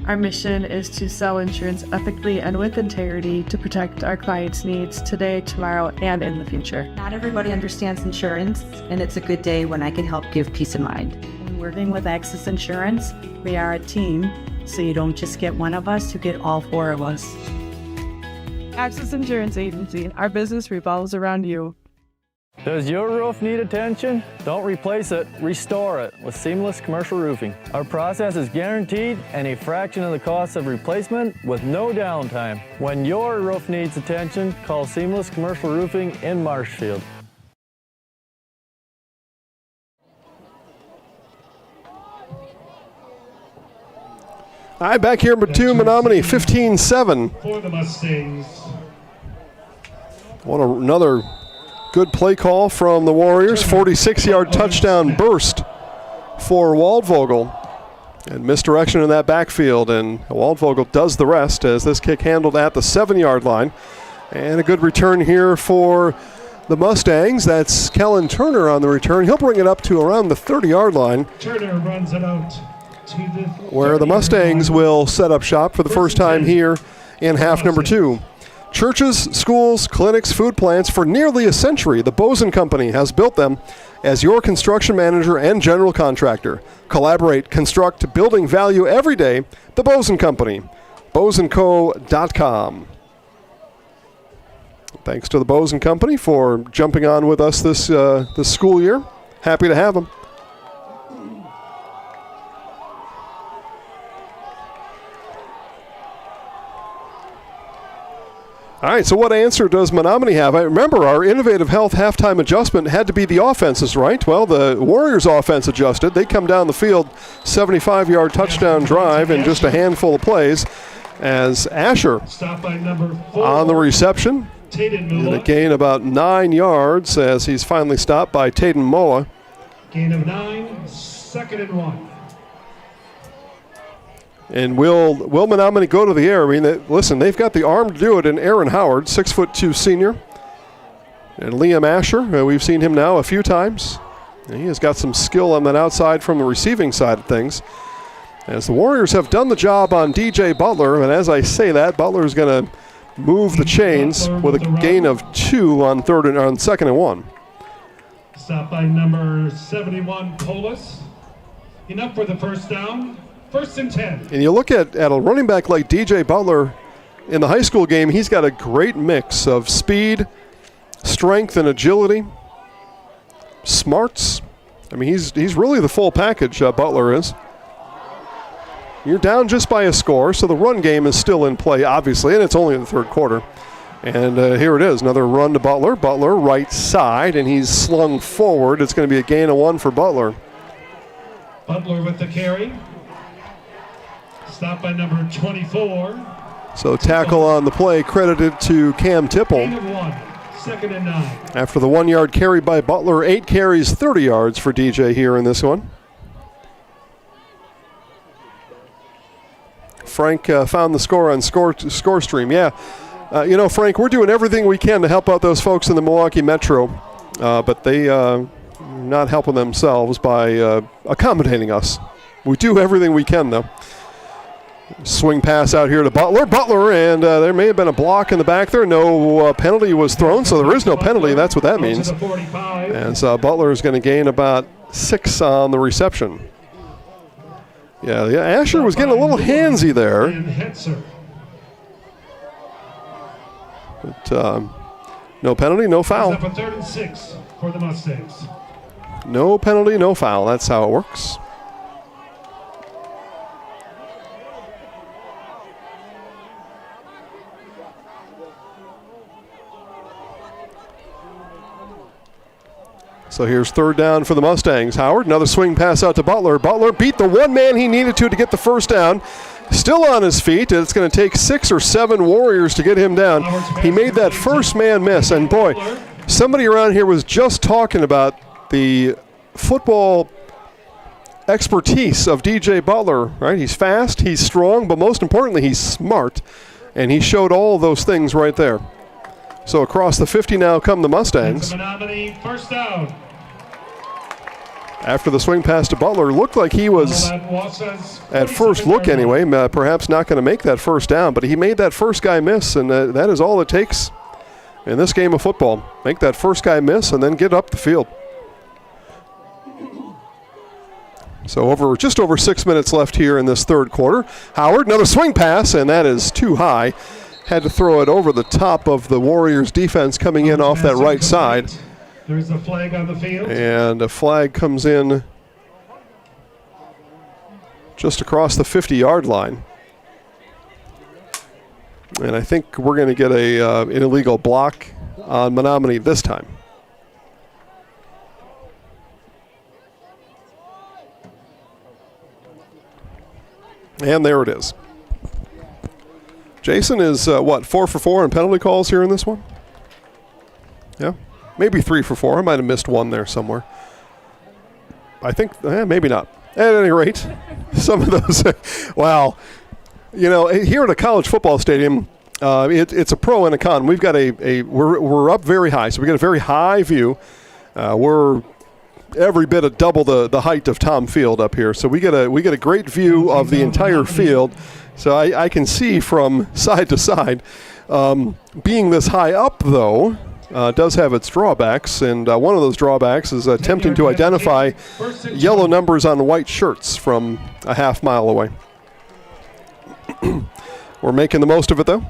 Our mission is to sell insurance ethically and with integrity to protect our clients' needs today, tomorrow, and in the future. Not everybody understands insurance, and it's a good day when I can help give peace of mind. When working with Access Insurance, we are a team, so you don't just get one of us, you get all 4 of us. Access Insurance Agency, our business revolves around you. Does your roof need attention? Don't replace it, restore it with Seamless Commercial Roofing. Our process is guaranteed and a fraction of the cost of replacement with no downtime. When your roof needs attention, call Seamless Commercial Roofing in Marshfield. All right, back here, number 2, Menomonie, 15-7. For the Mustangs. What another good play call from the Warriors. 46-yard touchdown burst for Waldvogel. And misdirection in that backfield, and Waldvogel does the rest as this kick handled at the 7-yard line. And a good return here for the Mustangs. That's Kellen Turner on the return. He'll bring it up to around the 30-yard line. Turner runs it out to the where the Mustangs will set up shop for the first time here in half number 2. Churches, schools, clinics, food plants, for nearly a century, the Boesen Company has built them as your construction manager and general contractor. Collaborate, construct, building value every day. The Boesen Company, boesenco.com. Thanks to the Boesen Company for jumping on with us this school year. Happy to have them. All right, so what answer does Menomonie have? I remember our Innovative Health halftime adjustment had to be the offenses, right? Well, the Warriors offense adjusted. They come down the field, 75-yard touchdown drive in just a handful of plays as Asher on the reception. And a gain about 9 yards as he's finally stopped by Taden Moa. Gain of 9, 2nd and 1. And will Menomonie go to the air? I mean, listen, they've got the arm to do it in Aaron Howard, 6'2" senior. And Liam Asher, we've seen him now a few times. And he has got some skill on that outside from the receiving side of things. As the Warriors have done the job on DJ Butler, and as I say that, Butler is going to move the chains with a gain of 2 on 2nd and 1. Stop by number 71, Polis. Enough for the first down. 1st and 10. And you look at a running back like DJ Butler in the high school game, he's got a great mix of speed, strength, and agility. Smarts. I mean, he's really the full package, Butler is. You're down just by a score, so the run game is still in play, obviously, and it's only the 3rd quarter. And here it is, another run to Butler. Butler right side, and he's slung forward. It's going to be a gain of 1 for Butler. Butler with the carry. Stop by number 24. So tackle on the play credited to Cam Tipple. Gain of 1, 2nd and 9. After the 1-yard carry by Butler, 8 carries, 30 yards for DJ here in this one. Frank found the score on score stream. Yeah, Frank, we're doing everything we can to help out those folks in the Milwaukee Metro, but they not helping themselves by accommodating us. We do everything we can, though. Swing pass out here to Butler, and there may have been a block in the back there. No penalty was thrown, so there is no penalty. That's what that means. And so Butler is going to gain about 6 on the reception. Yeah, Asher was getting a little handsy there. But no penalty, no foul. Up a 3rd and 6 for the Mustangs. No penalty, no foul. That's how it works. So here's 3rd down for the Mustangs. Howard, another swing pass out to Butler. Butler beat the one man he needed to get the first down. Still on his feet. It's going to take 6 or 7 Warriors to get him down. He made that first man miss. And boy, somebody around here was just talking about the football expertise of DJ Butler, right? He's fast, he's strong, but most importantly, he's smart. And he showed all of those things right there. So across the 50 now come the Mustangs. Menomonie, first down. After the swing pass to Butler, looked like he was, at first look anyway, perhaps not going to make that first down, but he made that first guy miss, and that is all it takes in this game of football. Make that first guy miss and then get up the field. So just over 6 minutes left here in this 3rd quarter. Howard, another swing pass, and that is too high. Had to throw it over the top of the Warriors defense coming in off that right side. There's a flag on the field. And a flag comes in just across the 50-yard line. And I think we're going to get an illegal block on Menomonie this time. And there it is. Jason is, 4 for 4 in penalty calls here in this one? Yeah, maybe 3 for 4. I might have missed one there somewhere. I think, maybe not. At any rate, some of those, wow. You know, here at a college football stadium, it's a pro and a con. We've got we're up very high, so we got a very high view. We're every bit of double the height of Tom Field up here, so we get a great view of the entire field. So I can see from side to side. Being this high up, though, does have its drawbacks, and one of those drawbacks is attempting to identify yellow numbers on white shirts from a half mile away. We're making the most of it, though.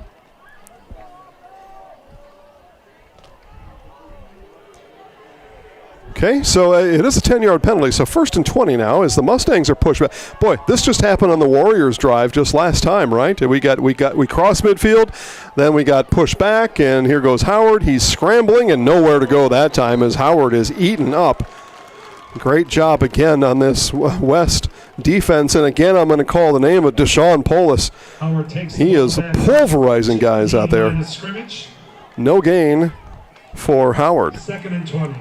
Okay, so it is a 10-yard penalty, so 1st and 20 now as the Mustangs are pushed back. Boy, this just happened on the Warriors drive just last time, right? We crossed midfield, then we got pushed back, and here goes Howard. He's scrambling and nowhere to go that time as Howard is eaten up. Great job again on this West defense, and again I'm going to call the name of Deshaun Polis. He is pulverizing guys out there. No gain for Howard. 2nd and 20.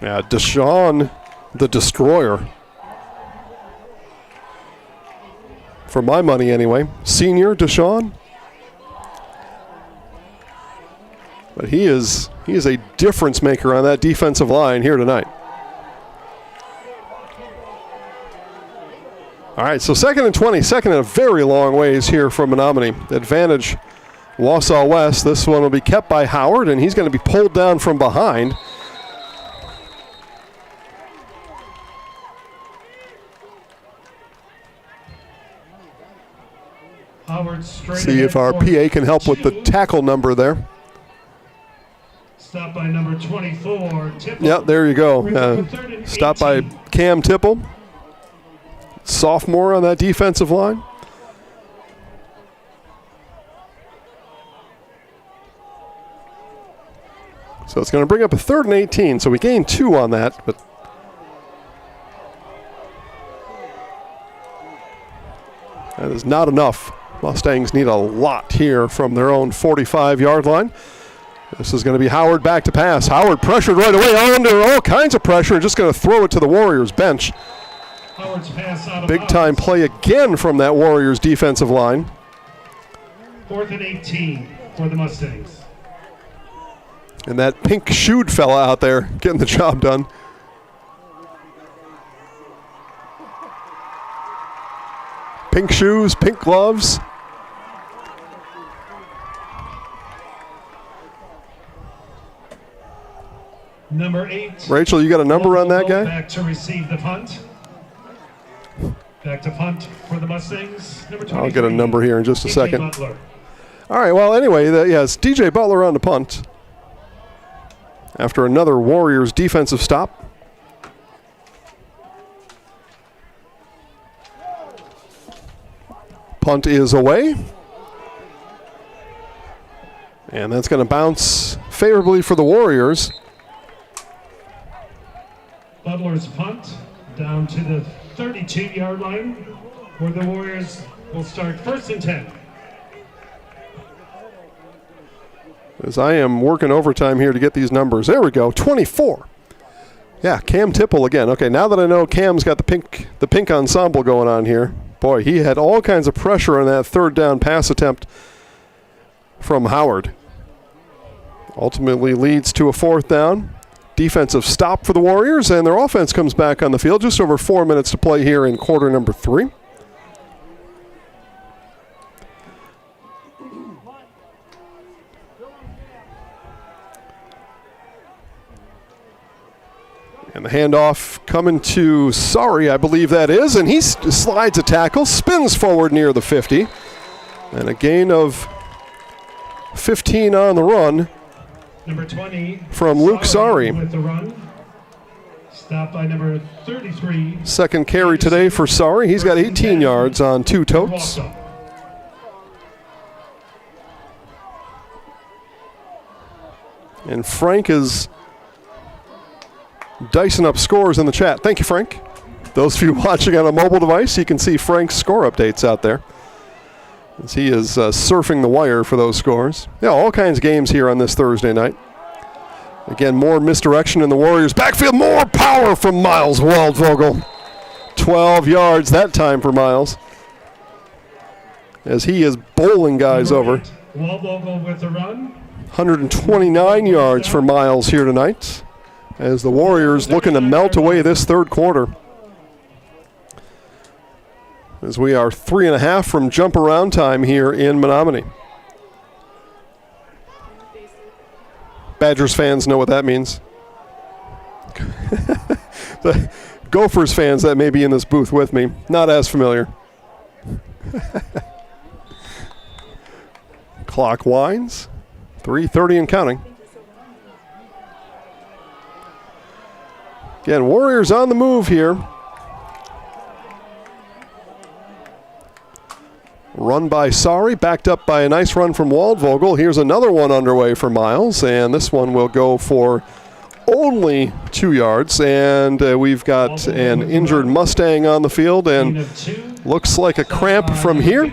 Yeah, Deshaun, the destroyer. For my money, anyway. Senior Deshaun. But he is a difference maker on that defensive line here tonight. All right, so 2nd and 20, second and a very long ways here from Menomonie. Advantage Wausau West. This one will be kept by Howard, and he's going to be pulled down from behind. See if our PA can help with the tackle number there. Stop by number 24, Tipple. Yeah, there you go. Stop by Cam Tipple. Sophomore on that defensive line. So it's going to bring up a 3rd and 18. So we gained 2 on that, but that is not enough. Mustangs need a lot here from their own 45-yard line. This is going to be Howard back to pass. Howard pressured right away, under all kinds of pressure, and just going to throw it to the Warriors bench. Howard's pass out of Big time play again from that Warriors defensive line. 4th and 18 for the Mustangs. And that pink-shoed fella out there getting the job done. Pink shoes, pink gloves. Number 8. Rachel, you got a number on that guy? Back to receive the punt. Back to punt for the Mustangs. Number 23. I'll get a number here in just a DJ second. Butler. All right, well, anyway, it's DJ Butler on the punt after another Warriors defensive stop. Punt is away. And that's going to bounce favorably for the Warriors. Butler's punt down to the 32-yard line, where the Warriors will start 1st and 10. As I am working overtime here to get these numbers. There we go, 24. Yeah, Cam Tipple again. Okay, now that I know Cam's got the pink ensemble going on here. Boy, he had all kinds of pressure on that 3rd down pass attempt from Howard. Ultimately leads to a 4th down. Defensive stop for the Warriors, and their offense comes back on the field. Just over 4 minutes to play here in quarter number 3. And the handoff coming to Sorry, I believe that is, and he slides a tackle, spins forward near the 50, and a gain of 15 on the run. Number 20 from Luke Sorry. With the run. Stopped by number 33. Second carry today for Sorry. He's got 18 yards on 2 totes. And Frank is dicing up scores in the chat. Thank you, Frank. Those of you watching on a mobile device, you can see Frank's score updates out there, as he is surfing the wire for those scores. Yeah, all kinds of games here on this Thursday night. Again, more misdirection in the Warriors' backfield. More power from Miles Waldvogel. 12 yards that time for Miles, as he is bowling guys over. Waldvogel with the run. 129 yards for Miles here tonight, as the Warriors looking to melt away this 3rd quarter. As we are 3.5 from jump around time here in Menomonie. Badgers fans know what that means. The Gophers fans that may be in this booth with me, not as familiar. Clock winds, 3:30 and counting. Again, Warriors on the move here. Run by Sorry, backed up by a nice run from Waldvogel. Here's another one underway for Miles, and this one will go for only 2 yards. And we've got an injured Mustang on the field, and looks like a cramp from here.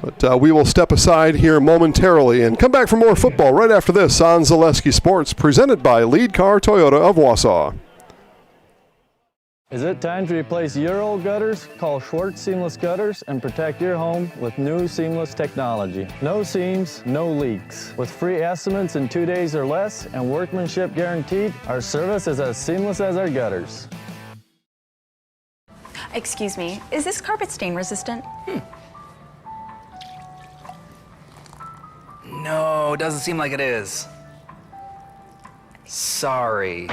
But we will step aside here momentarily and come back for more football right after this on Zaleski Sports, presented by Lead Car Toyota of Wausau. Is it time to replace your old gutters? Call Schwartz Seamless Gutters and protect your home with new seamless technology. No seams, no leaks. With free estimates in 2 days or less and workmanship guaranteed, our service is as seamless as our gutters. Excuse me, is this carpet stain resistant? No, doesn't seem like it is. Sorry.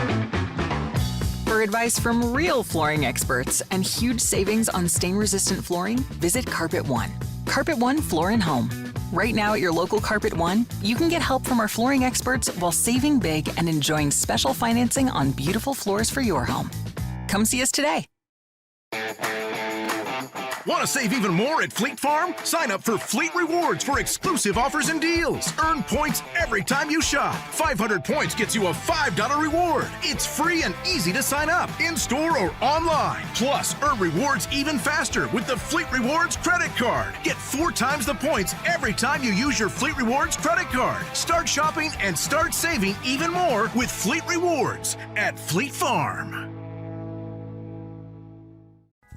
For advice from real flooring experts and huge savings on stain-resistant flooring, visit Carpet One. Carpet One Floor and Home. Right now at your local Carpet One, you can get help from our flooring experts while saving big and enjoying special financing on beautiful floors for your home. Come see us today. Want to save even more at Fleet Farm? Sign up for Fleet Rewards for exclusive offers and deals. Earn points every time you shop. 500 points gets you a $5 reward. It's free and easy to sign up, in-store or online. Plus, earn rewards even faster with the Fleet Rewards credit card. Get 4 times the points every time you use your Fleet Rewards credit card. Start shopping and start saving even more with Fleet Rewards at Fleet Farm.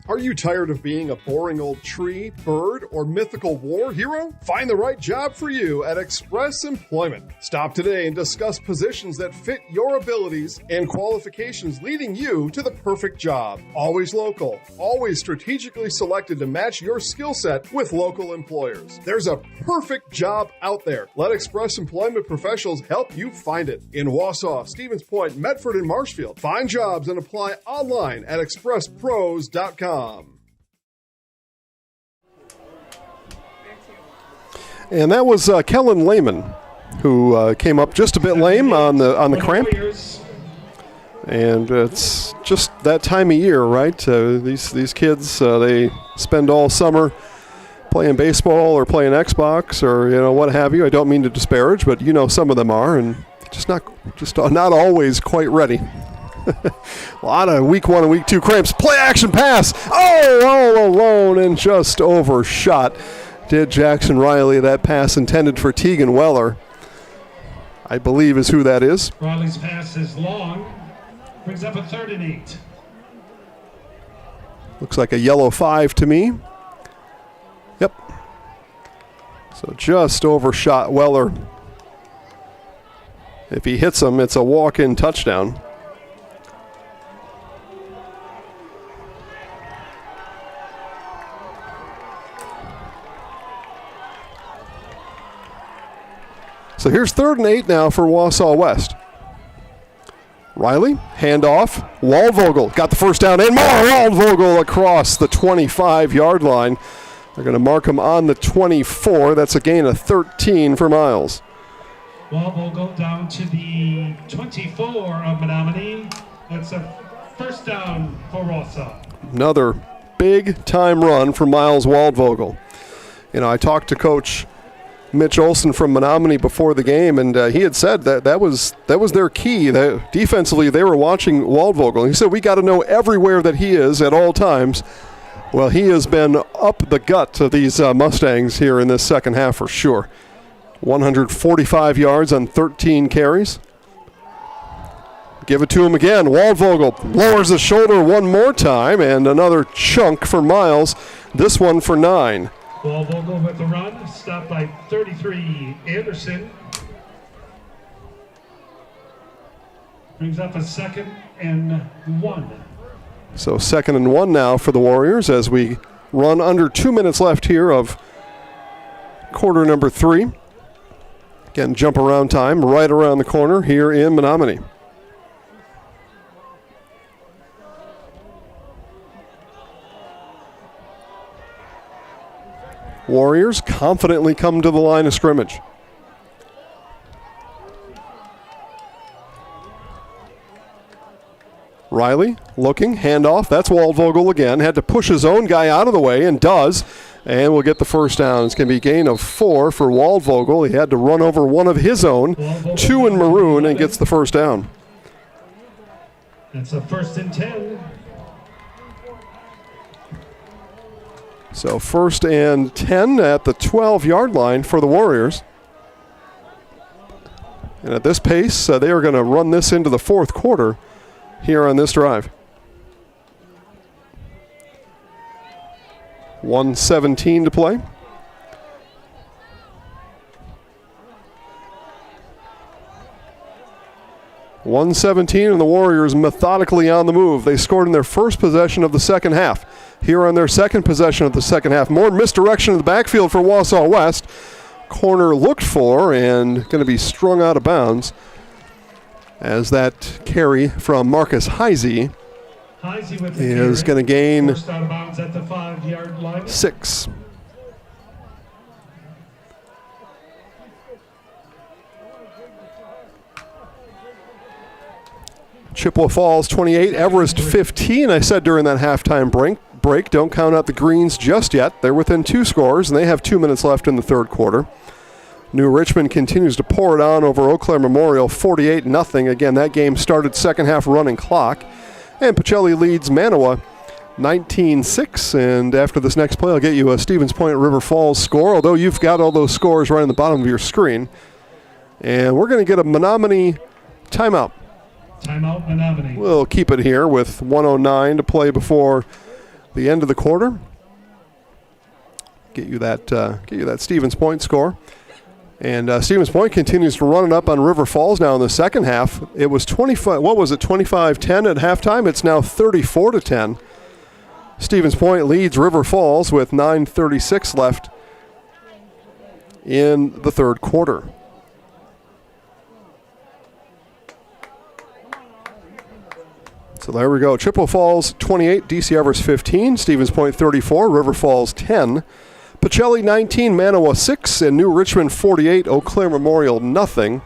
Are you tired of being a boring old tree, bird, or mythical war hero? Find the right job for you at Express Employment. Stop today and discuss positions that fit your abilities and qualifications, leading you to the perfect job. Always local, always strategically selected to match your skill set with local employers. There's a perfect job out there. Let Express Employment professionals help you find it. In Wausau, Stevens Point, Medford, and Marshfield. Find jobs and apply online at expresspros.com. And that was Kellen Lehman, who came up just a bit lame on the cramp. And it's just that time of year, right? These kids, they spend all summer playing baseball or playing Xbox or what have you. I don't mean to disparage, but some of them are, and just not always quite ready. A lot of week 1 and week 2 cramps. Play action pass. Oh, all alone and just overshot. Did Jackson Riley. That pass intended for Tegan Weller, I believe is who that is. Riley's pass is long. Brings up a 3rd and 8. Looks like a yellow 5 to me. Yep. So just overshot Weller. If he hits him, it's a walk-in touchdown. So here's 3rd and 8 now for Wausau West. Riley, handoff. Waldvogel got the first down and more. Waldvogel across the 25-yard line. They're going to mark him on the 24. That's a gain of 13 for Miles. Waldvogel down to the 24 of Menomonie. That's a first down for Wausau. Another big-time run for Miles Waldvogel. I talked to Coach Mitch Olson from Menomonie before the game, and he had said that was their key. That defensively, they were watching Waldvogel. He said, we got to know everywhere that he is at all times. Well, he has been up the gut of these Mustangs here in this second half for sure. 145 yards on 13 carries. Give it to him again. Waldvogel lowers the shoulder one more time, and another chunk for Miles. This one for 9. Waldvogel with the run, stopped by 33 Anderson. Brings up a 2nd and 1. So 2nd and 1 now for the Warriors as we run under 2 minutes left here of quarter number 3. Again, jump around time right around the corner here in Menomonie. Warriors confidently come to the line of scrimmage. Riley looking, handoff. That's Waldvogel again. Had to push his own guy out of the way and does. And we'll get the first down. It's going to be a gain of 4 for Waldvogel. He had to run over one of his own, 2 in maroon, and gets the first down. That's a 1st and 10. So 1st and 10 at the 12-yard line for the Warriors. And at this pace, they are going to run this into the 4th quarter here on this drive. 1:17 to play. .117 and the Warriors methodically on the move. They scored in their first possession of the second half. Here on their second possession of the second half. More misdirection in the backfield for Wausau West. Corner looked for and going to be strung out of bounds as that carry from Marcus Heisey is going to gain First out of bounds at the 5-yard line. 6. Chippewa Falls 28, Everest 15. I said during that halftime break, don't count out the Greens just yet. They're within 2 scores, and they have 2 minutes left in the 3rd quarter. New Richmond continues to pour it on over Eau Claire Memorial, 48-0. Again, that game started second half running clock. And Pacelli leads Manoa 19-6. And after this next play, I'll get you a Stevens Point River Falls score, although you've got all those scores right on the bottom of your screen. And we're going to get a Menomonie timeout. Timeout, Menomonie. We'll keep it here with 1:09 to play before the end of the quarter. Get you that Stevens Point score. And Stevens Point continues to run it up on River Falls now in the second half. It was 25-10 at halftime. It's now 34-10. Stevens Point leads River Falls with 9:36 left in the third quarter. So there we go. Chippewa Falls 28, DC Evers 15, Stevens Point 34, River Falls 10, Pacelli 19, Manoa 6, and New Richmond 48, Eau Claire Memorial nothing.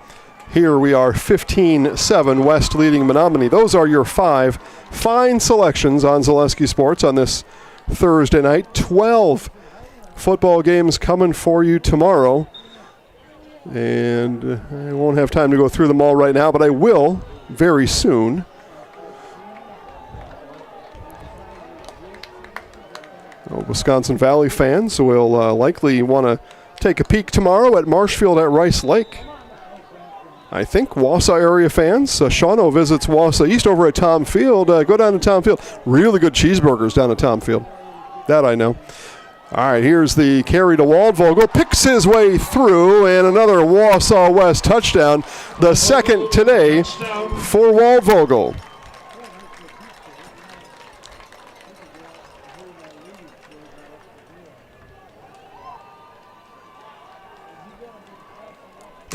Here we are 15-7, West leading Menomonie. Those are your 5 fine selections on Zaleski Sports on this Thursday night. 12 football games coming for you tomorrow. And I won't have time to go through them all right now, but I will very soon. Wisconsin Valley fans will likely want to take a peek tomorrow at Marshfield at Rice Lake. I think Wausau area fans, Shawano visits Wausau East over at Tom Field. Go down to Tom Field. Really good cheeseburgers down at Tom Field. That I know. All right, here's the carry to Waldvogel. Picks his way through, and another Wausau West touchdown. The second today for Waldvogel.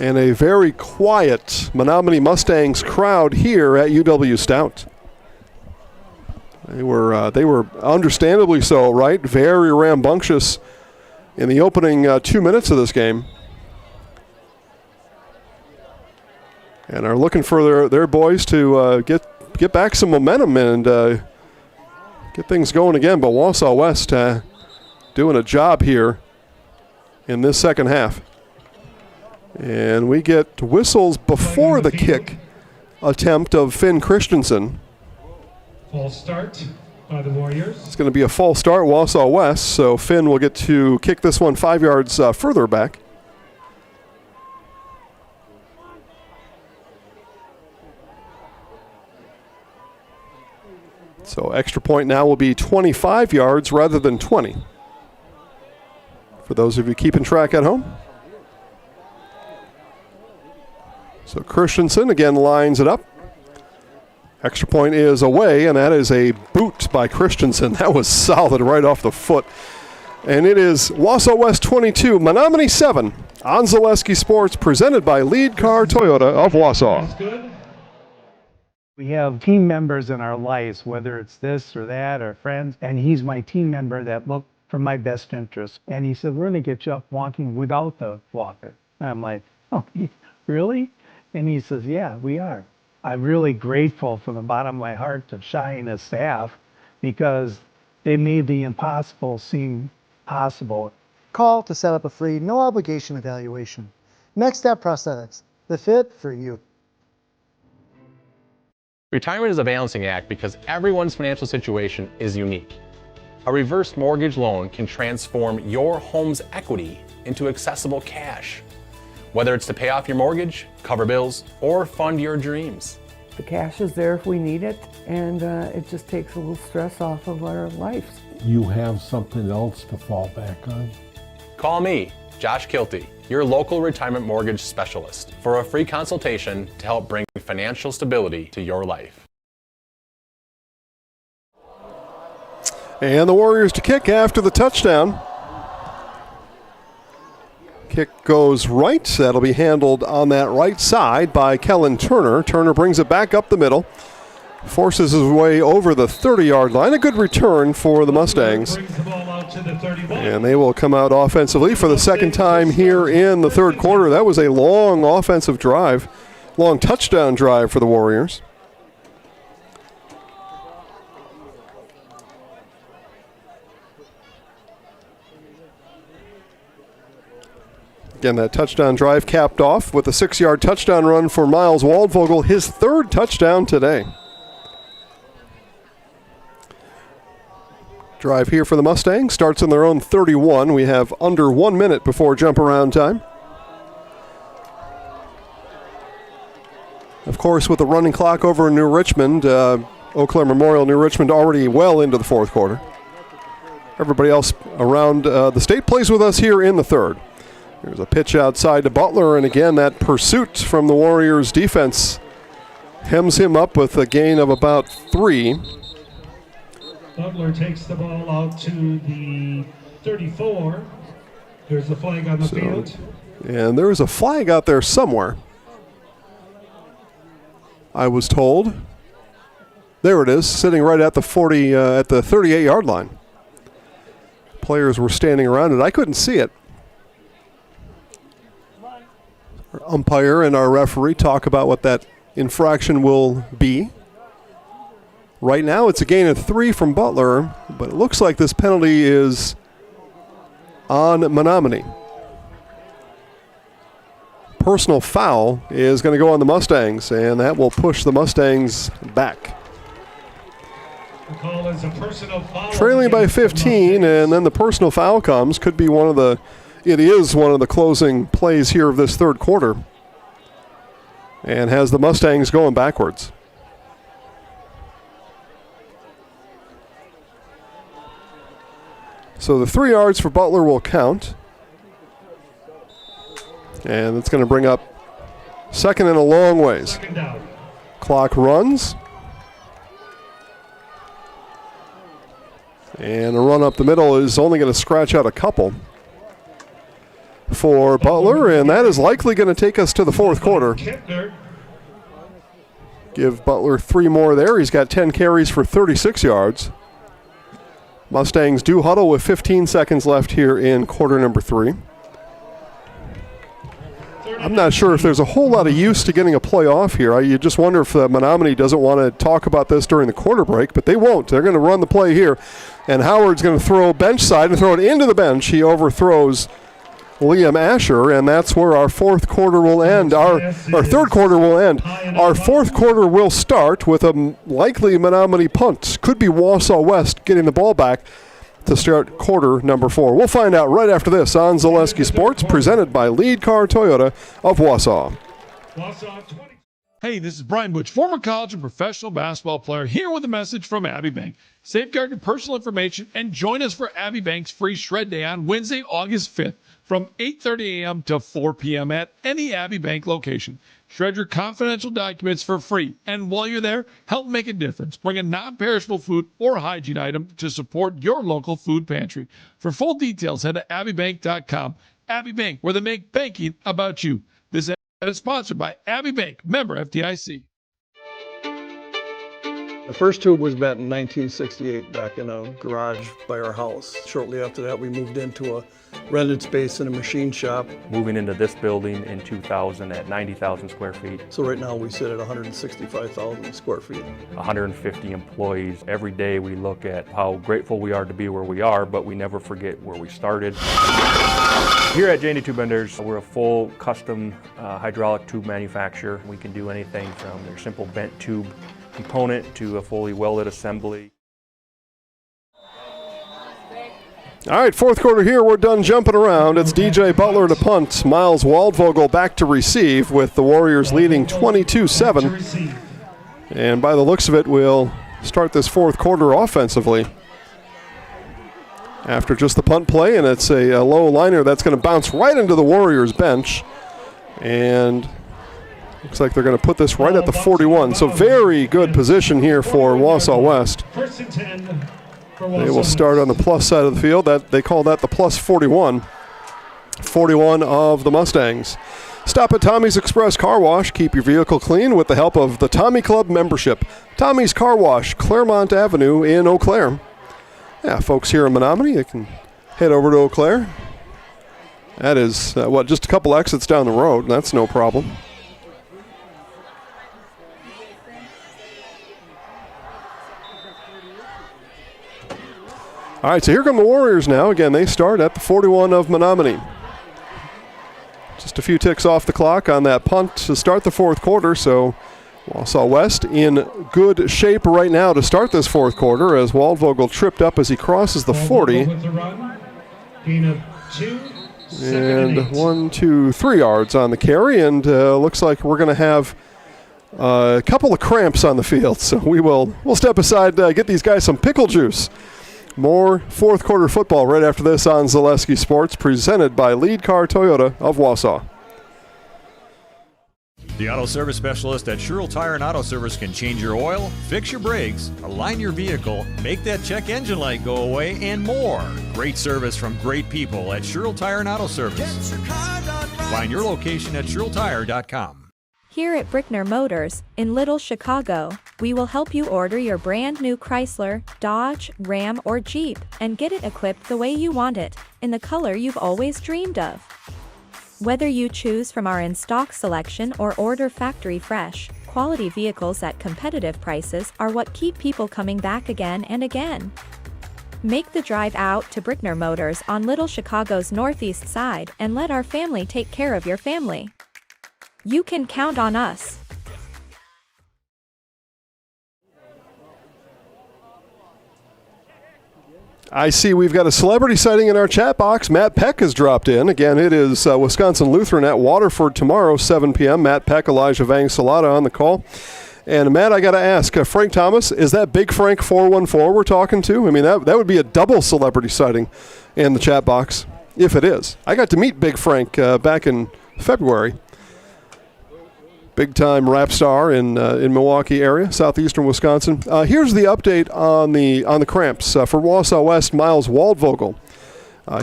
And a very quiet Menomonie Mustangs crowd here at UW Stout. They were understandably so, right? Very rambunctious in the opening 2 minutes of this game. And are looking for their boys to get back some momentum and get things going again. But Wausau West doing a job here in this second half. And we get whistles before the kick attempt of Finn Christensen. False start by the Warriors. It's going to be a false start, Wausau West, so Finn will get to kick this one 5 yards further back. So extra point now will be 25 yards rather than 20. For those of you keeping track at home. So Christensen again lines it up. Extra point is away, and that is a boot by Christensen. That was solid right off the foot. And it is Wausau West 22, Menomonie 7 on Zaleski Sports, presented by Lead Car Toyota of Wausau. We have team members in our lives, whether it's this or that or friends, and he's my team member that look for my best interest. And he said, we're going to get you up walking without the walker. And I'm like, oh, really? And he says, yeah, we are. I'm really grateful from the bottom of my heart to Shai and his staff because they made the impossible seem possible. Call to set up a free, no obligation evaluation. Next Step Prosthetics, the fit for you. Retirement is a balancing act because everyone's financial situation is unique. A reverse mortgage loan can transform your home's equity into accessible cash. Whether it's to pay off your mortgage, cover bills, or fund your dreams. The cash is there if we need it, and it just takes a little stress off of our lives. You have something else to fall back on? Call me, Josh Kilty, your local retirement mortgage specialist, for a free consultation to help bring financial stability to your life. And the Warriors to kick after the touchdown. Kick goes right. That'll be handled on that right side by Kellen Turner. Turner brings it back up the middle. Forces his way over the 30-yard line. A good return for the Mustangs. And they will come out offensively for the second time here in the third quarter. That was a long offensive drive. Long touchdown drive for the Warriors. Again, that touchdown drive capped off with a 6-yard touchdown run for Miles Waldvogel, his third touchdown today. Drive here for the Mustangs starts on their own 31. We have under 1 minute before jump around time. Of course, with the running clock over in New Richmond, Eau Claire Memorial, New Richmond already well into the fourth quarter. everybody else around the state plays with us here in the third. There's a pitch outside to Butler, and again, that pursuit from the Warriors defense hems him up with a gain of about 3. Butler takes the ball out to the 34. There's the flag on the field. And there is a flag out there somewhere, I was told. There it is, sitting right at the 38-yard line. Players were standing around it. I couldn't see it. Our umpire and our referee talk about what that infraction will be. Right now it's a gain of 3 from Butler, but it looks like this penalty is on Menomonie. Personal foul is going to go on the Mustangs, and that will push the Mustangs back. The call is a personal foul. Trailing by 15, and then the personal foul comes. It is one of the closing plays here of this third quarter, and has the Mustangs going backwards. So the 3 yards for Butler will count. And it's going to bring up second and a long ways. Clock runs. And a run up the middle is only going to scratch out a couple for Butler, and that is likely going to take us to the fourth quarter. Give Butler 3 more there. He's got 10 carries for 36 yards. Mustangs do huddle with 15 seconds left here in quarter number 3. I'm not sure if there's a whole lot of use to getting a play off here. You just wonder if Menomonie doesn't want to talk about this during the quarter break, but they won't. They're going to run the play here. And Howard's going to throw bench side and throw it into the bench. He overthrows Liam Asher, and that's where our fourth quarter will end. Our third quarter will end. Our fourth quarter will start with a likely Menomonie punt. Could be Wausau West getting the ball back to start quarter number 4. We'll find out right after this on Zaleski Sports, presented by Lead Car Toyota of Wausau. Hey, this is Brian Butch, former college and professional basketball player, here with a message from Abbey Bank. Safeguard your personal information and join us for Abbey Bank's free shred day on Wednesday, August 5th from 8:30 a.m. to 4 p.m. at any Abbey Bank location. Shred your confidential documents for free, and while you're there, help make a difference. Bring a non-perishable food or hygiene item to support your local food pantry. For full details, head to abbeybank.com. Abbey Bank, where they make banking about you. This ad is sponsored by Abbey Bank, member FDIC. The first tube was bent in 1968 back in a garage by our house. Shortly after that, we moved into a rented space in a machine shop. Moving into this building in 2000 at 90,000 square feet. So right now we sit at 165,000 square feet. 150 employees. Every day we look at how grateful we are to be where we are, but we never forget where we started. Here at J&D Tube Benders, we're a full custom hydraulic tube manufacturer. We can do anything from their simple bent tube component to a fully welded assembly. All right, fourth quarter here. We're done jumping around. It's DJ Butler to punt. Miles Waldvogel back to receive with the Warriors leading 22-7. And by the looks of it, we'll start this fourth quarter offensively. After just the punt play, and it's a low liner that's going to bounce right into the Warriors bench. And looks like they're going to put this right at the 41. So very good position here for Wausau West. First and 10. They will start on the plus side of the field. They call that the plus 41. 41 of the Mustangs. Stop at Tommy's Express Car Wash. Keep your vehicle clean with the help of the Tommy Club membership. Tommy's Car Wash, Claremont Avenue in Eau Claire. Yeah, folks here in Menomonie, they can head over to Eau Claire. That is, just a couple exits down the road. That's no problem. All right, so here come the Warriors now. Again, they start at the 41 of Menomonie. Just a few ticks off the clock on that punt to start the fourth quarter, so Wausau West in good shape right now to start this fourth quarter as Waldvogel tripped up as he crosses the 40. And 1, 2, 3 yards on the carry, and looks like we're going to have a couple of cramps on the field, so we'll step aside, get these guys some pickle juice. More fourth quarter football right after this on Zaleski Sports, presented by Lead Car Toyota of Wausau. The auto service specialist at Sherrill Tire and Auto Service can change your oil, fix your brakes, align your vehicle, make that check engine light go away, and more. Great service from great people at Sherrill Tire and Auto Service. Find your location at SherrillTire.com. Here at Brickner Motors, in Little Chicago, we will help you order your brand new Chrysler, Dodge, Ram, or Jeep, and get it equipped the way you want it, in the color you've always dreamed of. Whether you choose from our in-stock selection or order factory fresh, quality vehicles at competitive prices are what keep people coming back again and again. Make the drive out to Brickner Motors on Little Chicago's northeast side and let our family take care of your family. You can count on us. I see we've got a celebrity sighting in our chat box. Matt Peck has dropped in. Again, it is Wisconsin Lutheran at Waterford tomorrow, 7 p.m. Matt Peck, Elijah Vang Salata on the call. And Matt, I got to ask, Frank Thomas, is that Big Frank 414 we're talking to? I mean, that would be a double celebrity sighting in the chat box, if it is. I got to meet Big Frank back in February. Big-time rap star in Milwaukee area, southeastern Wisconsin. Here's the update on the cramps for Wausau West. Miles Waldvogel,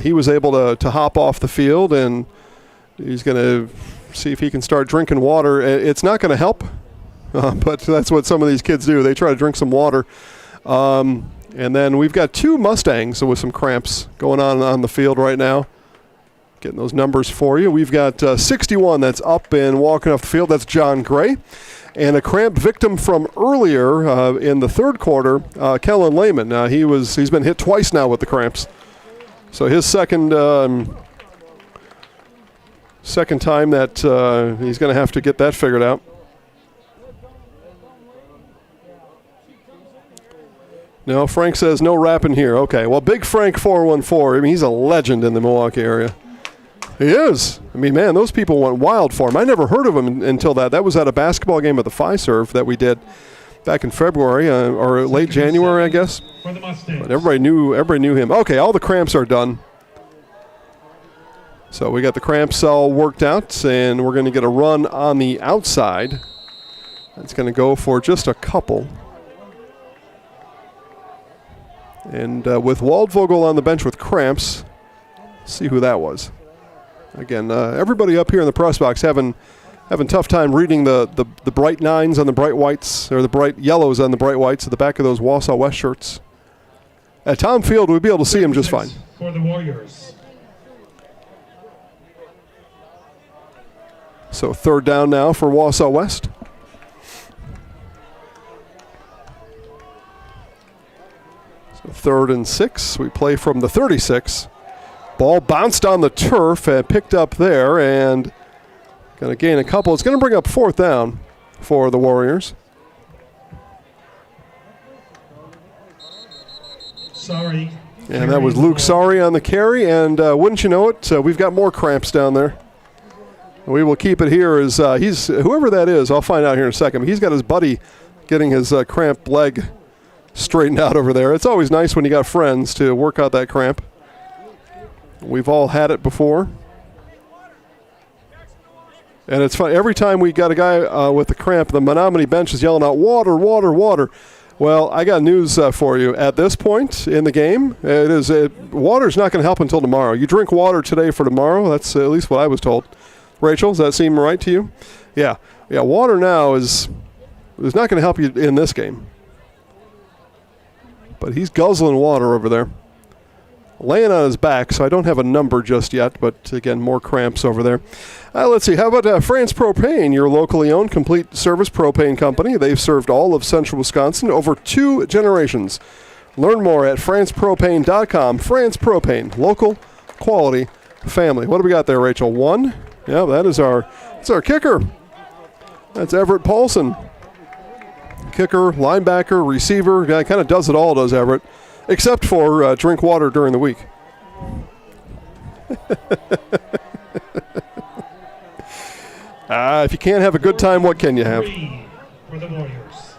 he was able to hop off the field, and he's going to see if he can start drinking water. It's not going to help, but that's what some of these kids do. They try to drink some water. And then we've got 2 Mustangs with some cramps going on the field right now. Getting those numbers for you. We've got 61 that's up and walking off the field. That's John Gray. And a cramp victim from earlier in the third quarter, Kellen Lehman. He's been hit twice now with the cramps. So his second time that he's going to have to get that figured out. No, Frank says no rapping here. Okay, well, Big Frank 414, I mean, he's a legend in the Milwaukee area. He is. I mean, man, those people went wild for him. I never heard of him until that. That was at a basketball game at the Fiserv that we did back in February or late January, I guess. But everybody knew him. Okay, all the cramps are done. So we got the cramps all worked out, and we're going to get a run on the outside. That's going to go for just a couple. And with Waldvogel on the bench with cramps, see who that was. Again, everybody up here in the press box having tough time reading the bright 9s on the bright whites, or the bright yellows on the bright whites at the back of those Wausau West shirts. At Tom Field, we'd be able to see them just fine. For the Warriors. So third down now for Wausau West. So 3rd and 6. We play from the 36. Ball bounced on the turf and picked up there, and going to gain a couple. It's going to bring up 4th down for the Warriors. Sorry. And that was Luke Sorry on the carry, and wouldn't you know it, we've got more cramps down there. We will keep it here as he's whoever that is. I'll find out here in a second. But he's got his buddy getting his cramped leg straightened out over there. It's always nice when you got friends to work out that cramp. We've all had it before. And it's fun. Every time we got a guy with a cramp, the Menomonie bench is yelling out, water, water, water. Well, I got news for you. At this point in the game, water's not going to help until tomorrow. You drink water today for tomorrow. That's at least what I was told. Rachel, does that seem right to you? Yeah. Water now is not going to help you in this game. But he's guzzling water over there. Laying on his back, so I don't have a number just yet, but again, more cramps over there. Let's see, how about France Propane, your locally owned complete service propane company? They've served all of central Wisconsin over 2 generations. Learn more at francepropane.com. France Propane, local, quality, family. What do we got there, Rachel? 1? Yeah, that's our kicker. That's Everett Paulson. Kicker, linebacker, receiver, guy kind of does it all, does Everett. Except for drink water during the week. If you can't have a good time, what can you have? For the Warriors.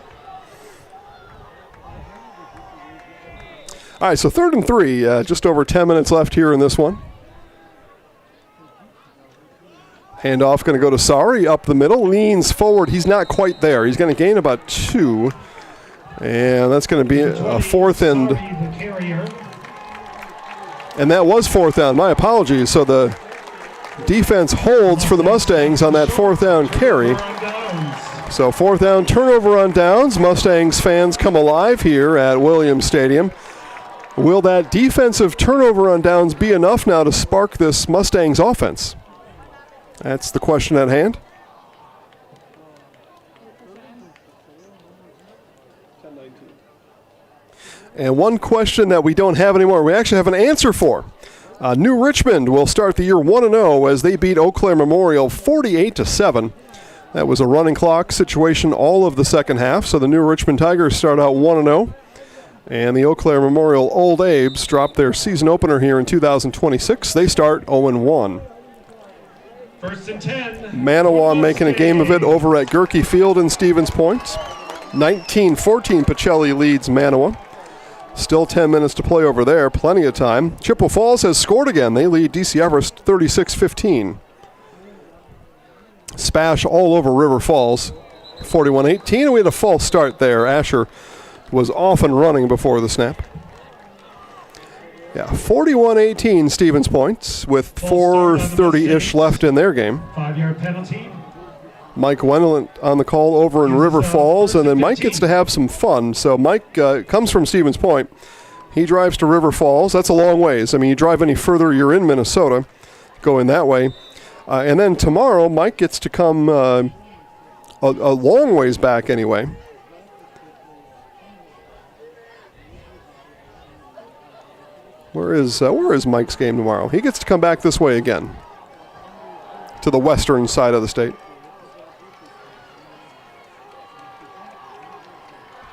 All right, so 3rd and 3, just over 10 minutes left here in this one. Handoff going to go to Sari up the middle, leans forward. He's not quite there. He's going to gain about 2. And that's going to be a 4th and that was 4th down. My apologies. So the defense holds for the Mustangs on that 4th down carry. So 4th down, turnover on downs. Mustangs fans come alive here at Williams Stadium. Will that defensive turnover on downs be enough now to spark this Mustangs offense? That's the question at hand. And one question that we don't have anymore, we actually have an answer for. New Richmond will start the year 1-0 as they beat Eau Claire Memorial 48-7. That was a running clock situation all of the second half, so the New Richmond Tigers start out 1-0. And the Eau Claire Memorial Old Abes dropped their season opener here in 2026. They start 0-1. 1st and 10. Menomonie making a game of it over at Gerke Field in Stevens Point. 19-14 Pacelli leads Menomonie. Still 10 minutes to play over there, plenty of time. Chippewa Falls has scored again. They lead DC Everest 36-15. Spash all over River Falls, 41-18. And we had a false start there. Asher was off and running before the snap. Yeah, 41-18 Stevens Point with 4:30-ish left in their game. 5-yard penalty. Mike Wendland on the call over in River Falls, and then Mike gets to have some fun. So Mike comes from Stevens Point. He drives to River Falls. That's a long ways. I mean, you drive any further, you're in Minnesota, going that way. And then tomorrow, Mike gets to come a long ways back anyway. Where is Mike's game tomorrow? He gets to come back this way again, to the western side of the state.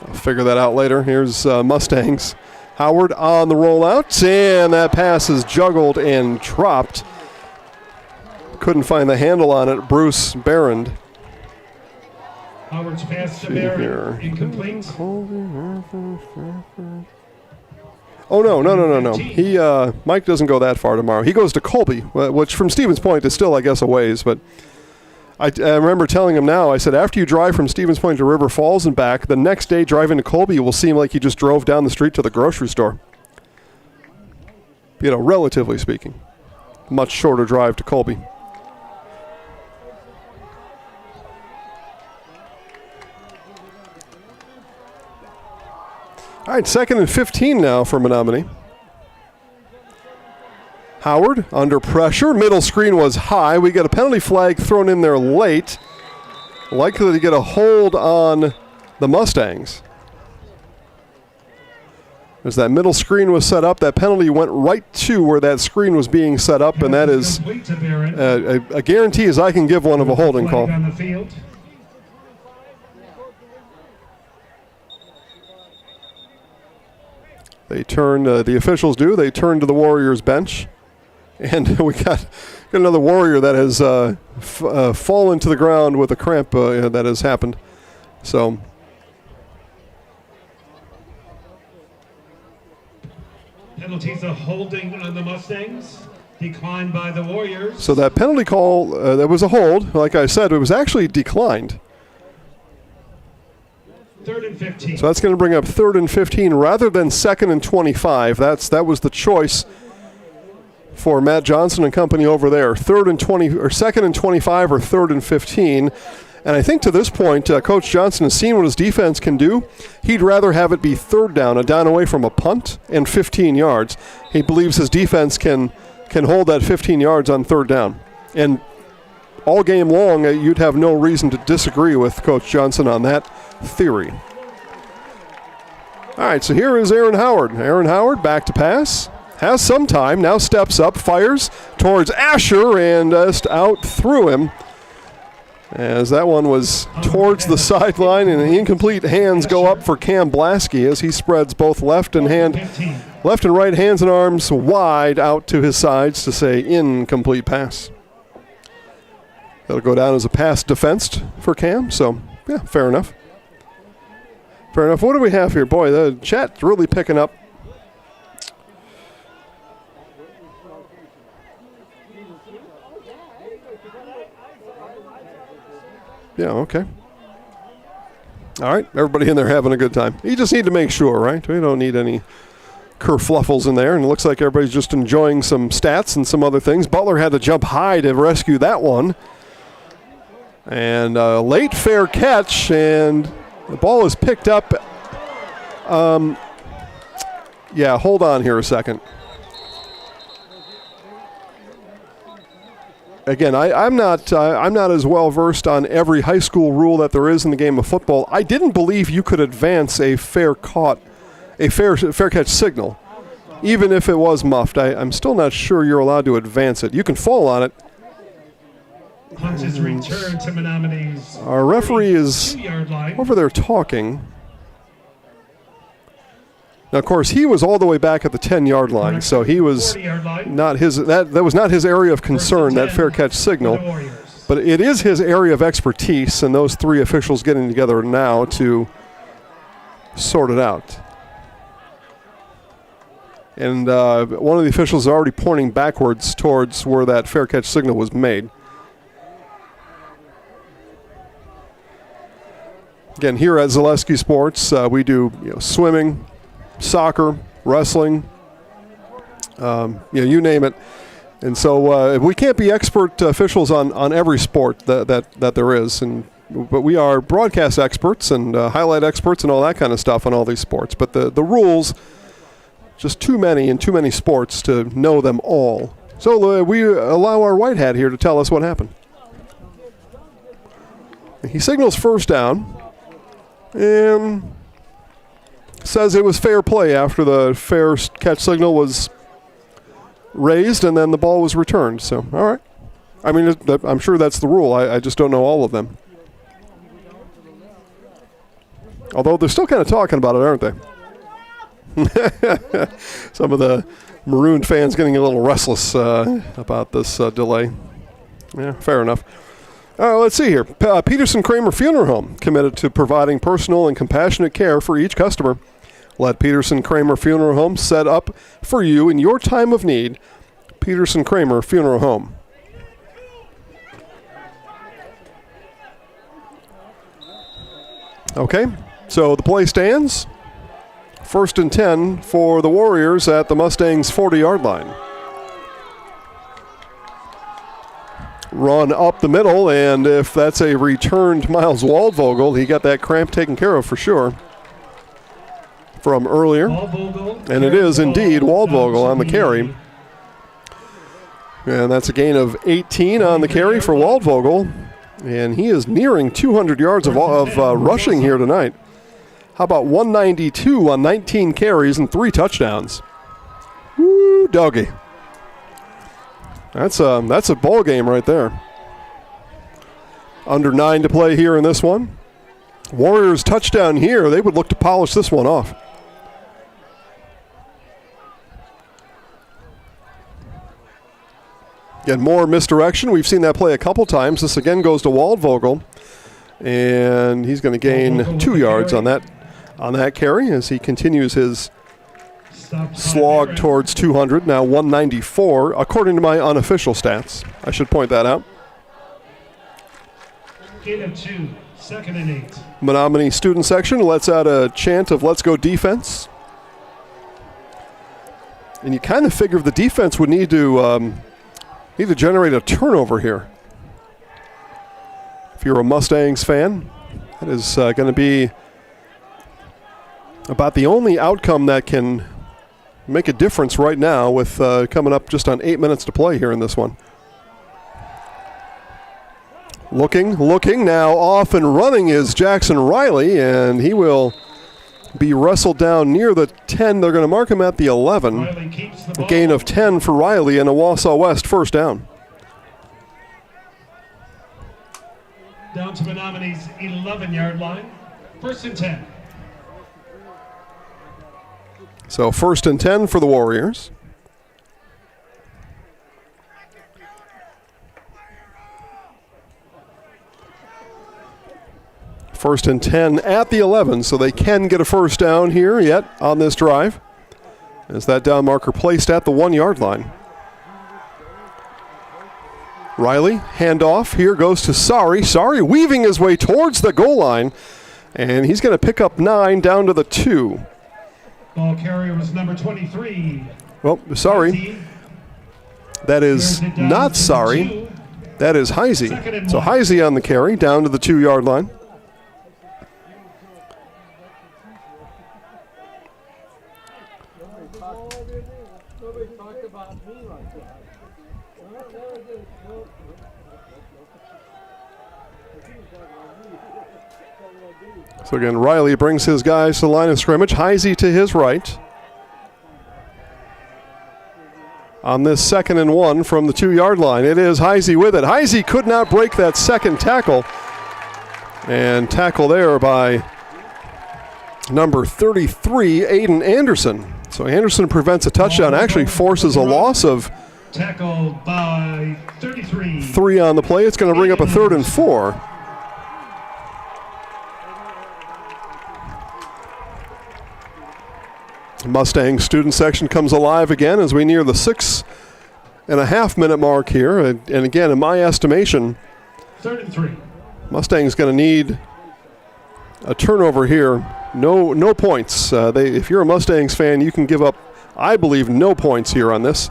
I'll figure that out later. Here's Mustangs. Howard on the rollout, and that pass is juggled and dropped. Couldn't find the handle on it. Bruce Barrand. Howard's pass to Barrand, incomplete. Oh, no. He Mike doesn't go that far tomorrow. He goes to Colby, which from Stevens Point is still, I guess, a ways, but I remember telling him now, I said, after you drive from Stevens Point to River Falls and back, the next day driving to Colby will seem like you just drove down the street to the grocery store. You know, relatively speaking. Much shorter drive to Colby. All right, 2nd and 15 now for Menomonie. Howard under pressure. Middle screen was high. We get a penalty flag thrown in there late. Likely to get a hold on the Mustangs. As that middle screen was set up, that penalty went right to where that screen was being set up, and that is a guarantee as I can give one of a holding call. They turn, the officials do, they turn to the Warriors bench. And we got another Warrior that has fallen to the ground with a cramp that has happened. So penalties of holding on the Mustangs, declined by the Warriors. So that penalty call, that was a hold. Like I said, it was actually declined. 3rd and 15. So that's going to bring up 3rd and 15 rather than 2nd and 25. That was the choice for Matt Johnson and company over there. 3rd and 20, or 2nd and 25, or 3rd and 15. And I think to this point, Coach Johnson has seen what his defense can do. He'd rather have it be 3rd down, a down away from a punt, and 15 yards. He believes his defense can hold that 15 yards on 3rd down. And all game long, you'd have no reason to disagree with Coach Johnson on that theory. All right, so here is Aaron Howard. Aaron Howard back to pass. Has some time, now steps up, fires towards Asher, and just out through him. As that one was towards the sideline, and the incomplete hands go up for Cam Blasky as he spreads both left and right hands and arms wide out to his sides to say incomplete pass. That'll go down as a pass defensed for Cam, so yeah, fair enough. Fair enough. What do we have here? Boy, the chat's really picking up Yeah, okay. All right, everybody in there having a good time. You just need to make sure, right? We don't need any kerfluffles in there, and it looks like everybody's just enjoying some stats and some other things. Butler had to jump high to rescue that one. And a late fair catch, and the ball is picked up. Yeah, hold on here a second. Again, I'm not as well versed on every high school rule that there is in the game of football. I didn't believe you could advance a fair catch signal, even if it was muffed. I'm still not sure you're allowed to advance it. You can fall on it. Punches return to Menominee's. Our referee is over there talking. Now, of course, he was all the way back at the 10-yard line, so he was not his. That was not his area of concern. That fair catch signal, but it is his area of expertise, and those three officials getting together now to sort it out. And one of the officials is already pointing backwards towards where that fair catch signal was made. Again, here at Zaleski Sports, we do swimming, soccer, wrestling, you name it. And so we can't be expert officials on every sport that there is, but we are broadcast experts and highlight experts and all that kind of stuff on all these sports. But the rules, just too many in too many sports to know them all. So we allow our white hat here to tell us what happened. He signals first down and says it was fair play after the fair catch signal was raised and then the ball was returned. So, all right. I mean, I'm sure that's the rule. I just don't know all of them. Although they're still kind of talking about it, aren't they? Some of the Maroon fans getting a little restless about this delay. Yeah, fair enough. Let's see here. Peterson Kramer Funeral Home, committed to providing personal and compassionate care for each customer. Let Peterson Kramer Funeral Home set up for you in your time of need. Peterson Kramer Funeral Home. Okay, so the play stands. 1st and 10 for the Warriors at the Mustangs' 40-yard line. Run up the middle, and if that's a returned Miles Waldvogel, he got that cramp taken care of for sure from earlier. And it is indeed Waldvogel on the carry. And that's a gain of 18 on the carry for Waldvogel. And he is nearing 200 yards of rushing here tonight. How about 192 on 19 carries and 3 touchdowns? Woo, doggy. That's a ball game right there. Under 9 to play here in this one. Warriors touchdown here. They would look to polish this one off. Again, more misdirection. We've seen that play a couple times. This again goes to Waldvogel. And he's going to gain 2 yards on that carry as he continues his slog towards 200, now 194, according to my unofficial stats. I should point that out. Gain of 2, 2nd and 8. Menomonie student section lets out a chant of "Let's go defense." And you kind of figure the defense would need to generate a turnover here. If you're a Mustangs fan, that is going to be about the only outcome that can make a difference right now with coming up just on 8 minutes to play here in this one. Looking, now off and running is Jackson Riley, and he will be wrestled down near the 10. They're going to mark him at the 11. A gain of 10 for Riley and a Wausau West first down. Down to Menominee's 11-yard line. 1st and 10. So 1st and 10 for the Warriors. First and 10 at the 11, so they can get a first down here yet on this drive. As that down marker placed at the 1-yard line. Riley, handoff. Here goes to Sari. Sari weaving his way towards the goal line. And he's going to pick up 9 down to the 2. Ball carrier was number 23. Well, sorry. That is not Sari. That is Heisey. So Heisey on the carry down to the 2-yard line. So again, Riley brings his guys to the line of scrimmage. Heisey to his right. On this 2nd and 1 from the 2-yard line, it is Heisey with it. Heisey could not break that second tackle. And tackle there by number 33, Aiden Anderson. So Anderson prevents a touchdown, actually forces a loss of tackled by 33. 3 on the play. It's going to bring up a 3rd and 4. Mustang student section comes alive again as we near the 6.5-minute mark here. And again, in my estimation, 3rd and 3. Mustang's going to need a turnover here. No points. If you're a Mustangs fan, you can give up, I believe, no points here on this.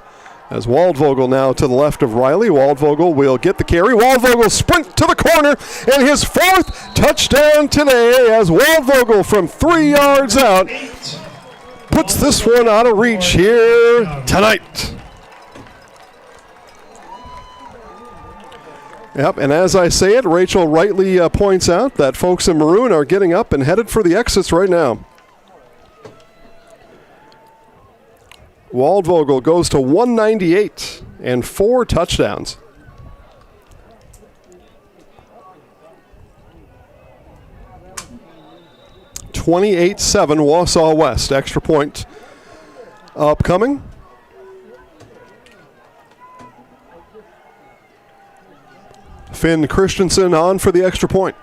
As Waldvogel now to the left of Riley. Waldvogel will get the carry. Waldvogel sprint to the corner, and his 4th touchdown today as Waldvogel from 3 yards out puts this one out of reach here tonight. Yep, and as I say it, Rachel rightly points out that folks in maroon are getting up and headed for the exits right now. Waldvogel goes to 198 and 4 touchdowns. (28-7) Wausau West. Extra point upcoming. Finn Christensen on for the extra point.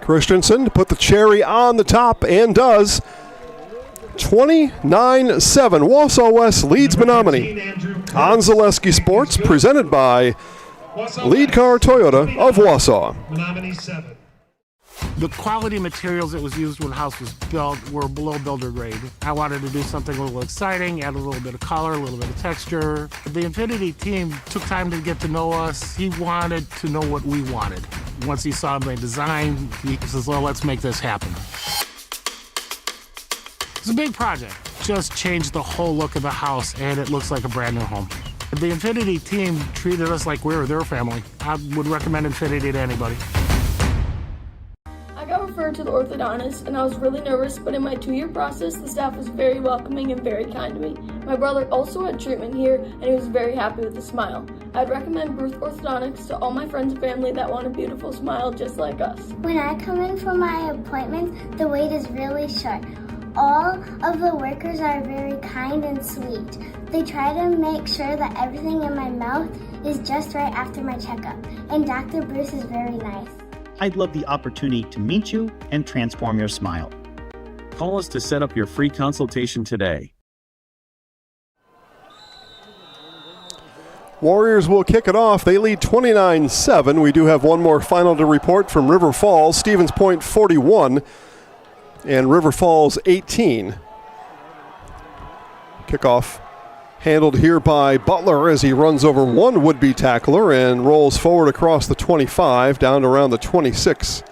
Christensen to put the cherry on the top, and does. 29-7. Wausau West leads Menomonie. On Zaleski Sports, presented by Lead Car Toyota of Wausau. Menomonie 7. The quality materials that was used when the house was built were below builder grade. I wanted to do something a little exciting, add a little bit of color, a little bit of texture. The Infinity team took time to get to know us. He wanted to know what we wanted. Once he saw my design, he says, well, let's make this happen. It's a big project. Just changed the whole look of the house, and it looks like a brand new home. The Infinity team treated us like we were their family. I would recommend Infinity to anybody. I got referred to the orthodontist, and I was really nervous, but in my 2-year process, the staff was very welcoming and very kind to me. My brother also had treatment here, and he was very happy with a smile. I'd recommend Bruce Orthodontics to all my friends and family that want a beautiful smile just like us. When I come in for my appointment, the wait is really short. All of the workers are very kind and sweet. They try to make sure that everything in my mouth is just right after my checkup, and Dr. Bruce is very nice. I'd love the opportunity to meet you and transform your smile. Call us to set up your free consultation today. Warriors will kick it off. They lead 29-7. We do have one more final to report from River Falls. Stevens Point 41 and River Falls 18. Kickoff handled here by Butler as he runs over one would-be tackler and rolls forward across the 25 down to around the 26.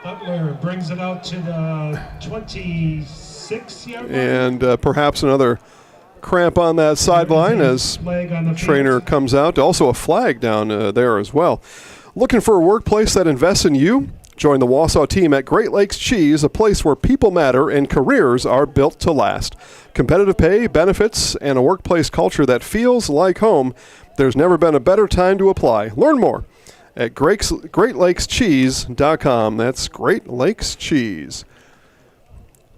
Butler brings it out to the 26-yard line. And perhaps another cramp on that sideline as trainer comes out. Also a flag down there as well. Looking for a workplace that invests in you? Join the Wausau team at Great Lakes Cheese, a place where people matter and careers are built to last. Competitive pay, benefits, and a workplace culture that feels like home. There's never been a better time to apply. Learn more at GreatLakesCheese.com. That's Great Lakes Cheese.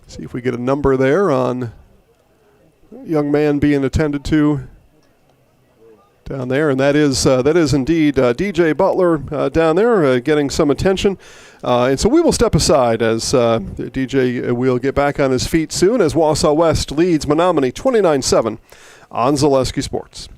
See if we get a number there on young man being attended to down there, and that is indeed DJ Butler down there getting some attention. And so we will step aside as DJ will get back on his feet soon as Wausau West leads Menomonie 29-7 on Zaleski Sports.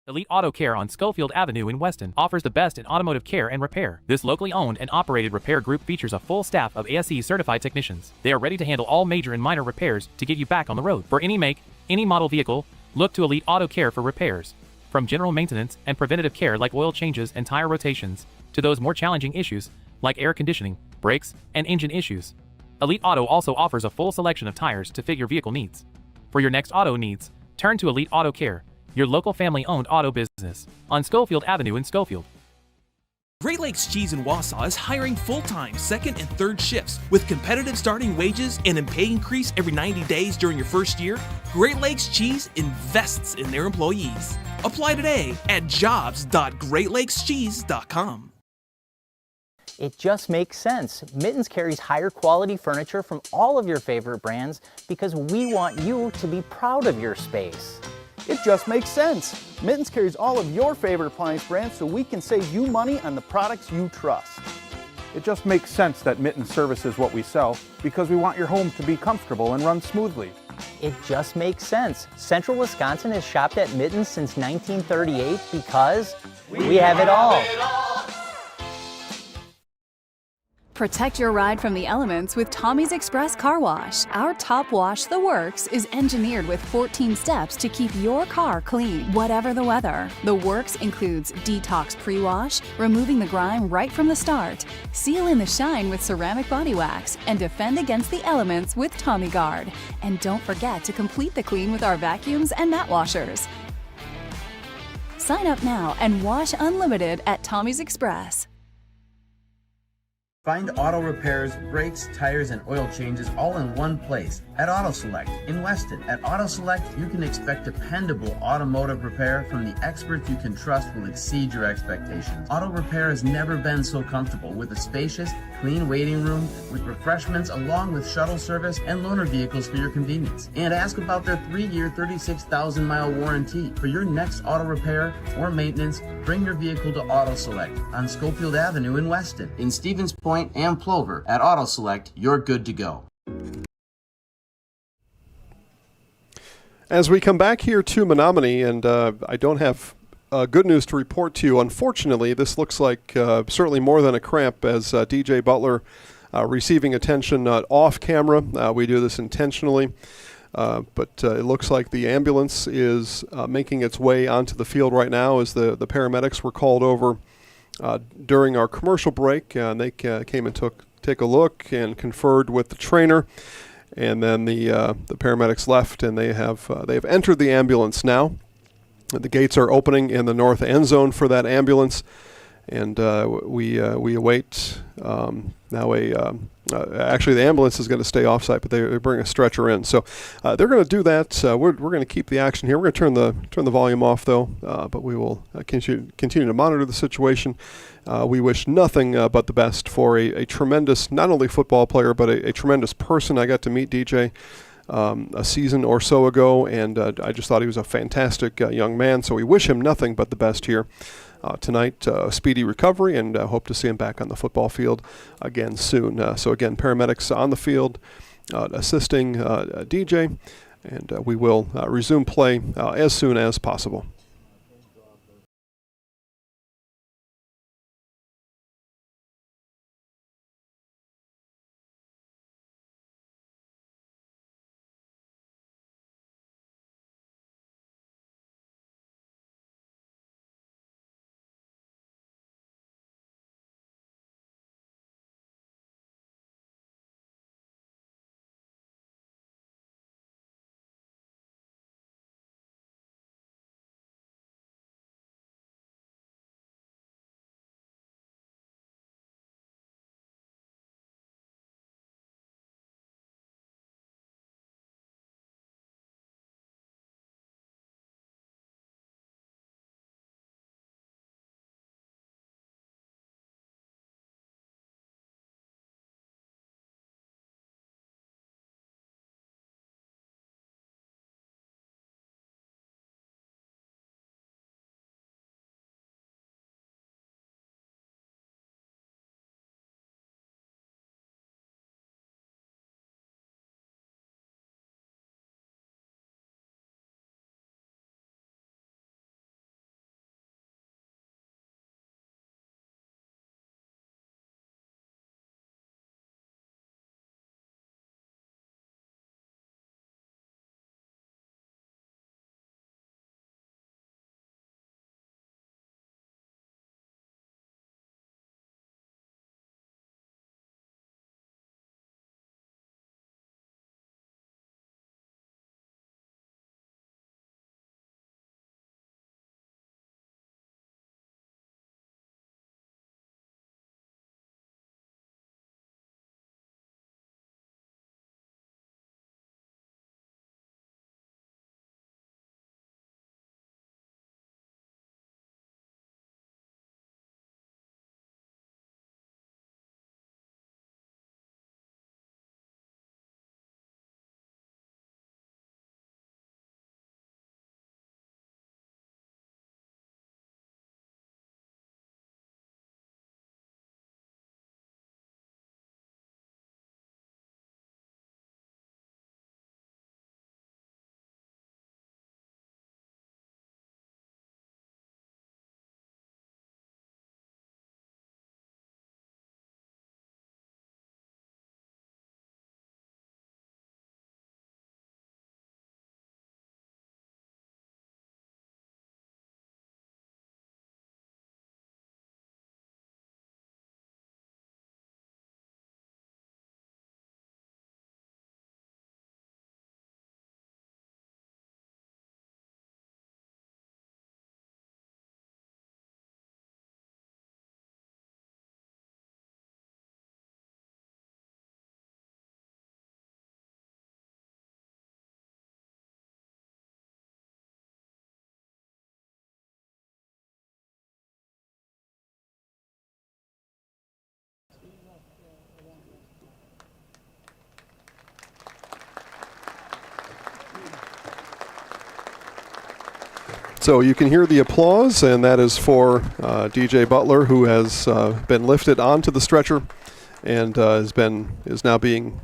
Elite Auto Care on Schofield Avenue in Weston offers the best in automotive care and repair. This locally owned and operated repair group features a full staff of ASE certified technicians. They are ready to handle all major and minor repairs to get you back on the road. For any make, any model vehicle, look to Elite Auto Care for repairs. From general maintenance and preventative care like oil changes and tire rotations, to those more challenging issues like air conditioning, brakes, and engine issues. Elite Auto also offers a full selection of tires to fit your vehicle needs. For your next auto needs, turn to Elite Auto Care, your local family-owned auto business, on Schofield Avenue in Schofield. Great Lakes Cheese in Wausau is hiring full-time second and third shifts with competitive starting wages and a pay increase every 90 days during your first year. Great Lakes Cheese invests in their employees. Apply today at jobs.greatlakescheese.com. It just makes sense. Mittens carries higher quality furniture from all of your favorite brands because we want you to be proud of your space. It just makes sense. Mittens carries all of your favorite appliance brands so we can save you money on the products you trust. It just makes sense that Mittens services what we sell because we want your home to be comfortable and run smoothly. It just makes sense. Central Wisconsin has shopped at Mittens since 1938 because we have it all. Protect your ride from the elements with Tommy's Express Car Wash. Our top wash, The Works, is engineered with 14 steps to keep your car clean, whatever the weather. The Works includes detox pre-wash, removing the grime right from the start, seal in the shine with ceramic body wax, and defend against the elements with Tommy Guard. And don't forget to complete the clean with our vacuums and mat washers. Sign up now and wash unlimited at Tommy's Express. Find auto repairs, brakes, tires, and oil changes all in one place at Auto Select in Weston. At Auto Select, you can expect dependable automotive repair from the experts you can trust will exceed your expectations. Auto repair has never been so comfortable with a spacious, clean waiting room with refreshments along with shuttle service and loaner vehicles for your convenience. And ask about their 3-year, 36,000-mile warranty. For your next auto repair or maintenance, bring your vehicle to Auto Select on Schofield Avenue in Weston. In Stevens Point and Plover, at Auto Select, you're good to go. As we come back here to Menomonie, and I don't have good news to report to you. Unfortunately, this looks like certainly more than a cramp as DJ Butler receiving attention off camera. We do this intentionally, but it looks like the ambulance is making its way onto the field right now as the paramedics were called over during our commercial break, and they came and take a look and conferred with the trainer, and then the paramedics left, and they have entered the ambulance now. The gates are opening in the north end zone for that ambulance, and we await now actually the ambulance is going to stay off-site, but they bring a stretcher in. So they're going to do that. We're going to keep the action here. We're going to turn the volume off, though, but we will continue to monitor the situation. We wish nothing but the best for a tremendous, not only football player, but a tremendous person. I got to meet DJ a season or so ago, and I just thought he was a fantastic young man. So we wish him nothing but the best here tonight. Speedy recovery, and hope to see him back on the football field again soon. So again, paramedics on the field assisting DJ, and we will resume play as soon as possible. So you can hear the applause, and that is for DJ Butler, who has been lifted onto the stretcher and is now being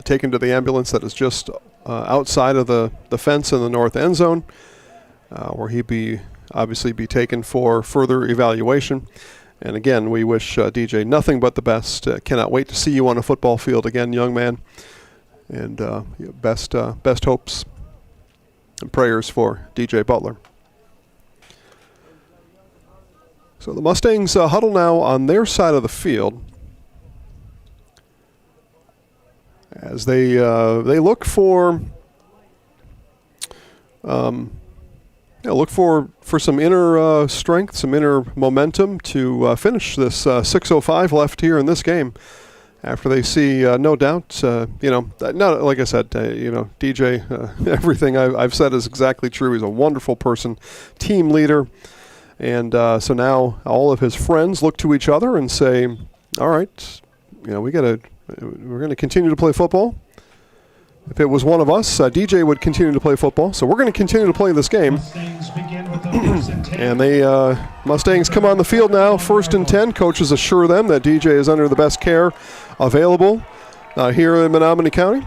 taken to the ambulance that is just outside of the fence in the north end zone, where he'd obviously be taken for further evaluation. And again, we wish DJ nothing but the best. Cannot wait to see you on a football field again, young man. And best hopes and prayers for DJ Butler. So the Mustangs huddle now on their side of the field as they look for some inner strength, some inner momentum to finish this 6:05 left here in this game. After they see, no doubt, not like I said, DJ, everything I've said is exactly true. He's a wonderful person, team leader. And so now all of his friends look to each other and say, all right, we're going to continue to play football. If it was one of us, DJ would continue to play football. So we're going to continue to play this game. And the Mustangs come on the field now, 1st and 10. Coaches assure them that DJ is under the best care available here in Menomonie County.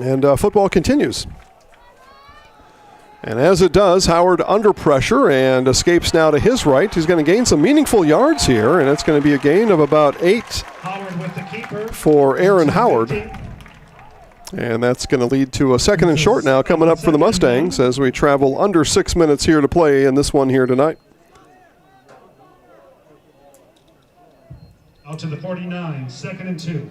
And football continues. And as it does, Howard under pressure and escapes now to his right. He's going to gain some meaningful yards here, and it's going to be a gain of about 8 for Aaron Howard. And that's going to lead to a 2nd and short now coming up for the Mustangs as we travel under 6 minutes here to play in this one here tonight. Out to the 49, 2nd and 2.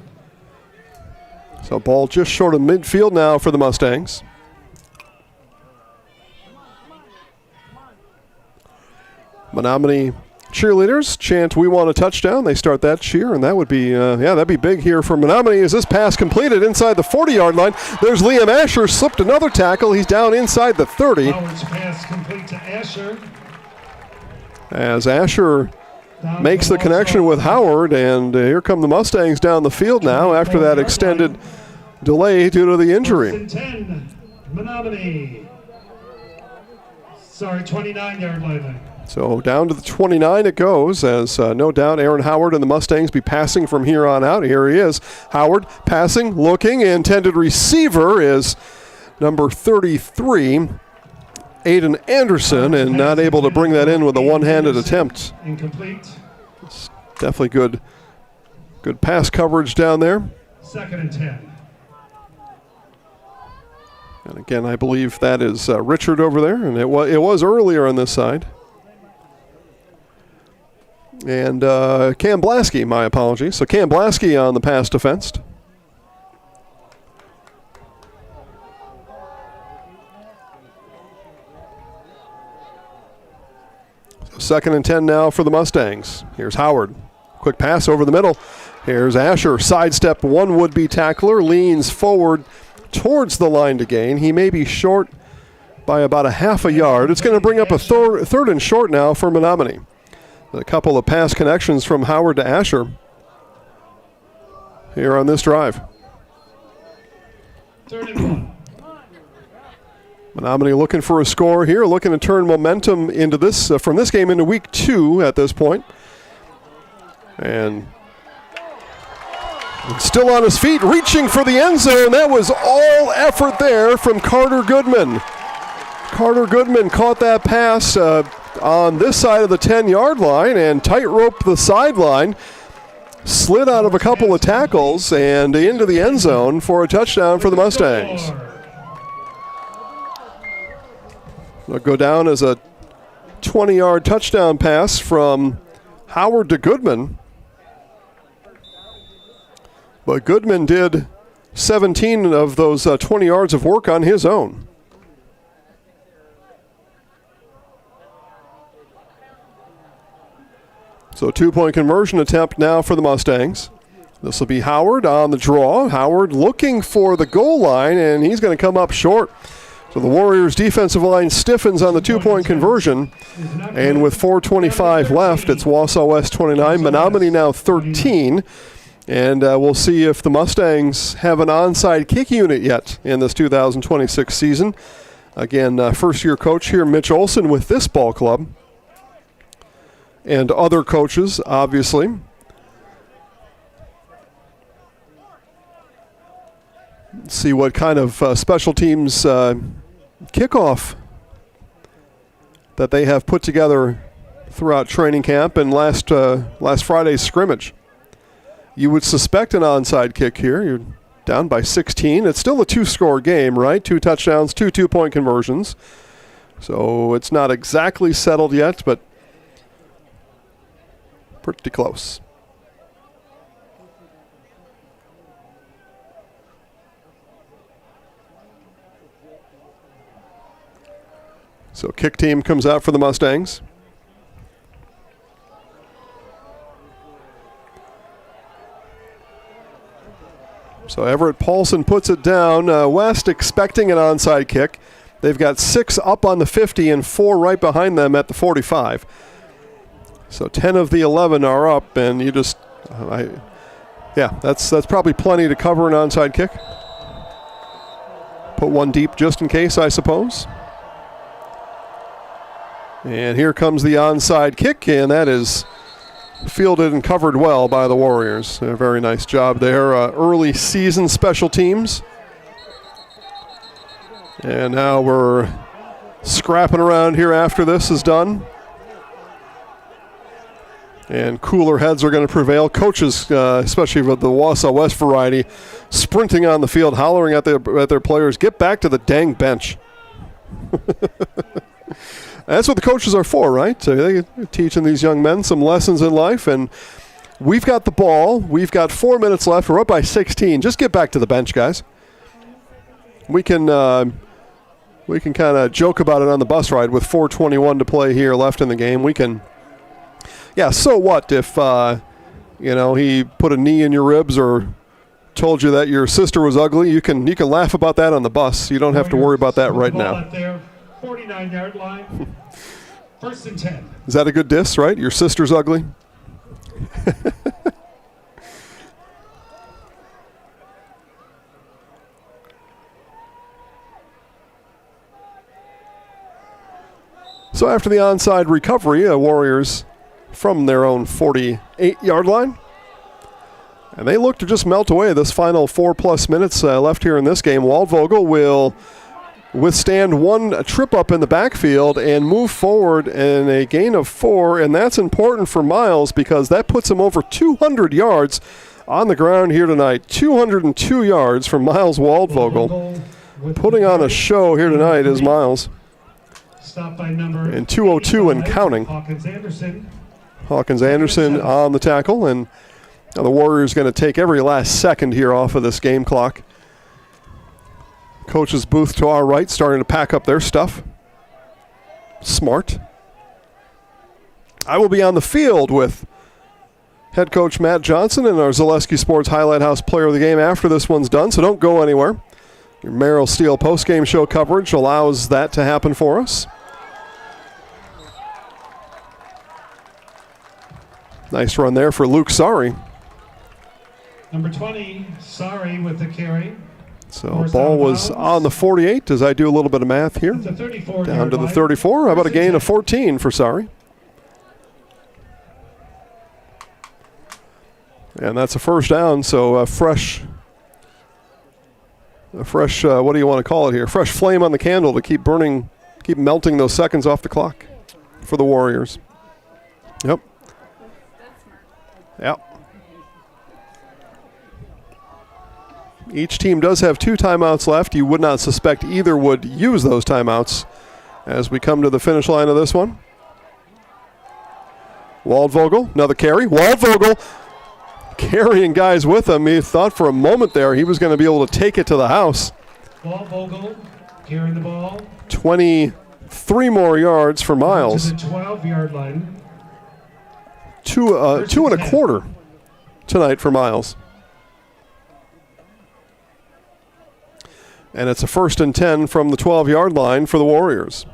So ball just short of midfield now for the Mustangs. Menomonie cheerleaders chant, "We want a touchdown." They start that cheer, and that would be, that'd be big here for Menomonie. As this pass completed inside the 40-yard line, there's Liam Asher, slipped another tackle. He's down inside the 30. Howard's pass complete to Asher. As Asher makes the connection with Howard, and here come the Mustangs down the field now after that extended delay due to the injury. 10, Menomonie. 29-yard line. So down to the 29 it goes, as no doubt Aaron Howard and the Mustangs be passing from here on out. Here he is. Howard passing, looking. Intended receiver is number 33, Aiden Anderson, and not able to bring that in with a one-handed attempt. Incomplete. It's definitely good pass coverage down there. 2nd and 10. And again, I believe that is Richard over there, and it was earlier on this side. And Cam Blasky, my apologies. So Cam Blasky on the pass defense. So 2nd and 10 now for the Mustangs. Here's Howard. Quick pass over the middle. Here's Asher. Sidestep one would-be tackler. Leans forward towards the line to gain. He may be short by about a half a yard. It's going to bring up a 3rd and short now for Menomonie. A couple of pass connections from Howard to Asher here on this drive. 3rd and 1. Menomonie looking for a score here, looking to turn momentum into this from this game into week 2 at this point. And still on his feet, reaching for the end zone. That was all effort there from Carter Goodman. Carter Goodman caught that pass on this side of the 10-yard line and tightrope the sideline, slid out of a couple of tackles and into the end zone for a touchdown for the Mustangs. It'll go down as a 20-yard touchdown pass from Howard to Goodman. But Goodman did 17 of those 20 yards of work on his own. So 2-point conversion attempt now for the Mustangs. This will be Howard on the draw. Howard looking for the goal line, and he's going to come up short. So the Warriors' defensive line stiffens on the 2-point conversion. And with 4:25 left, it's Wausau West 29, Menomonie now 13. And we'll see if the Mustangs have an onside kick unit yet in this 2026 season. Again, first-year coach here, Mitch Olson, with this ball club. And other coaches, obviously. See what kind of special teams kickoff that they have put together throughout training camp and last Friday's scrimmage. You would suspect an onside kick here. You're down by 16. It's still a two-score game, right? 2 touchdowns, 2 two-point conversions. So it's not exactly settled yet, but pretty close. So kick team comes out for the Mustangs. So Everett Paulson puts it down. West expecting an onside kick. They've got 6 up on the 50 and 4 right behind them at the 45. So 10 of the 11 are up, and you just, that's probably plenty to cover an onside kick. Put one deep just in case, I suppose. And here comes the onside kick, and that is fielded and covered well by the Warriors. A very nice job there. Early season special teams. And now we're scrapping around here after this is done. And cooler heads are going to prevail. Coaches, especially with the Wausau West variety, sprinting on the field, hollering at their players, get back to the dang bench. That's what the coaches are for, right? So they're teaching these young men some lessons in life. And we've got the ball. We've got 4 minutes left. We're up by 16. Just get back to the bench, guys. We can kind of joke about it on the bus ride with 4:21 to play here left in the game. We can, so what if, he put a knee in your ribs or told you that your sister was ugly? You can laugh about that on the bus. You don't have to worry about that right now. 49-yard line, 1st and 10. Is that a good diss, right? Your sister's ugly? So after the onside recovery, Warriors from their own 48-yard line. And they look to just melt away this final 4+ minutes left here in this game. Waldvogel will withstand one trip up in the backfield and move forward in a gain of 4, and that's important for Miles because that puts him over 200 yards on the ground here tonight. 202 yards from Miles Waldvogel. Putting on a show here tonight is Miles. And 202 and counting. Hawkins Anderson on the tackle, and now the Warriors going to take every last second here off of this game clock. Coach's booth to our right starting to pack up their stuff. Smart. I will be on the field with head coach Matt Johnson and our Zaleski Sports Highlight House player of the game after this one's done, so don't go anywhere. Your Merrill Steel postgame show coverage allows that to happen for us. Nice run there for Luke Sari. Number 20, Sari with the carry. So ball was on the 48 as I do a little bit of math here. Down to the 34. How about a gain of 14 for Sari? And that's a first down, so a fresh, what do you want to call it here? Fresh flame on the candle to keep burning, keep melting those seconds off the clock for the Warriors. Yep. Yep. Each team does have 2 timeouts left. You would not suspect either would use those timeouts as we come to the finish line of this one. Waldvogel, another carry. Waldvogel carrying guys with him. He thought for a moment there he was going to be able to take it to the house. Waldvogel carrying the ball. 23 more yards for Miles. To the 12-yard line. 2 1/4 tonight for Miles. And it's a 1st and 10 from the 12-yard line for the Warriors.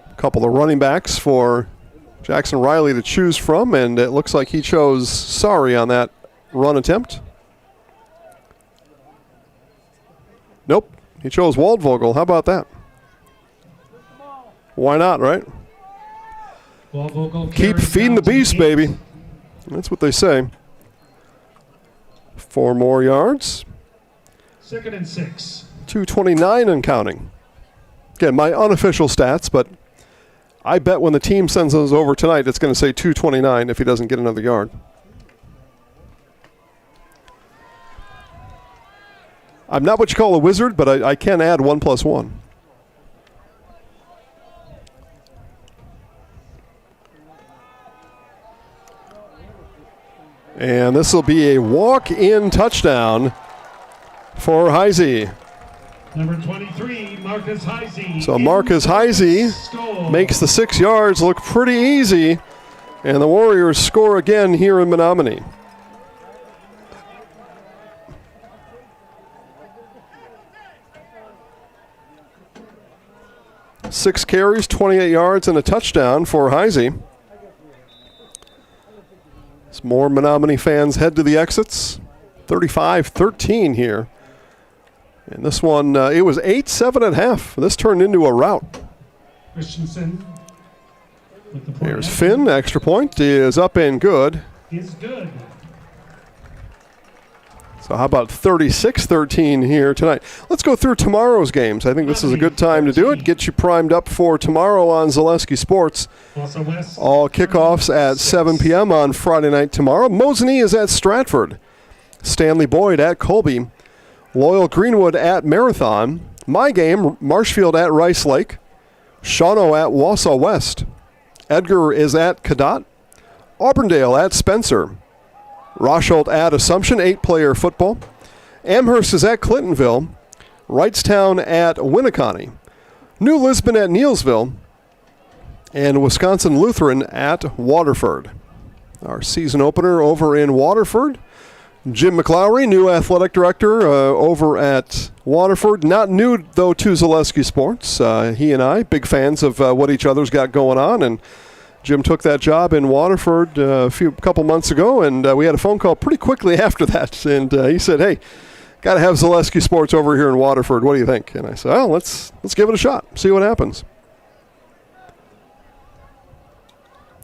A couple of running backs for Jackson Riley to choose from, and it looks like he chose Sorry on that run attempt. Nope, he chose Waldvogel. How about that? Why not, right? Keep feeding the beast, baby. That's what they say. 4 more yards. 2nd and 6. 2:29 and counting. Again, my unofficial stats, but I bet when the team sends those over tonight, it's going to say 2:29 if he doesn't get another yard. I'm not what you call a wizard, but I can add 1 + 1. And this will be a walk-in touchdown for Heisey. Number 23, Marcus Heisey. So Marcus Heisey makes the 6 yards look pretty easy, and the Warriors score again here in Menomonie. Six carries, 28 yards, and a touchdown for Heisey. As more Menomonie fans head to the exits. 35-13 here. And this one, it was 8-7 at half. This turned into a rout. Christensen. There's Finn. Extra point is up and good. Is good. So how about 36-13 here tonight? Let's go through tomorrow's games. I think this is a good time to do it. Get you primed up for tomorrow on Zaleski Sports. All kickoffs at 7 p.m. on Friday night tomorrow. Mosinee is at Stratford. Stanley Boyd at Colby. Loyal Greenwood at Marathon. My game, Marshfield at Rice Lake. Shawano at Wausau West. Edgar is at Cadott. Auburndale at Spencer. Rosholt at Assumption, 8-player football. Amherst is at Clintonville. Wrightstown at Winneconne. New Lisbon at Neilsville. And Wisconsin Lutheran at Waterford. Our season opener over in Waterford. Jim McLowry, new athletic director over at Waterford. Not new, though, to Zaleski Sports. He and I, big fans of what each other's got going on. And Jim took that job in Waterford a couple months ago, and we had a phone call pretty quickly after that. And he said, hey, got to have Zaleski Sports over here in Waterford. What do you think? And I said, well, let's give it a shot, see what happens.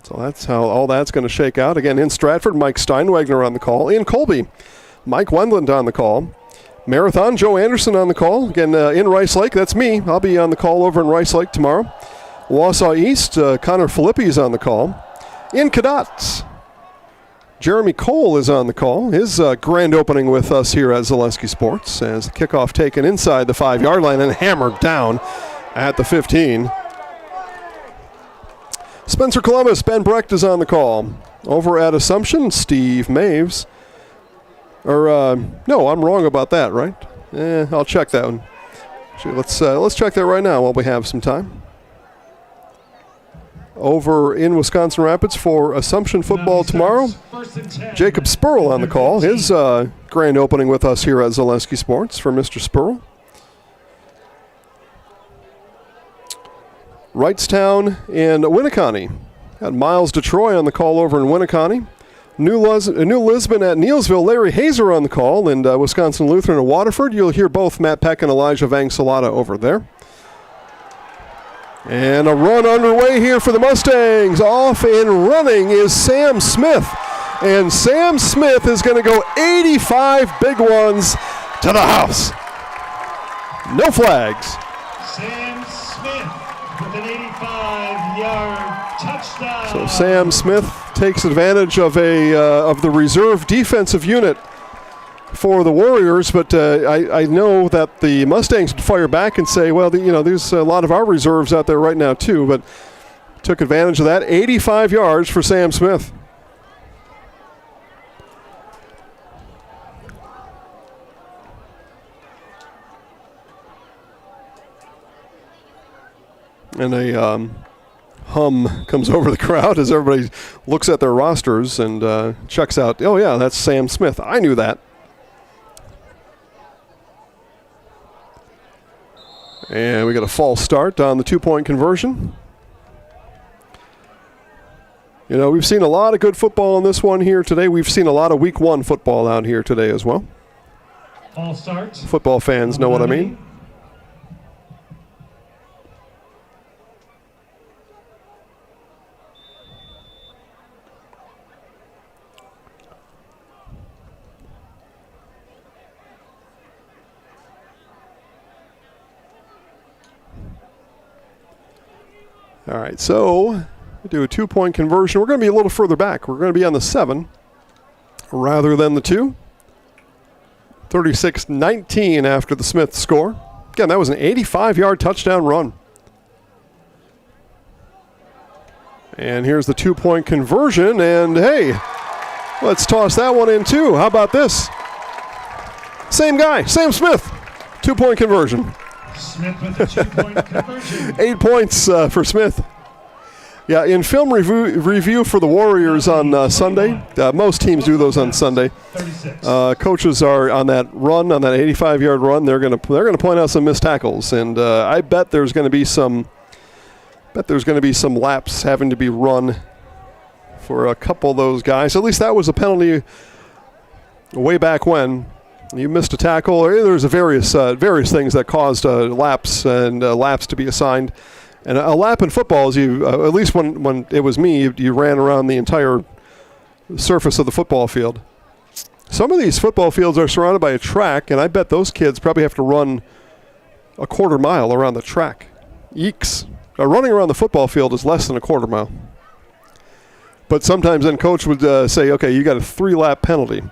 So that's how all that's going to shake out. Again, in Stratford, Mike Steinwagner on the call. In Colby, Mike Wendland on the call. Marathon, Joe Anderson on the call. Again, in Rice Lake, that's me. I'll be on the call over in Rice Lake tomorrow. Wausau East, Connor Filippi is on the call. In Cadott, Jeremy Cole is on the call. His grand opening with us here at Zaleski Sports as the kickoff taken inside the 5-yard line and hammered down at the 15. Spencer Columbus, Ben Brecht is on the call. Over at Assumption, Steve Maves. No, I'm wrong about that, right? I'll check that one. Actually, let's check that right now while we have some time. Over in Wisconsin Rapids for Assumption football tomorrow, Jacob Spurl on the call. His grand opening with us here at Zaleski Sports for Mr. Spurl. Wrightstown and Winneconne. Got Miles DeTroy on the call over in Winneconne. New Lisbon at Neilsville, Larry Hazer on the call. And Wisconsin Lutheran at Waterford. You'll hear both Matt Peck and Elijah Vangsalata over there. And a run underway here for the Mustangs. Off and running is Sam Smith. And Sam Smith is going to go 85 big ones to the house. No flags. Sam Smith with an 85-yard touchdown. So Sam Smith takes advantage of the reserve defensive unit for the Warriors, but I know that the Mustangs would fire back and say, well, there's a lot of our reserves out there right now too, but took advantage of that. 85 yards for Sam Smith. And a hum comes over the crowd as everybody looks at their rosters and checks out, oh yeah, that's Sam Smith. I knew that. And we got a false start on the 2-point conversion. You know, we've seen a lot of good football in this one here today. We've seen a lot of week 1 football out here today as well. False start. Football fans know what I mean. All right, so we do a 2-point conversion. We're going to be a little further back. We're going to be on the 7 rather than the 2. 36-19 after the Smith score. Again, that was an 85-yard touchdown run. And here's the 2-point conversion, and hey, let's toss that one in too. How about this? Same guy, Sam Smith, 2-point conversion. Smith with a 2-point conversion. 8 points for Smith. Yeah, in film review for the Warriors on Sunday, most teams do those on Sunday. Coaches are on that run, on that 85-yard run. They're going to point out some missed tackles, and I bet there's going to be some laps having to be run for a couple of those guys. At least that was a penalty way back when. You missed a tackle, or there's various things that caused laps and laps to be assigned. And a lap in football is at least when it was me, you ran around the entire surface of the football field. Some of these football fields are surrounded by a track, and I bet those kids probably have to run a quarter mile around the track. Eeks. Running around the football field is less than a quarter mile. But sometimes then coach would say, okay, you got a 3-lap penalty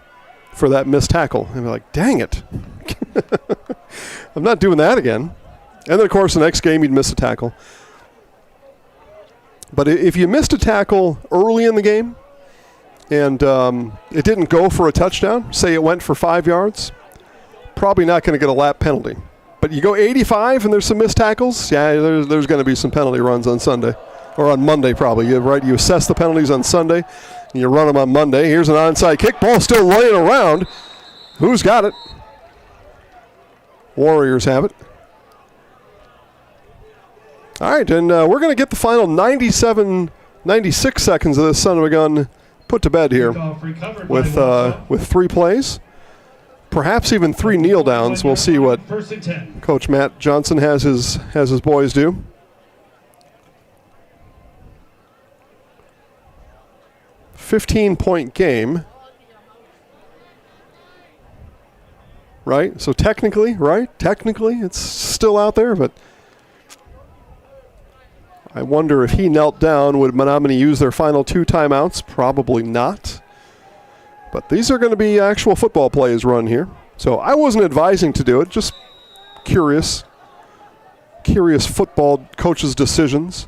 for that missed tackle. And they're like, dang it. I'm not doing that again. And then, of course, the next game you'd miss a tackle. But if you missed a tackle early in the game and it didn't go for a touchdown, say it went for 5 yards, probably not going to get a lap penalty. But you go 85 and there's some missed tackles, yeah, there's going to be some penalty runs on Sunday. Or on Monday probably. You assess the penalties on Sunday, and you run them on Monday. Here's an onside kick. Ball still laying around. Who's got it? Warriors have it. All right, and we're going to get the final 96 seconds of this son of a gun put to bed here with 3 plays. Perhaps even 3 kneel downs. We'll see what Coach Matt Johnson has his boys do. $15-point game. Right? So technically, it's still out there, but I wonder if he knelt down, would Menomonie use their final 2 timeouts? Probably not. But these are going to be actual football plays run here. So I wasn't advising to do it, just curious football coaches' decisions.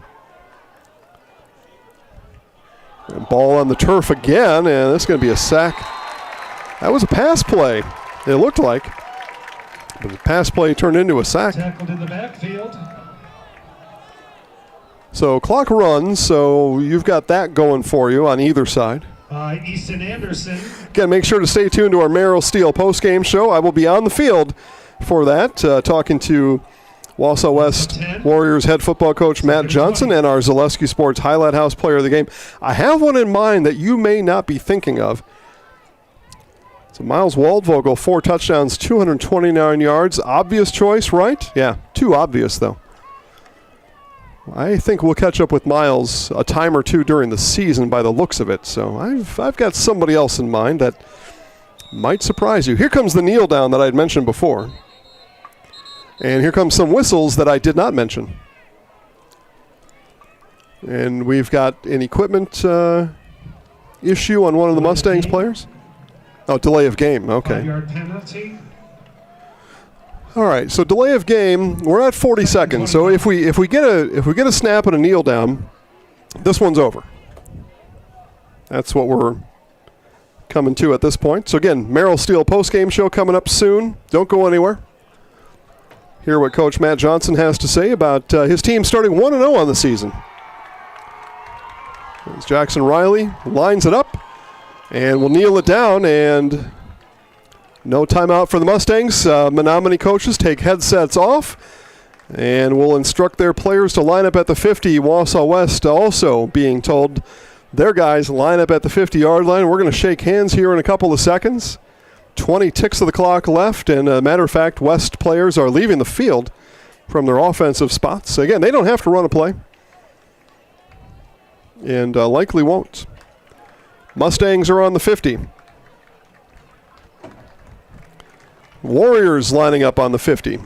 And ball on the turf again, and that's going to be a sack. That was a pass play, it looked like. But the pass play turned into a sack. Tackled in the backfield. So clock runs, so you've got that going for you on either side. Easton Anderson. Again, make sure to stay tuned to our Merrill Steel postgame show. I will be on the field for that, talking to Wausau West Warriors head football coach Matt Johnson and our Zaleski Sports Highlight House player of the game. I have one in mind that you may not be thinking of. So Miles Waldvogel, 4 touchdowns, 229 yards. Obvious choice, right? Yeah, too obvious, though. I think we'll catch up with Miles a time or two during the season by the looks of it. So I've got somebody else in mind that might surprise you. Here comes the kneel down that I had mentioned before. And here comes some whistles that I did not mention. And we've got an equipment issue on one of the Mustangs players. Oh, delay of game. Okay. 5-yard penalty. All right, so delay of game. We're at 40 seconds. So if we get a snap and a kneel down, this one's over. That's what we're coming to at this point. So again, Merrill Steel postgame show coming up soon. Don't go anywhere. Hear what Coach Matt Johnson has to say about his team starting 1-0 on the season. As Jackson Riley lines it up, and we'll kneel it down, and no timeout for the Mustangs. Menomonie coaches take headsets off, And will instruct their players to line up at the 50. Wausau West also being told their guys line up at the 50-yard line. We're going to shake hands here in a couple of seconds. 20 ticks of the clock left, and a matter of fact, West players are leaving the field from their offensive spots. Again, they don't have to run a play, and likely won't. Mustangs are on the 50. Warriors lining up on the 50.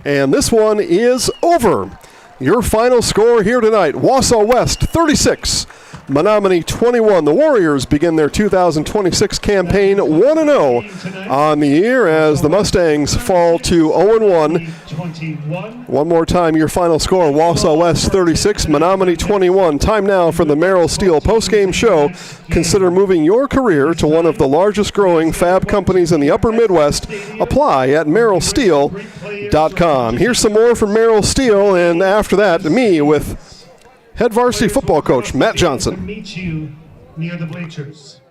And this one is over. Your final score here tonight, Wausau West 36, Menomonie 21. The Warriors begin their 2026 campaign 1-0 on the year as the Mustangs fall to 0-1. One more time, your final score, Wausau West 36, Menomonie 21. Time now for the Merrill Steel postgame show. Consider moving your career to one of the largest growing fab companies in the upper Midwest. Apply at merrillsteel.com. Here's some more from Merrill Steel, and after that, me with head varsity football coach Matt Johnson. Meet you near the bleachers.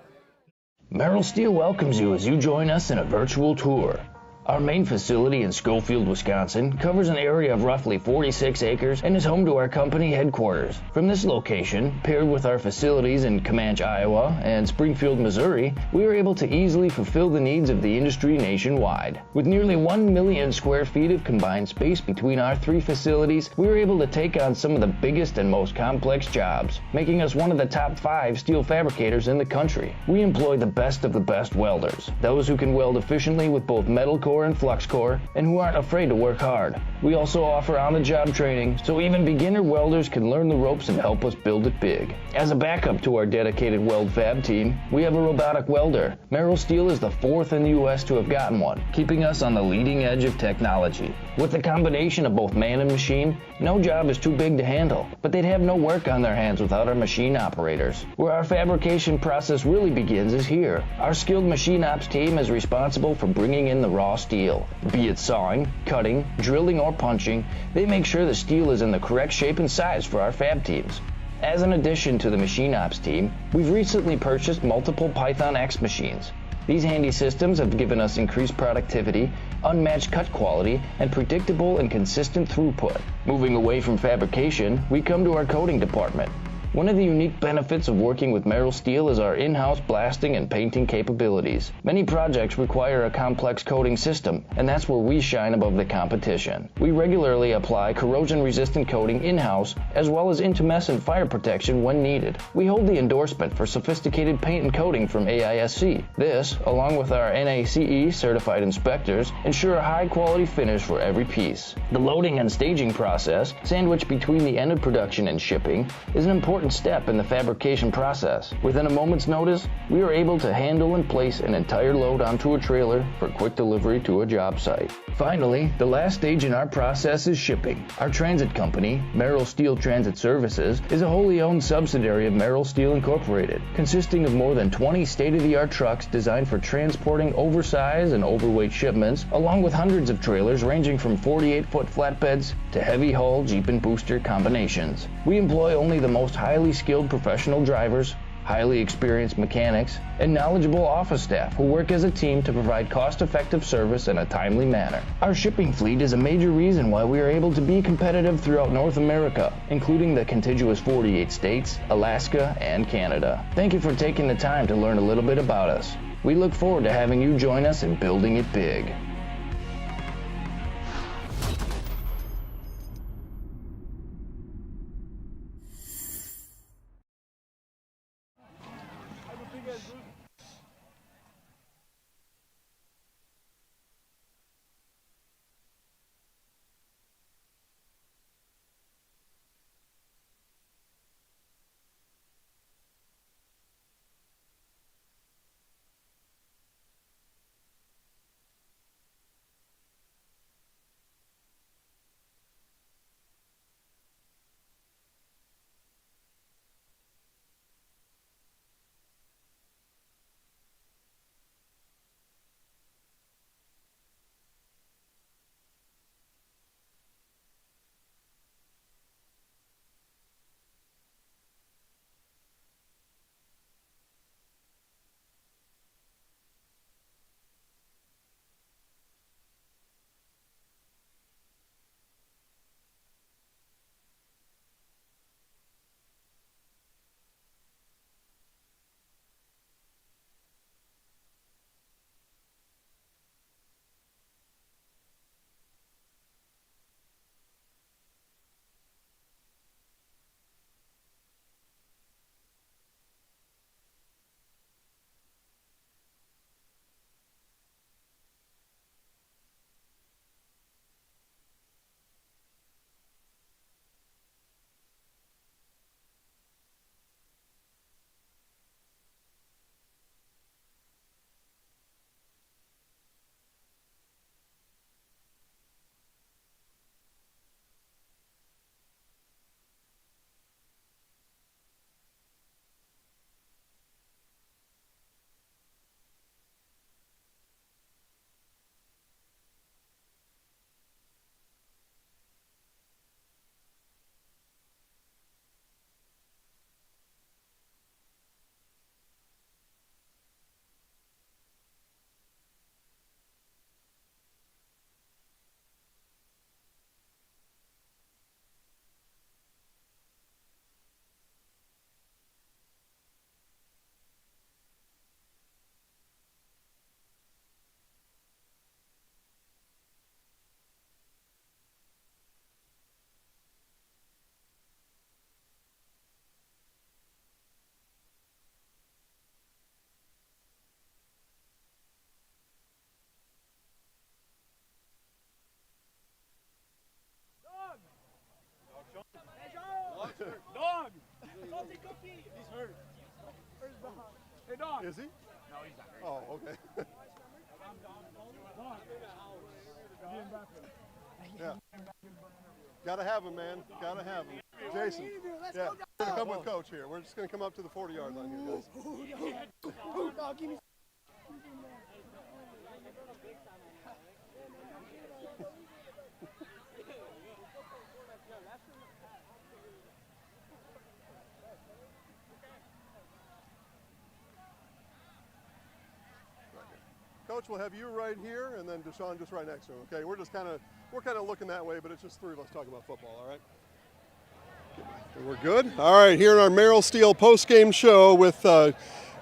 Merrill Steel welcomes you as you join us in a virtual tour. Our main facility in Schofield, Wisconsin covers an area of roughly 46 acres and is home to our company headquarters. From this location, paired with our facilities in Comanche, Iowa and Springfield, Missouri, we are able to easily fulfill the needs of the industry nationwide. With nearly 1 million square feet of combined space between our three facilities, we are able to take on some of the biggest and most complex jobs, making us one of the top 5 steel fabricators in the country. We employ the best of the best welders, those who can weld efficiently with both metal core and flux core, and who aren't afraid to work hard. We also offer on-the-job training, so even beginner welders can learn the ropes and help us build it big. As a backup to our dedicated weld fab team, we have a robotic welder. Merrill Steel is the 4th in the U.S. to have gotten one, keeping us on the leading edge of technology. With the combination of both man and machine, no job is too big to handle, but they'd have no work on their hands without our machine operators. Where our fabrication process really begins is here. Our skilled machine ops team is responsible for bringing in the raw steel. Be it sawing, cutting, drilling, or punching, they make sure the steel is in the correct shape and size for our fab teams. As an addition to the machine ops team, we've recently purchased multiple Python X machines. These handy systems have given us increased productivity, unmatched cut quality, and predictable and consistent throughput. Moving away from fabrication, we come to our coating department. One of the unique benefits of working with Merrill Steel is our in-house blasting and painting capabilities. Many projects require a complex coating system, and that's where we shine above the competition. We regularly apply corrosion-resistant coating in-house, as well as intumescent fire protection when needed. We hold the endorsement for sophisticated paint and coating from AISC. This, along with our NACE certified inspectors, ensure a high-quality finish for every piece. The loading and staging process, sandwiched between the end of production and shipping, is an important step in the fabrication process. Within a moment's notice, we are able to handle and place an entire load onto a trailer for quick delivery to a job site. Finally, the last stage in our process is shipping. Our transit company, Merrill Steel Transit Services, is a wholly owned subsidiary of Merrill Steel Incorporated, consisting of more than 20 state-of-the-art trucks designed for transporting oversized and overweight shipments, along with hundreds of trailers ranging from 48-foot flatbeds to heavy-haul Jeep and booster combinations. We employ only the most highly skilled professional drivers, highly experienced mechanics, and knowledgeable office staff who work as a team to provide cost-effective service in a timely manner. Our shipping fleet is a major reason why we are able to be competitive throughout North America, including the contiguous 48 states, Alaska, and Canada. Thank you for taking the time to learn a little bit about us. We look forward to having you join us in building it big. Is he? No, he's not. Oh, okay. Yeah. Gotta have him, man. Gotta have him. Jason. Yeah. We're gonna come with Coach here. We're just gonna come up to the 40-yard line here, guys. Coach, we'll have you right here, and then Deshaun just right next to him. Okay, we're kind of looking that way, but it's just three of us talking about football. All right. We're good. All right, here in our Merrill Steel post-game show with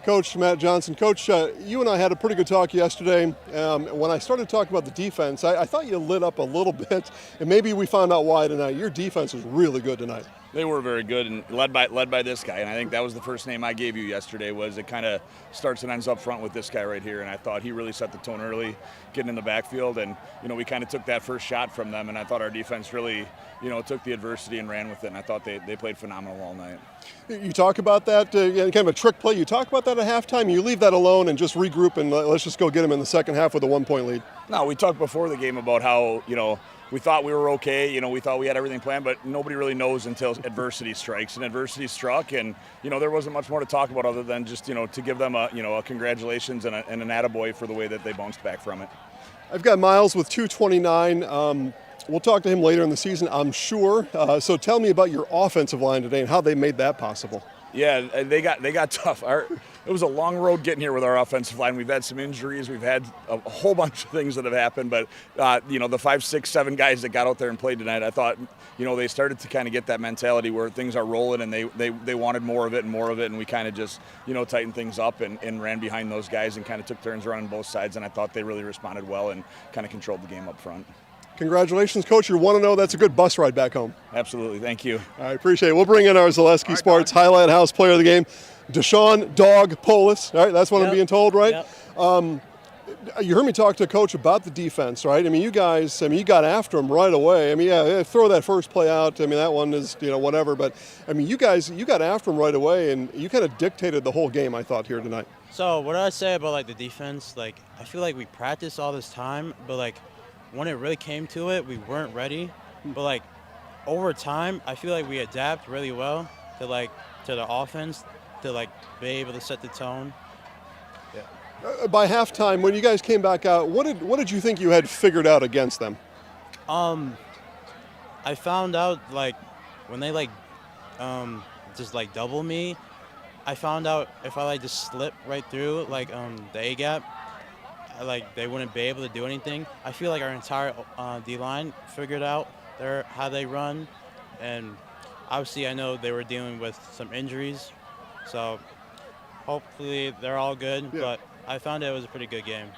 Coach Matt Johnson. Coach, you and I had a pretty good talk yesterday. When I started talking about the defense, I thought you lit up a little bit, and maybe we found out why tonight. Your defense was really good tonight. They were very good, and led by this guy. And I think that was the first name I gave you yesterday. Was it kind of starts and ends up front with this guy right here. And I thought he really set the tone early, getting in the backfield. And we kind of took that first shot from them. And I thought our defense really, took the adversity and ran with it. And I thought they played phenomenal all night. You talk about that kind of a trick play. You talk about that at halftime. You leave that alone and just regroup and let's just go get them in the second half with a 1-point lead. No, we talked before the game about how we thought we were okay. We thought we had everything planned, but nobody really knows until adversity strikes. And adversity struck, and there wasn't much more to talk about other than just to give them a congratulations and an attaboy for the way that they bounced back from it. I've got Miles with 229. We'll talk to him later in the season, I'm sure. So tell me about your offensive line today and how they made that possible. Yeah, they got tough. It was a long road getting here with our offensive line. We've had some injuries. We've had a whole bunch of things that have happened. But, the 5, 6, 7 guys that got out there and played tonight, I thought, they started to kind of get that mentality where things are rolling and they wanted more of it. And we kind of just, tightened things up and ran behind those guys and kind of took turns running both sides. And I thought they really responded well and kind of controlled the game up front. Congratulations, Coach. You're 1-0. That's a good bus ride back home. Absolutely. Thank you. I appreciate it. We'll bring in our Zaleski Sports Highlight House player of the game, Deshaun Dog Polis. All right, that's what I'm being told, right? Yep. You heard me talk to Coach about the defense, right? You guys, you got after him right away. Throw that first play out. That one is, whatever. But, you got after him right away, and you kind of dictated the whole game, I thought, here tonight. So what I say about, the defense, I feel like we practiced all this time, but, when it really came to it, we weren't ready. But over time, I feel like we adapt really well to the offense to be able to set the tone. Yeah. By halftime, when you guys came back out, what did you think you had figured out against them? I found out when they just double me, I found out if I just slip right through the A gap, they wouldn't be able to do anything. I feel like our entire D-line figured out how they run, and obviously I know they were dealing with some injuries, so hopefully they're all good, but I found it was a pretty good game.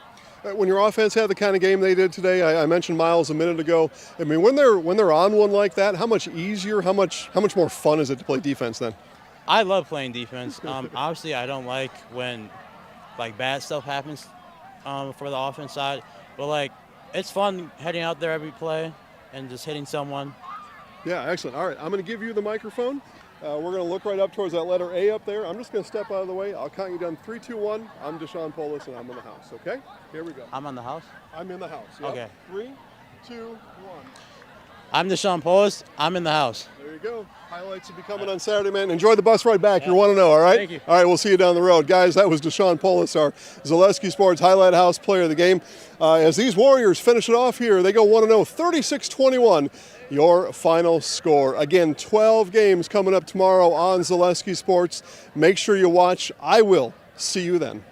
When your offense had the kind of game they did today, I mentioned Miles a minute ago. When they're on one like that, how much easier, how much more fun is it to play defense then? I love playing defense. Obviously I don't like when bad stuff happens for the offense side, but it's fun heading out there every play and just hitting someone. Yeah, excellent. All right, I'm going to give you the microphone. We're going to look right up towards that letter A up there. I'm just going to step out of the way. I'll count you down 3, 2, 1. I'm Deshaun Polis, and I'm in the house. Okay? Here we go. I'm on the house? I'm in the house. Yep. Okay. 3, 2, 1. I'm Deshaun Polis. I'm in the house. There you go. Highlights will be coming on Saturday, man. Enjoy the bus ride back. You're 1-0, all right? Thank you. All right, we'll see you down the road. Guys, that was Deshaun Polis, our Zaleski Sports Highlight House player of the game. As these Warriors finish it off here, they go 1-0, 36-21, your final score. Again, 12 games coming up tomorrow on Zaleski Sports. Make sure you watch. I will see you then.